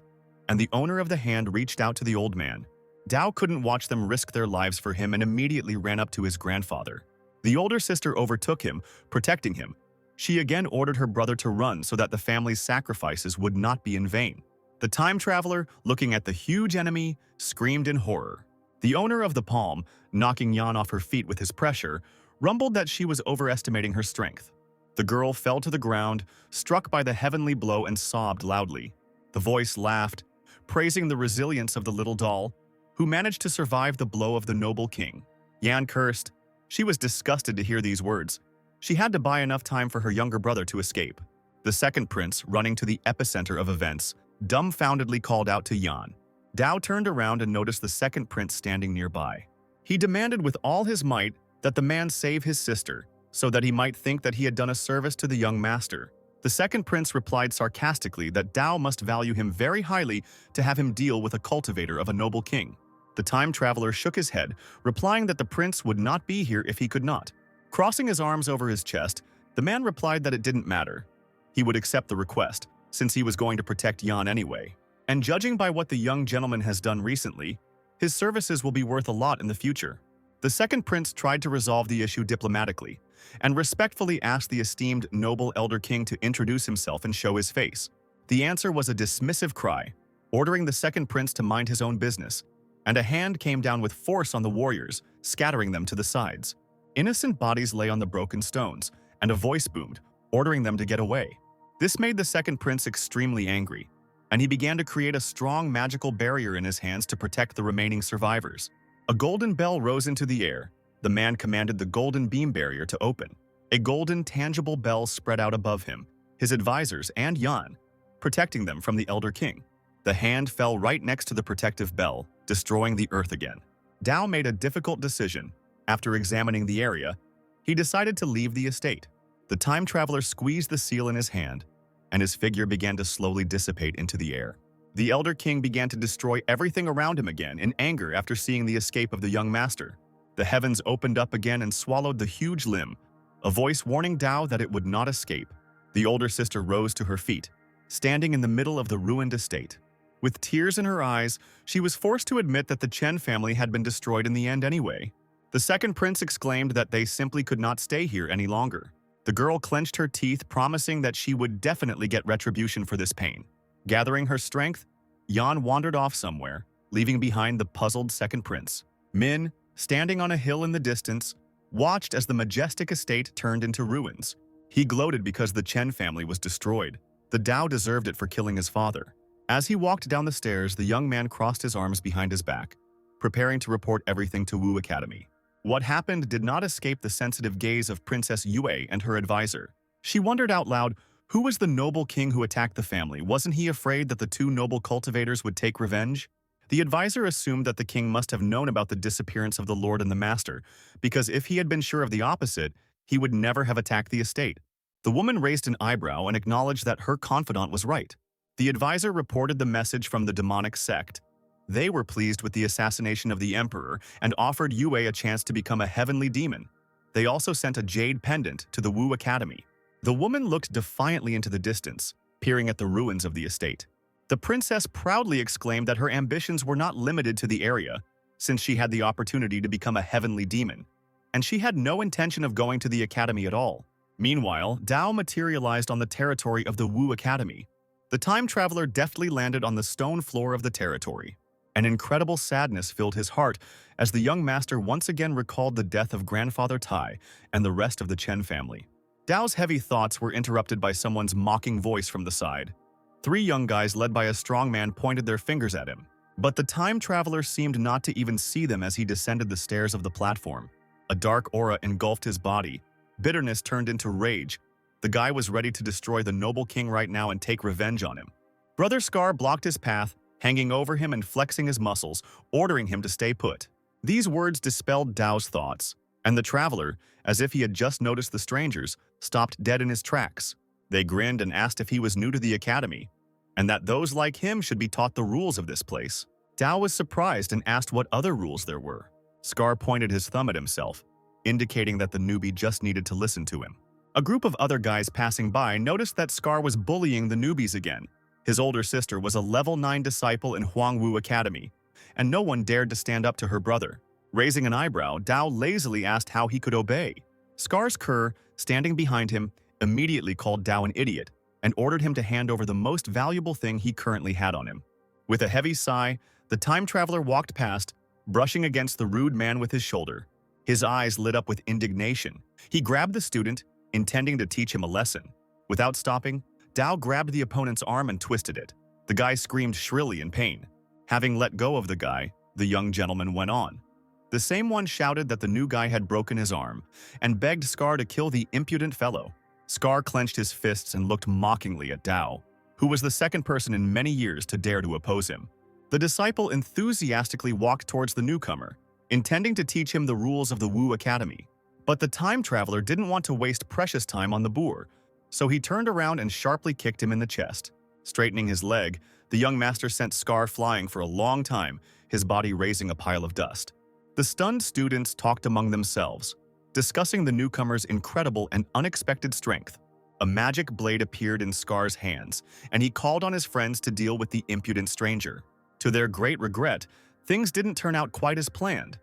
and the owner of the hand reached out to the old man. Dao couldn't watch them risk their lives for him and immediately ran up to his grandfather. The older sister overtook him, protecting him. She again ordered her brother to run so that the family's sacrifices would not be in vain. The time traveler, looking at the huge enemy, screamed in horror. The owner of the palm, knocking Yan off her feet with his pressure, rumbled that she was overestimating her strength. The girl fell to the ground, struck by the heavenly blow and sobbed loudly. The voice laughed, praising the resilience of the little doll, who managed to survive the blow of the noble king. Yan cursed. She was disgusted to hear these words. She had to buy enough time for her younger brother to escape. The second prince, running to the epicenter of events, dumbfoundedly called out to Yan. Dao turned around and noticed the second prince standing nearby. He demanded with all his might that the man save his sister, so that he might think that he had done a service to the young master. The second prince replied sarcastically that Dao must value him very highly to have him deal with a cultivator of a noble king. The time traveler shook his head, replying that the prince would not be here if he could not. Crossing his arms over his chest, the man replied that it didn't matter. He would accept the request, since he was going to protect Yan anyway. And judging by what the young gentleman has done recently, his services will be worth a lot in the future. The second prince tried to resolve the issue diplomatically, and respectfully asked the esteemed noble elder king to introduce himself and show his face. The answer was a dismissive cry, ordering the second prince to mind his own business, and a hand came down with force on the warriors, scattering them to the sides. Innocent bodies lay on the broken stones, and a voice boomed, ordering them to get away. This made the second prince extremely angry, and he began to create a strong magical barrier in his hands to protect the remaining survivors. A golden bell rose into the air. The man commanded the golden beam barrier to open. A golden, tangible bell spread out above him, his advisors, and Yan, protecting them from the Elder King. The hand fell right next to the protective bell, destroying the earth again. Dao made a difficult decision. After examining the area, he decided to leave the estate. The time traveler squeezed the seal in his hand, and his figure began to slowly dissipate into the air. The Elder King began to destroy everything around him again in anger after seeing the escape of the young master. The heavens opened up again and swallowed the huge limb, a voice warning Dao that it would not escape. The older sister rose to her feet, standing in the middle of the ruined estate. With tears in her eyes, she was forced to admit that the Chen family had been destroyed in the end anyway. The second prince exclaimed that they simply could not stay here any longer. The girl clenched her teeth, promising that she would definitely get retribution for this pain. Gathering her strength, Yan wandered off somewhere, leaving behind the puzzled second prince. Min, standing on a hill in the distance, watched as the majestic estate turned into ruins. He gloated because the Chen family was destroyed. The Dao deserved it for killing his father. As he walked down the stairs, the young man crossed his arms behind his back, preparing to report everything to Wu Academy. What happened did not escape the sensitive gaze of Princess Yue and her advisor. She wondered out loud, who was the noble king who attacked the family? Wasn't he afraid that the two noble cultivators would take revenge? The advisor assumed that the king must have known about the disappearance of the lord and the master, because if he had been sure of the opposite, he would never have attacked the estate. The woman raised an eyebrow and acknowledged that her confidant was right. The advisor reported the message from the demonic sect. They were pleased with the assassination of the emperor and offered Yue a chance to become a heavenly demon. They also sent a jade pendant to the Wu Academy. The woman looked defiantly into the distance, peering at the ruins of the estate. The princess proudly exclaimed that her ambitions were not limited to the area, since she had the opportunity to become a heavenly demon, and she had no intention of going to the academy at all. Meanwhile, Dao materialized on the territory of the Wu Academy. The time traveler deftly landed on the stone floor of the territory. An incredible sadness filled his heart as the young master once again recalled the death of grandfather Tai and the rest of the Chen family. Dao's heavy thoughts were interrupted by someone's mocking voice from the side. Three young guys led by a strong man pointed their fingers at him, but the time traveler seemed not to even see them as he descended the stairs of the platform. A dark aura engulfed his body. Bitterness turned into rage. The guy was ready to destroy the noble king right now and take revenge on him. Brother Scar blocked his path, hanging over him and flexing his muscles, ordering him to stay put. These words dispelled Dao's thoughts, and the traveler, as if he had just noticed the strangers, stopped dead in his tracks. They grinned and asked if he was new to the academy, and that those like him should be taught the rules of this place. Dao was surprised and asked what other rules there were. Scar pointed his thumb at himself, indicating that the newbie just needed to listen to him. A group of other guys passing by noticed that Scar was bullying the newbies again. His older sister was a level 9 disciple in Huangwu Academy, and no one dared to stand up to her brother. Raising an eyebrow, Dao lazily asked how he could obey. Scar's cur, standing behind him, immediately called Dao an idiot and ordered him to hand over the most valuable thing he currently had on him. With a heavy sigh, the time traveler walked past, brushing against the rude man with his shoulder. His eyes lit up with indignation. He grabbed the student, intending to teach him a lesson. Without stopping, Dao grabbed the opponent's arm and twisted it. The guy screamed shrilly in pain. Having let go of the guy, the young gentleman went on. The same one shouted that the new guy had broken his arm and begged Scar to kill the impudent fellow. Scar clenched his fists and looked mockingly at Dao, who was the second person in many years to dare to oppose him. The disciple enthusiastically walked towards the newcomer, intending to teach him the rules of the Wu Academy. But the time traveler didn't want to waste precious time on the boor, so he turned around and sharply kicked him in the chest. Straightening his leg, the young master sent Scar flying for a long time, his body raising a pile of dust. The stunned students talked among themselves, discussing the newcomer's incredible and unexpected strength. A magic blade appeared in Scar's hands, and he called on his friends to deal with the impudent stranger. To their great regret, things didn't turn out quite as planned,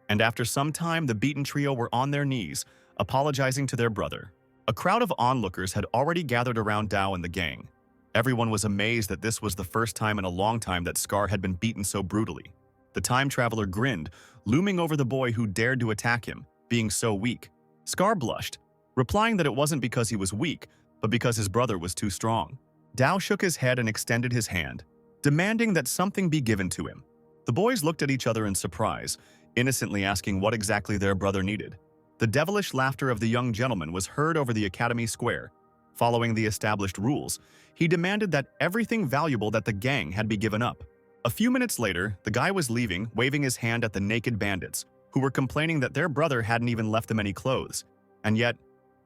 and after some time the beaten trio were on their knees, apologizing to their brother. A crowd of onlookers had already gathered around Dao and the gang. Everyone was amazed that this was the first time in a long time that Scar had been beaten so brutally. The time traveler grinned, looming over the boy who dared to attack him, being so weak. Scar blushed, replying that it wasn't because he was weak, but because his brother was too strong. Dao shook his head and extended his hand, demanding that something be given to him. The boys looked at each other in surprise, innocently asking what exactly their brother needed. The devilish laughter of the young gentleman was heard over the academy square. Following the established rules, he demanded that everything valuable that the gang had be given up. A few minutes later, the guy was leaving, waving his hand at the naked bandits, who were complaining that their brother hadn't even left them any clothes. And yet,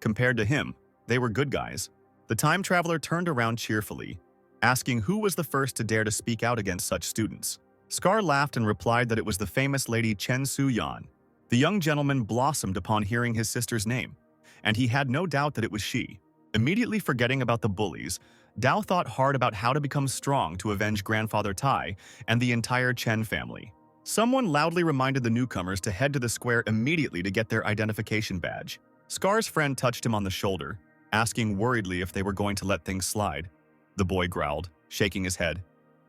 compared to him, they were good guys. The time traveler turned around cheerfully, asking who was the first to dare to speak out against such students. Scar laughed and replied that it was the famous lady Chen Su-yan. The young gentleman blossomed upon hearing his sister's name, and he had no doubt that it was she. Immediately forgetting about the bullies, Dao thought hard about how to become strong to avenge Grandfather Tai and the entire Chen family. Someone loudly reminded the newcomers to head to the square immediately to get their identification badge. Scar's friend touched him on the shoulder, asking worriedly if they were going to let things slide. The boy growled, shaking his head.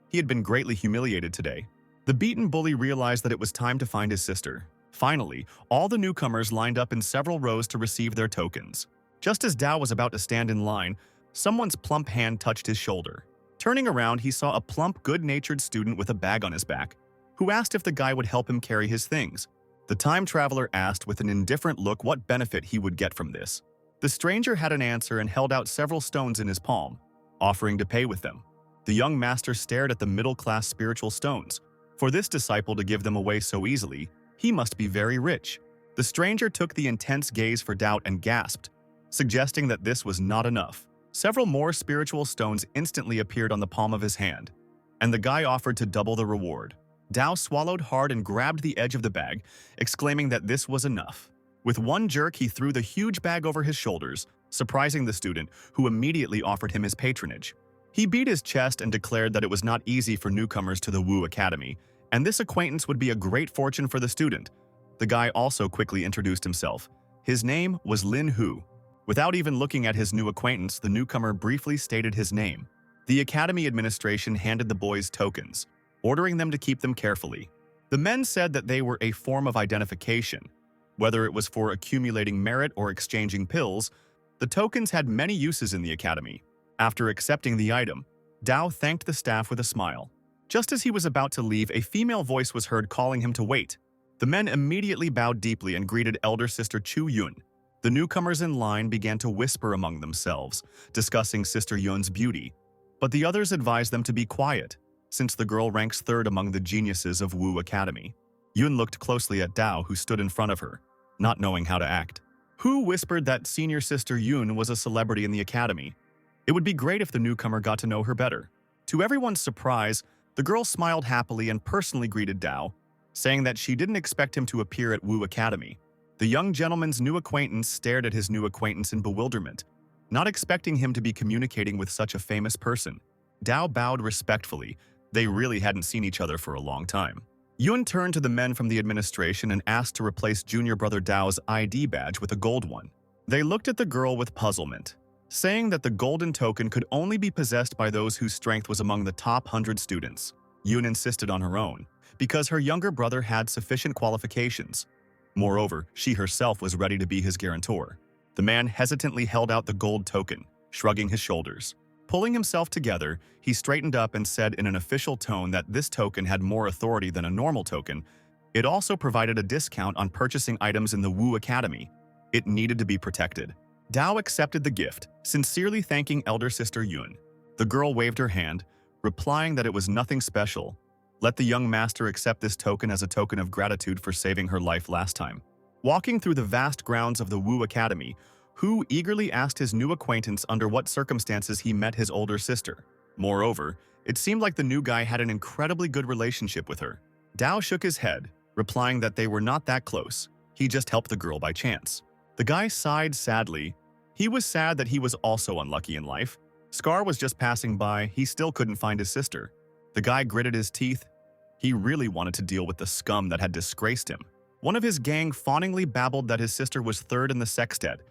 He had been greatly humiliated today. The beaten bully realized that it was time to find his sister. Finally, all the newcomers lined up in several rows to receive their tokens. Just as Dao was about to stand in line, someone's plump hand touched his shoulder. Turning around, he saw a plump, good-natured student with a bag on his back, who asked if the guy would help him carry his things. The time traveler asked with an indifferent look what benefit he would get from this. The stranger had an answer and held out several stones in his palm, offering to pay with them. The young master stared at the middle-class spiritual stones. For this disciple to give them away so easily, he must be very rich. The stranger took the intense gaze for doubt and gasped, suggesting that this was not enough. Several more spiritual stones instantly appeared on the palm of his hand, and the guy offered to double the reward. Dao swallowed hard and grabbed the edge of the bag, exclaiming that this was enough. With one jerk, he threw the huge bag over his shoulders, surprising the student, who immediately offered him his patronage. He beat his chest and declared that it was not easy for newcomers to the Wu Academy, and this acquaintance would be a great fortune for the student. The guy also quickly introduced himself. His name was Lin Hu. Without even looking at his new acquaintance, the newcomer briefly stated his name. The academy administration handed the boys tokens, ordering them to keep them carefully. The men said that they were a form of identification. Whether it was for accumulating merit or exchanging pills, the tokens had many uses in the academy. After accepting the item, Dao thanked the staff with a smile. Just as he was about to leave, a female voice was heard calling him to wait. The men immediately bowed deeply and greeted elder sister Chu Yun. The newcomers in line began to whisper among themselves, discussing Sister Yun's beauty, but the others advised them to be quiet, since the girl ranks third among the geniuses of Wu Academy. Yun looked closely at Dao, who stood in front of her, not knowing how to act. Hu whispered that senior sister Yun was a celebrity in the academy. It would be great if the newcomer got to know her better. To everyone's surprise, the girl smiled happily and personally greeted Dao, saying that she didn't expect him to appear at Wu Academy. The young gentleman's new acquaintance stared at his new acquaintance in bewilderment, not expecting him to be communicating with such a famous person. Dao bowed respectfully. They really hadn't seen each other for a long time. Yun turned to the men from the administration and asked to replace junior brother Dao's ID badge with a gold one. They looked at the girl with puzzlement, saying that the golden token could only be possessed by those whose strength was among the top 100 students. Yun insisted on her own, because her younger brother had sufficient qualifications. Moreover, she herself was ready to be his guarantor. The man hesitantly held out the gold token, shrugging his shoulders. Pulling himself together, he straightened up and said in an official tone that this token had more authority than a normal token. It also provided a discount on purchasing items in the Wu Academy. It needed to be protected. Dao accepted the gift, sincerely thanking elder sister Yun. The girl waved her hand, replying that it was nothing special. Let the young master accept this token as a token of gratitude for saving her life last time. Walking through the vast grounds of the Wu Academy, Hu eagerly asked his new acquaintance under what circumstances he met his older sister. Moreover, it seemed like the new guy had an incredibly good relationship with her. Dao shook his head, replying that they were not that close. He just helped the girl by chance. The guy sighed sadly. He was sad that he was also unlucky in life. Scar was just passing by, he still couldn't find his sister. The guy gritted his teeth. He really wanted to deal with the scum that had disgraced him. One of his gang fawningly babbled that his sister was third in the sextet,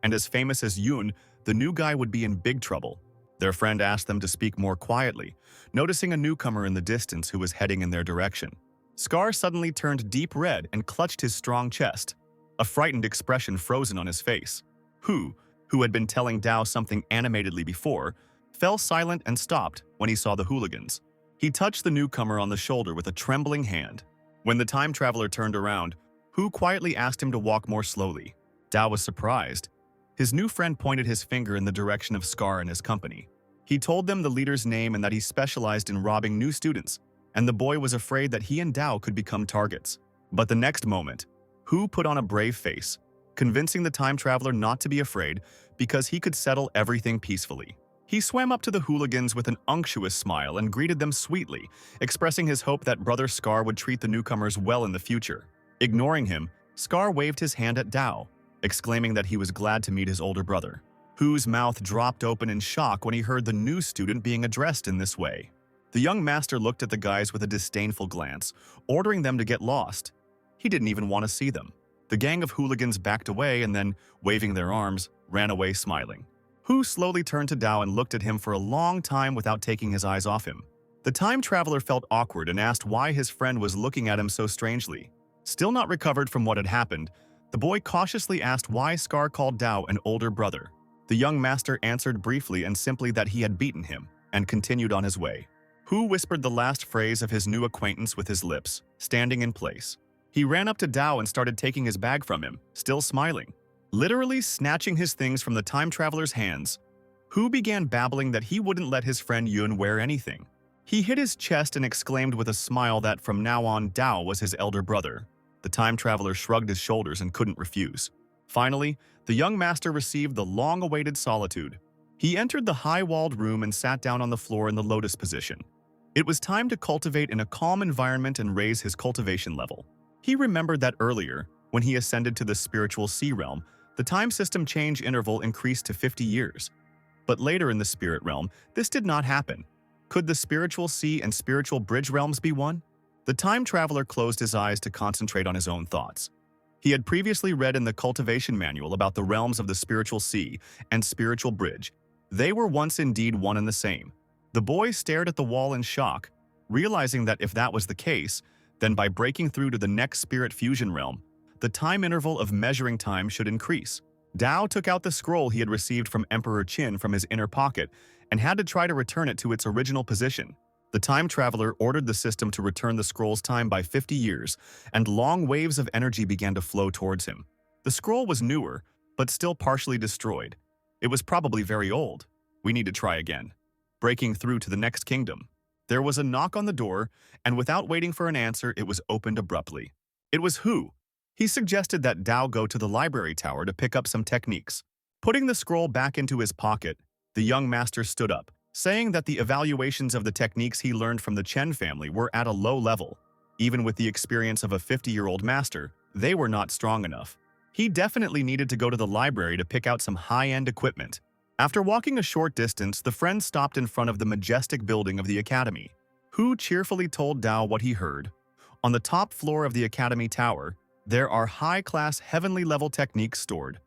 and as famous as Yun, the new guy would be in big trouble. Their friend asked them to speak more quietly, noticing a newcomer in the distance who was heading in their direction. Scar suddenly turned deep red and clutched his strong chest, a frightened expression frozen on his face. Hu, who had been telling Dao something animatedly before, fell silent and stopped when he saw the hooligans. He touched the newcomer on the shoulder with a trembling hand. When the time traveler turned around, Hu quietly asked him to walk more slowly. Dao was surprised. His new friend pointed his finger in the direction of Scar and his company. He told them the leader's name and that he specialized in robbing new students, and the boy was afraid that he and Dao could become targets. But the next moment, Hu put on a brave face, convincing the time traveler not to be afraid because he could settle everything peacefully. He swam up to the hooligans with an unctuous smile and greeted them sweetly, expressing his hope that Brother Scar would treat the newcomers well in the future. Ignoring him, Scar waved his hand at Dao, exclaiming that he was glad to meet his older brother. Hu's mouth dropped open in shock when he heard the new student being addressed in this way. The young master looked at the guys with a disdainful glance, ordering them to get lost. He didn't even want to see them. The gang of hooligans backed away and then, waving their arms, ran away smiling. Hu slowly turned to Dao and looked at him for a long time without taking his eyes off him. The time traveler felt awkward and asked why his friend was looking at him so strangely. Still not recovered from what had happened, the boy cautiously asked why Scar called Dao an older brother. The young master answered briefly and simply that he had beaten him, and continued on his way. Hu whispered the last phrase of his new acquaintance with his lips, standing in place. He ran up to Dao and started taking his bag from him, still smiling. Literally snatching his things from the time traveler's hands, Hu began babbling that he wouldn't let his friend Yun wear anything. He hit his chest and exclaimed with a smile that from now on Dao was his elder brother. The time traveler shrugged his shoulders and couldn't refuse. Finally, the young master received the long-awaited solitude. He entered the high-walled room and sat down on the floor in the lotus position. It was time to cultivate in a calm environment and raise his cultivation level. He remembered that earlier, when he ascended to the spiritual sea realm, the time system change interval increased to 50 years. But later in the spirit realm, this did not happen. Could the spiritual sea and spiritual bridge realms be one? The time traveler closed his eyes to concentrate on his own thoughts. He had previously read in the cultivation manual about the realms of the spiritual sea and spiritual bridge. They were once indeed one and the same. The boy stared at the wall in shock, realizing that if that was the case, then by breaking through to the next spirit fusion realm, the time interval of measuring time should increase. Dao took out the scroll he had received from Emperor Qin from his inner pocket and had to try to return it to its original position. The time traveler ordered the system to return the scroll's time by 50 years, and long waves of energy began to flow towards him. The scroll was newer, but still partially destroyed. It was probably very old. We need to try again. Breaking through to the next kingdom. There was a knock on the door, and without waiting for an answer, it was opened abruptly. It was Hu. He suggested that Dao go to the library tower to pick up some techniques. Putting the scroll back into his pocket, the young master stood up, saying that the evaluations of the techniques he learned from the Chen family were at a low level. Even with the experience of a 50-year-old master, they were not strong enough. He definitely needed to go to the library to pick out some high-end equipment. After walking a short distance, the friends stopped in front of the majestic building of the academy. Hu cheerfully told Dao what he heard. On the top floor of the academy tower, there are high-class heavenly-level techniques stored.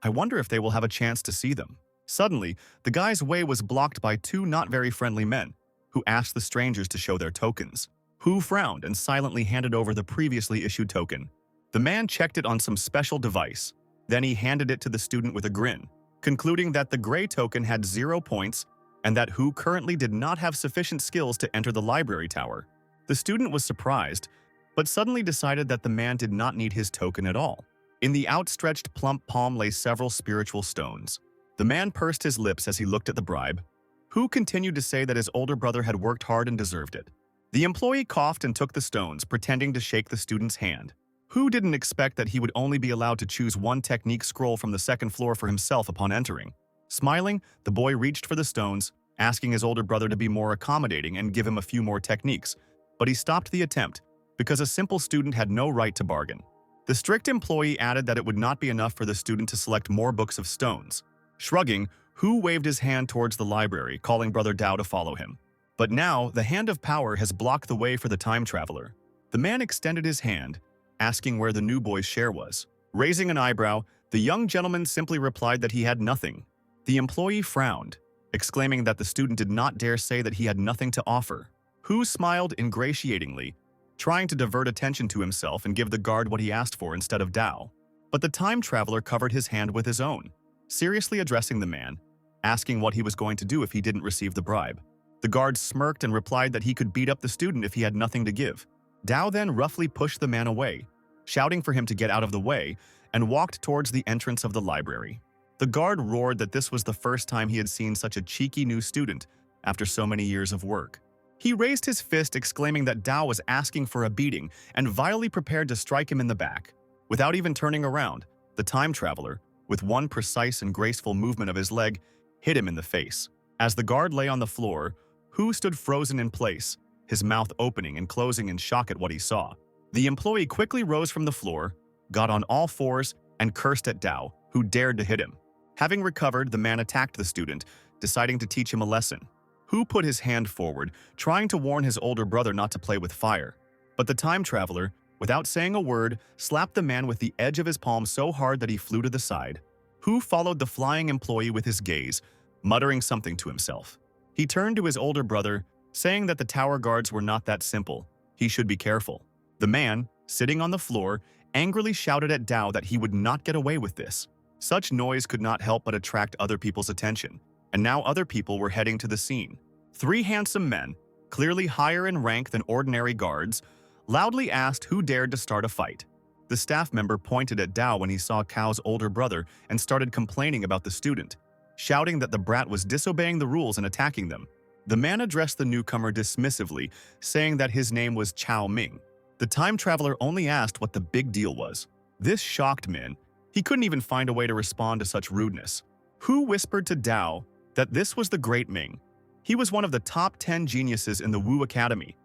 I wonder if they will have a chance to see them. Suddenly, the guy's way was blocked by two not very friendly men, who asked the strangers to show their tokens. Hu frowned and silently handed over the previously issued token. The man checked it on some special device. Then he handed it to the student with a grin, concluding that the gray token had 0 points and that Hu currently did not have sufficient skills to enter the library tower. The student was surprised, but suddenly decided that the man did not need his token at all. In the outstretched plump palm lay several spiritual stones. The man pursed his lips as he looked at the bribe. Hu continued to say that his older brother had worked hard and deserved it. The employee coughed and took the stones, pretending to shake the student's hand. Hu didn't expect that he would only be allowed to choose one technique scroll from the second floor for himself upon entering. Smiling, the boy reached for the stones, asking his older brother to be more accommodating and give him a few more techniques. But he stopped the attempt, because a simple student had no right to bargain. The strict employee added that it would not be enough for the student to select more books of stones. Shrugging, Hu waved his hand towards the library, calling Brother Dao to follow him. But now, the hand of power has blocked the way for the time traveler. The man extended his hand, asking where the new boy's share was. Raising an eyebrow, the young gentleman simply replied that he had nothing. The employee frowned, exclaiming that the student did not dare say that he had nothing to offer. Hu smiled ingratiatingly, trying to divert attention to himself and give the guard what he asked for instead of Dao. But the time traveler covered his hand with his own, seriously addressing the man, asking what he was going to do if he didn't receive the bribe. The guard smirked and replied that he could beat up the student if he had nothing to give. Dao then roughly pushed the man away, shouting for him to get out of the way, and walked towards the entrance of the library. The guard roared that this was the first time he had seen such a cheeky new student after so many years of work. He raised his fist, exclaiming that Dao was asking for a beating and vilely prepared to strike him in the back. Without even turning around, the time traveler, with one precise and graceful movement of his leg, hit him in the face. As the guard lay on the floor, Hu stood frozen in place, his mouth opening and closing in shock at what he saw. The employee quickly rose from the floor, got on all fours, and cursed at Dao, who dared to hit him. Having recovered, the man attacked the student, deciding to teach him a lesson. Hu put his hand forward, trying to warn his older brother not to play with fire. But the time traveler, without saying a word, slapped the man with the edge of his palm so hard that he flew to the side. Hu followed the flying employee with his gaze, muttering something to himself. He turned to his older brother, saying that the tower guards were not that simple. He should be careful. The man, sitting on the floor, angrily shouted at Dao that he would not get away with this. Such noise could not help but attract other people's attention, and now other people were heading to the scene. 3 handsome men, clearly higher in rank than ordinary guards, loudly asked who dared to start a fight. The staff member pointed at Dao when he saw Cao's older brother and started complaining about the student, shouting that the brat was disobeying the rules and attacking them. The man addressed the newcomer dismissively, saying that his name was Chao Ming. The time traveler only asked what the big deal was. This shocked Min. He couldn't even find a way to respond to such rudeness. Hu whispered to Dao that this was the great Ming. He was one of the top 10 geniuses in the Wu Academy.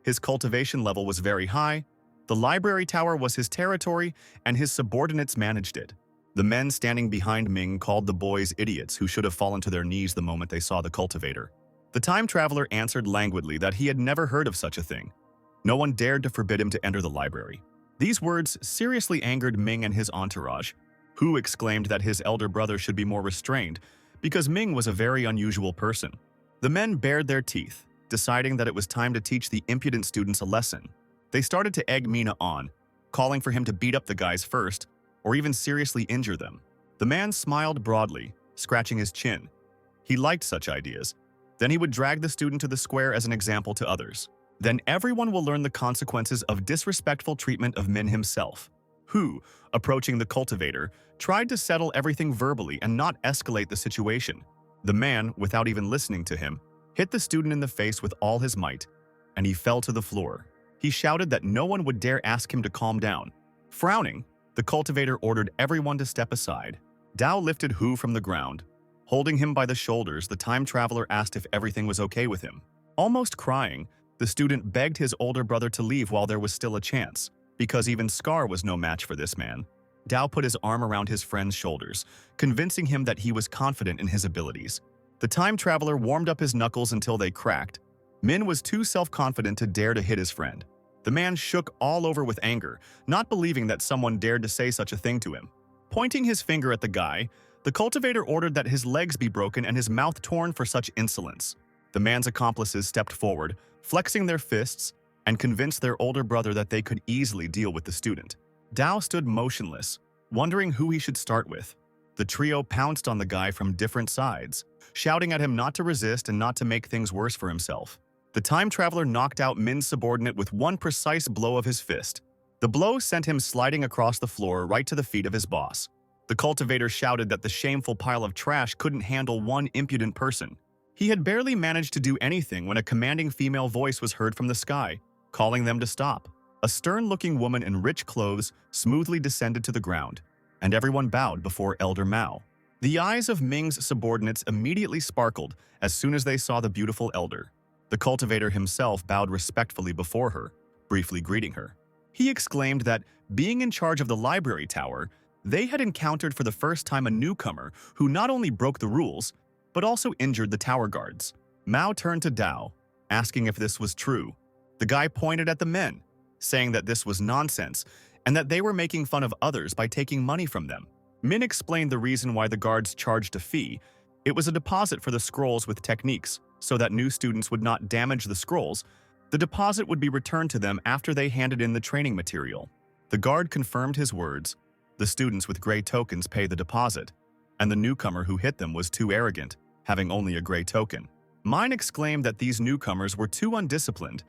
His cultivation level was very high, the library tower was his territory, and his subordinates managed it. The men standing behind Ming called the boys idiots who should have fallen to their knees the moment they saw the cultivator. The time traveler answered languidly that he had never heard of such a thing. No one dared to forbid him to enter the library. These words seriously angered Ming and his entourage. Hu exclaimed that his elder brother should be more restrained, because Ming was a very unusual person. The men bared their teeth, deciding that it was time to teach the impudent students a lesson. They started to egg Mina on, calling for him to beat up the guys first, or even seriously injure them. The man smiled broadly, scratching his chin. He liked such ideas. Then he would drag the student to the square as an example to others. Then everyone will learn the consequences of disrespectful treatment of Min himself. Hu, approaching the cultivator, tried to settle everything verbally and not escalate the situation. The man, without even listening to him, hit the student in the face with all his might, and he fell to the floor. He shouted that no one would dare ask him to calm down. Frowning, the cultivator ordered everyone to step aside. Dao lifted Hu from the ground. Holding him by the shoulders, the time traveler asked if everything was okay with him. Almost crying, the student begged his older brother to leave while there was still a chance, because even Scar was no match for this man. Dao put his arm around his friend's shoulders, convincing him that he was confident in his abilities. The time traveler warmed up his knuckles until they cracked. Min was too self-confident to dare to hit his friend. The man shook all over with anger, not believing that someone dared to say such a thing to him. Pointing his finger at the guy, the cultivator ordered that his legs be broken and his mouth torn for such insolence. The man's accomplices stepped forward, flexing their fists, and convinced their older brother that they could easily deal with the student. Dao stood motionless, wondering who he should start with. The trio pounced on the guy from different sides, shouting at him not to resist and not to make things worse for himself. The time traveler knocked out Min's subordinate with one precise blow of his fist. The blow sent him sliding across the floor right to the feet of his boss. The cultivator shouted that the shameful pile of trash couldn't handle one impudent person. He had barely managed to do anything when a commanding female voice was heard from the sky, calling them to stop. A stern-looking woman in rich clothes smoothly descended to the ground, and everyone bowed before Elder Mao. The eyes of Ming's subordinates immediately sparkled as soon as they saw the beautiful elder. The cultivator himself bowed respectfully before her, briefly greeting her. He exclaimed that, being in charge of the library tower, they had encountered for the first time a newcomer who not only broke the rules, but also injured the tower guards. Mao turned to Dao, asking if this was true. The guy pointed at the men, saying that this was nonsense and that they were making fun of others by taking money from them. Min explained the reason why the guards charged a fee. It was a deposit for the scrolls with techniques, so that new students would not damage the scrolls. The deposit would be returned to them after they handed in the training material. The guard confirmed his words. The students with gray tokens pay the deposit, and the newcomer who hit them was too arrogant, having only a gray token. Mine exclaimed that these newcomers were too undisciplined.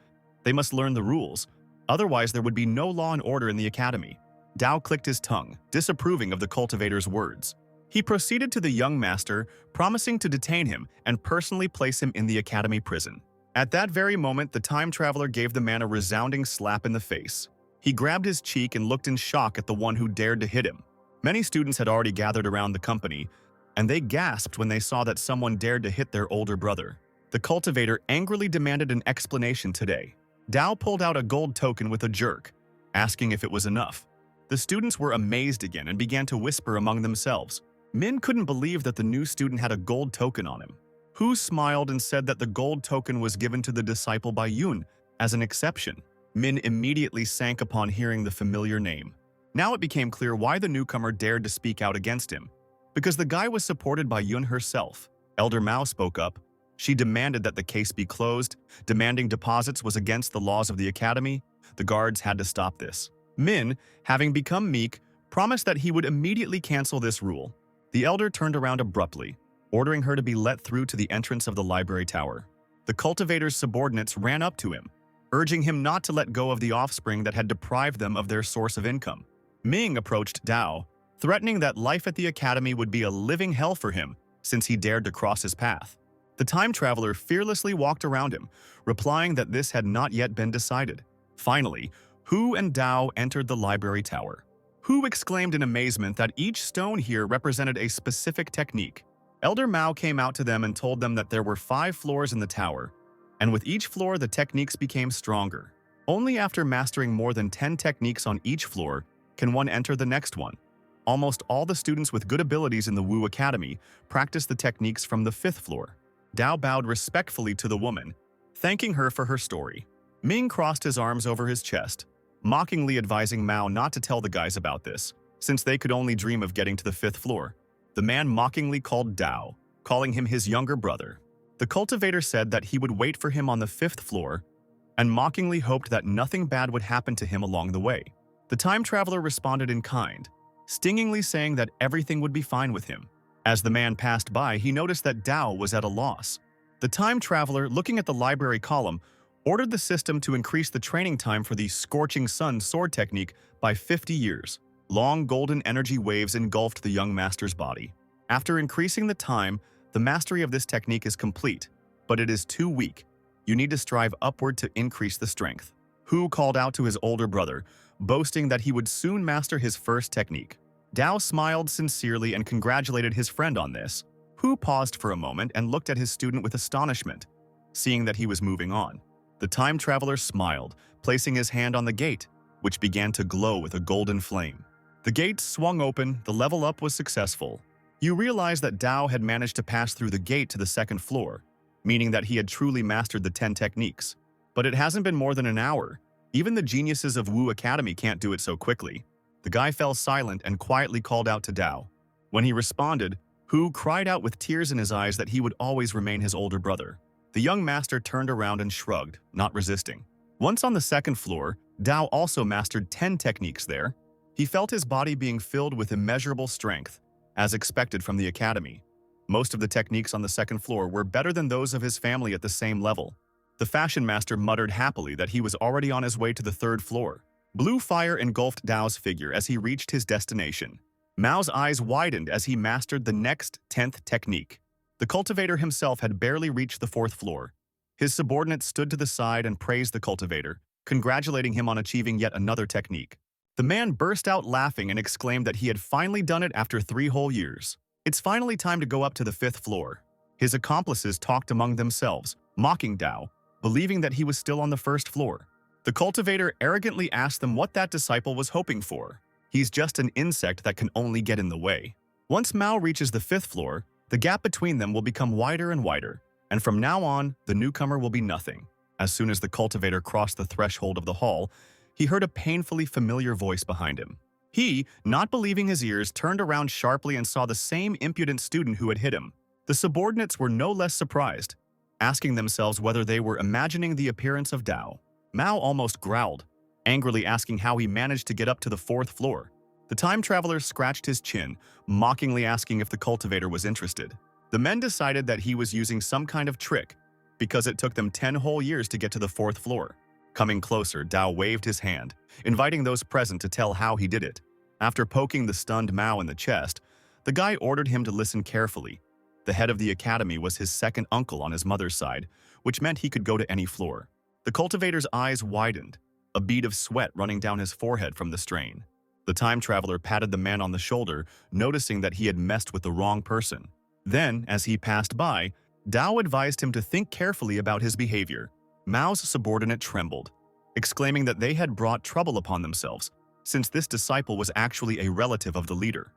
They must learn the rules, otherwise there would be no law and order in the academy. Dao clicked his tongue, disapproving of the cultivator's words. He proceeded to the young master, promising to detain him and personally place him in the academy prison. At that very moment, the time traveler gave the man a resounding slap in the face. He grabbed his cheek and looked in shock at the one who dared to hit him. Many students had already gathered around the company, and they gasped when they saw that someone dared to hit their older brother. The cultivator angrily demanded an explanation today. Dao pulled out a gold token with a jerk, asking if it was enough. The students were amazed again and began to whisper among themselves. Min couldn't believe that the new student had a gold token on him. Hu smiled and said that the gold token was given to the disciple by Yun as an exception. Min immediately sank upon hearing the familiar name. Now it became clear why the newcomer dared to speak out against him. Because the guy was supported by Yun herself. Elder Mao spoke up. She demanded that the case be closed. Demanding deposits was against the laws of the academy. The guards had to stop this. Min, having become meek, promised that he would immediately cancel this rule. The elder turned around abruptly, ordering her to be let through to the entrance of the library tower. The cultivator's subordinates ran up to him, urging him not to let go of the offspring that had deprived them of their source of income. Ming approached Dao, threatening that life at the academy would be a living hell for him since he dared to cross his path. The time traveler fearlessly walked around him, replying that this had not yet been decided. Finally, Hu and Dao entered the library tower. Hu exclaimed in amazement that each stone here represented a specific technique. Elder Mao came out to them and told them that there were 5 floors in the tower, and with each floor the techniques became stronger. Only after mastering more than 10 techniques on each floor can one enter the next one. Almost all the students with good abilities in the Wu Academy practiced the techniques from the 5th floor. Dao bowed respectfully to the woman, thanking her for her story. Ming crossed his arms over his chest, mockingly advising Mao not to tell the guys about this, since they could only dream of getting to the 5th floor. The man mockingly called Dao, calling him his younger brother. The cultivator said that he would wait for him on the 5th floor and mockingly hoped that nothing bad would happen to him along the way. The time traveler responded in kind, stingingly saying that everything would be fine with him. As the man passed by, he noticed that Dao was at a loss. The time traveler, looking at the library column, ordered the system to increase the training time for the Scorching Sun sword technique by 50 years. Long golden energy waves engulfed the young master's body. After increasing the time, the mastery of this technique is complete, but it is too weak. You need to strive upward to increase the strength. Hu called out to his older brother, boasting that he would soon master his first technique. Dao smiled sincerely and congratulated his friend on this. Hu paused for a moment and looked at his student with astonishment, seeing that he was moving on. The time traveler smiled, placing his hand on the gate, which began to glow with a golden flame. The gate swung open, the level up was successful. You realize that Dao had managed to pass through the gate to the 2nd floor, meaning that he had truly mastered the 10 techniques. But it hasn't been more than an hour. Even the geniuses of Wu Academy can't do it so quickly. The guy fell silent and quietly called out to Dao. When he responded, Hu cried out with tears in his eyes that he would always remain his older brother. The young master turned around and shrugged, not resisting. Once on the 2nd floor, Dao also mastered 10 techniques there. He felt his body being filled with immeasurable strength, as expected from the academy. Most of the techniques on the second floor were better than those of his family at the same level. The fashion master muttered happily that he was already on his way to the third floor. Blue fire engulfed Dao's figure as he reached his destination. Mao's eyes widened as he mastered the next 10th technique. The cultivator himself had barely reached the fourth floor. His subordinate stood to the side and praised the cultivator, congratulating him on achieving yet another technique. The man burst out laughing and exclaimed that he had finally done it after 3 whole years. It's finally time to go up to the 5th floor. His accomplices talked among themselves, mocking Dao, believing that he was still on the 1st floor. The cultivator arrogantly asked them what that disciple was hoping for. He's just an insect that can only get in the way. Once Mao reaches the 5th floor, the gap between them will become wider and wider, and from now on, the newcomer will be nothing. As soon as the cultivator crossed the threshold of the hall, he heard a painfully familiar voice behind him. He, not believing his ears, turned around sharply and saw the same impudent student who had hit him. The subordinates were no less surprised, asking themselves whether they were imagining the appearance of Dao. Mao almost growled, angrily asking how he managed to get up to the 4th floor. The time traveler scratched his chin, mockingly asking if the cultivator was interested. The men decided that he was using some kind of trick, because it took them 10 whole years to get to the 4th floor. Coming closer, Dao waved his hand, inviting those present to tell how he did it. After poking the stunned Mao in the chest, the guy ordered him to listen carefully. The head of the academy was his second uncle on his mother's side, which meant he could go to any floor. The cultivator's eyes widened, a bead of sweat running down his forehead from the strain. The time traveler patted the man on the shoulder, noticing that he had messed with the wrong person. Then, as he passed by, Dao advised him to think carefully about his behavior. Mao's subordinate trembled, exclaiming that they had brought trouble upon themselves, since this disciple was actually a relative of the leader.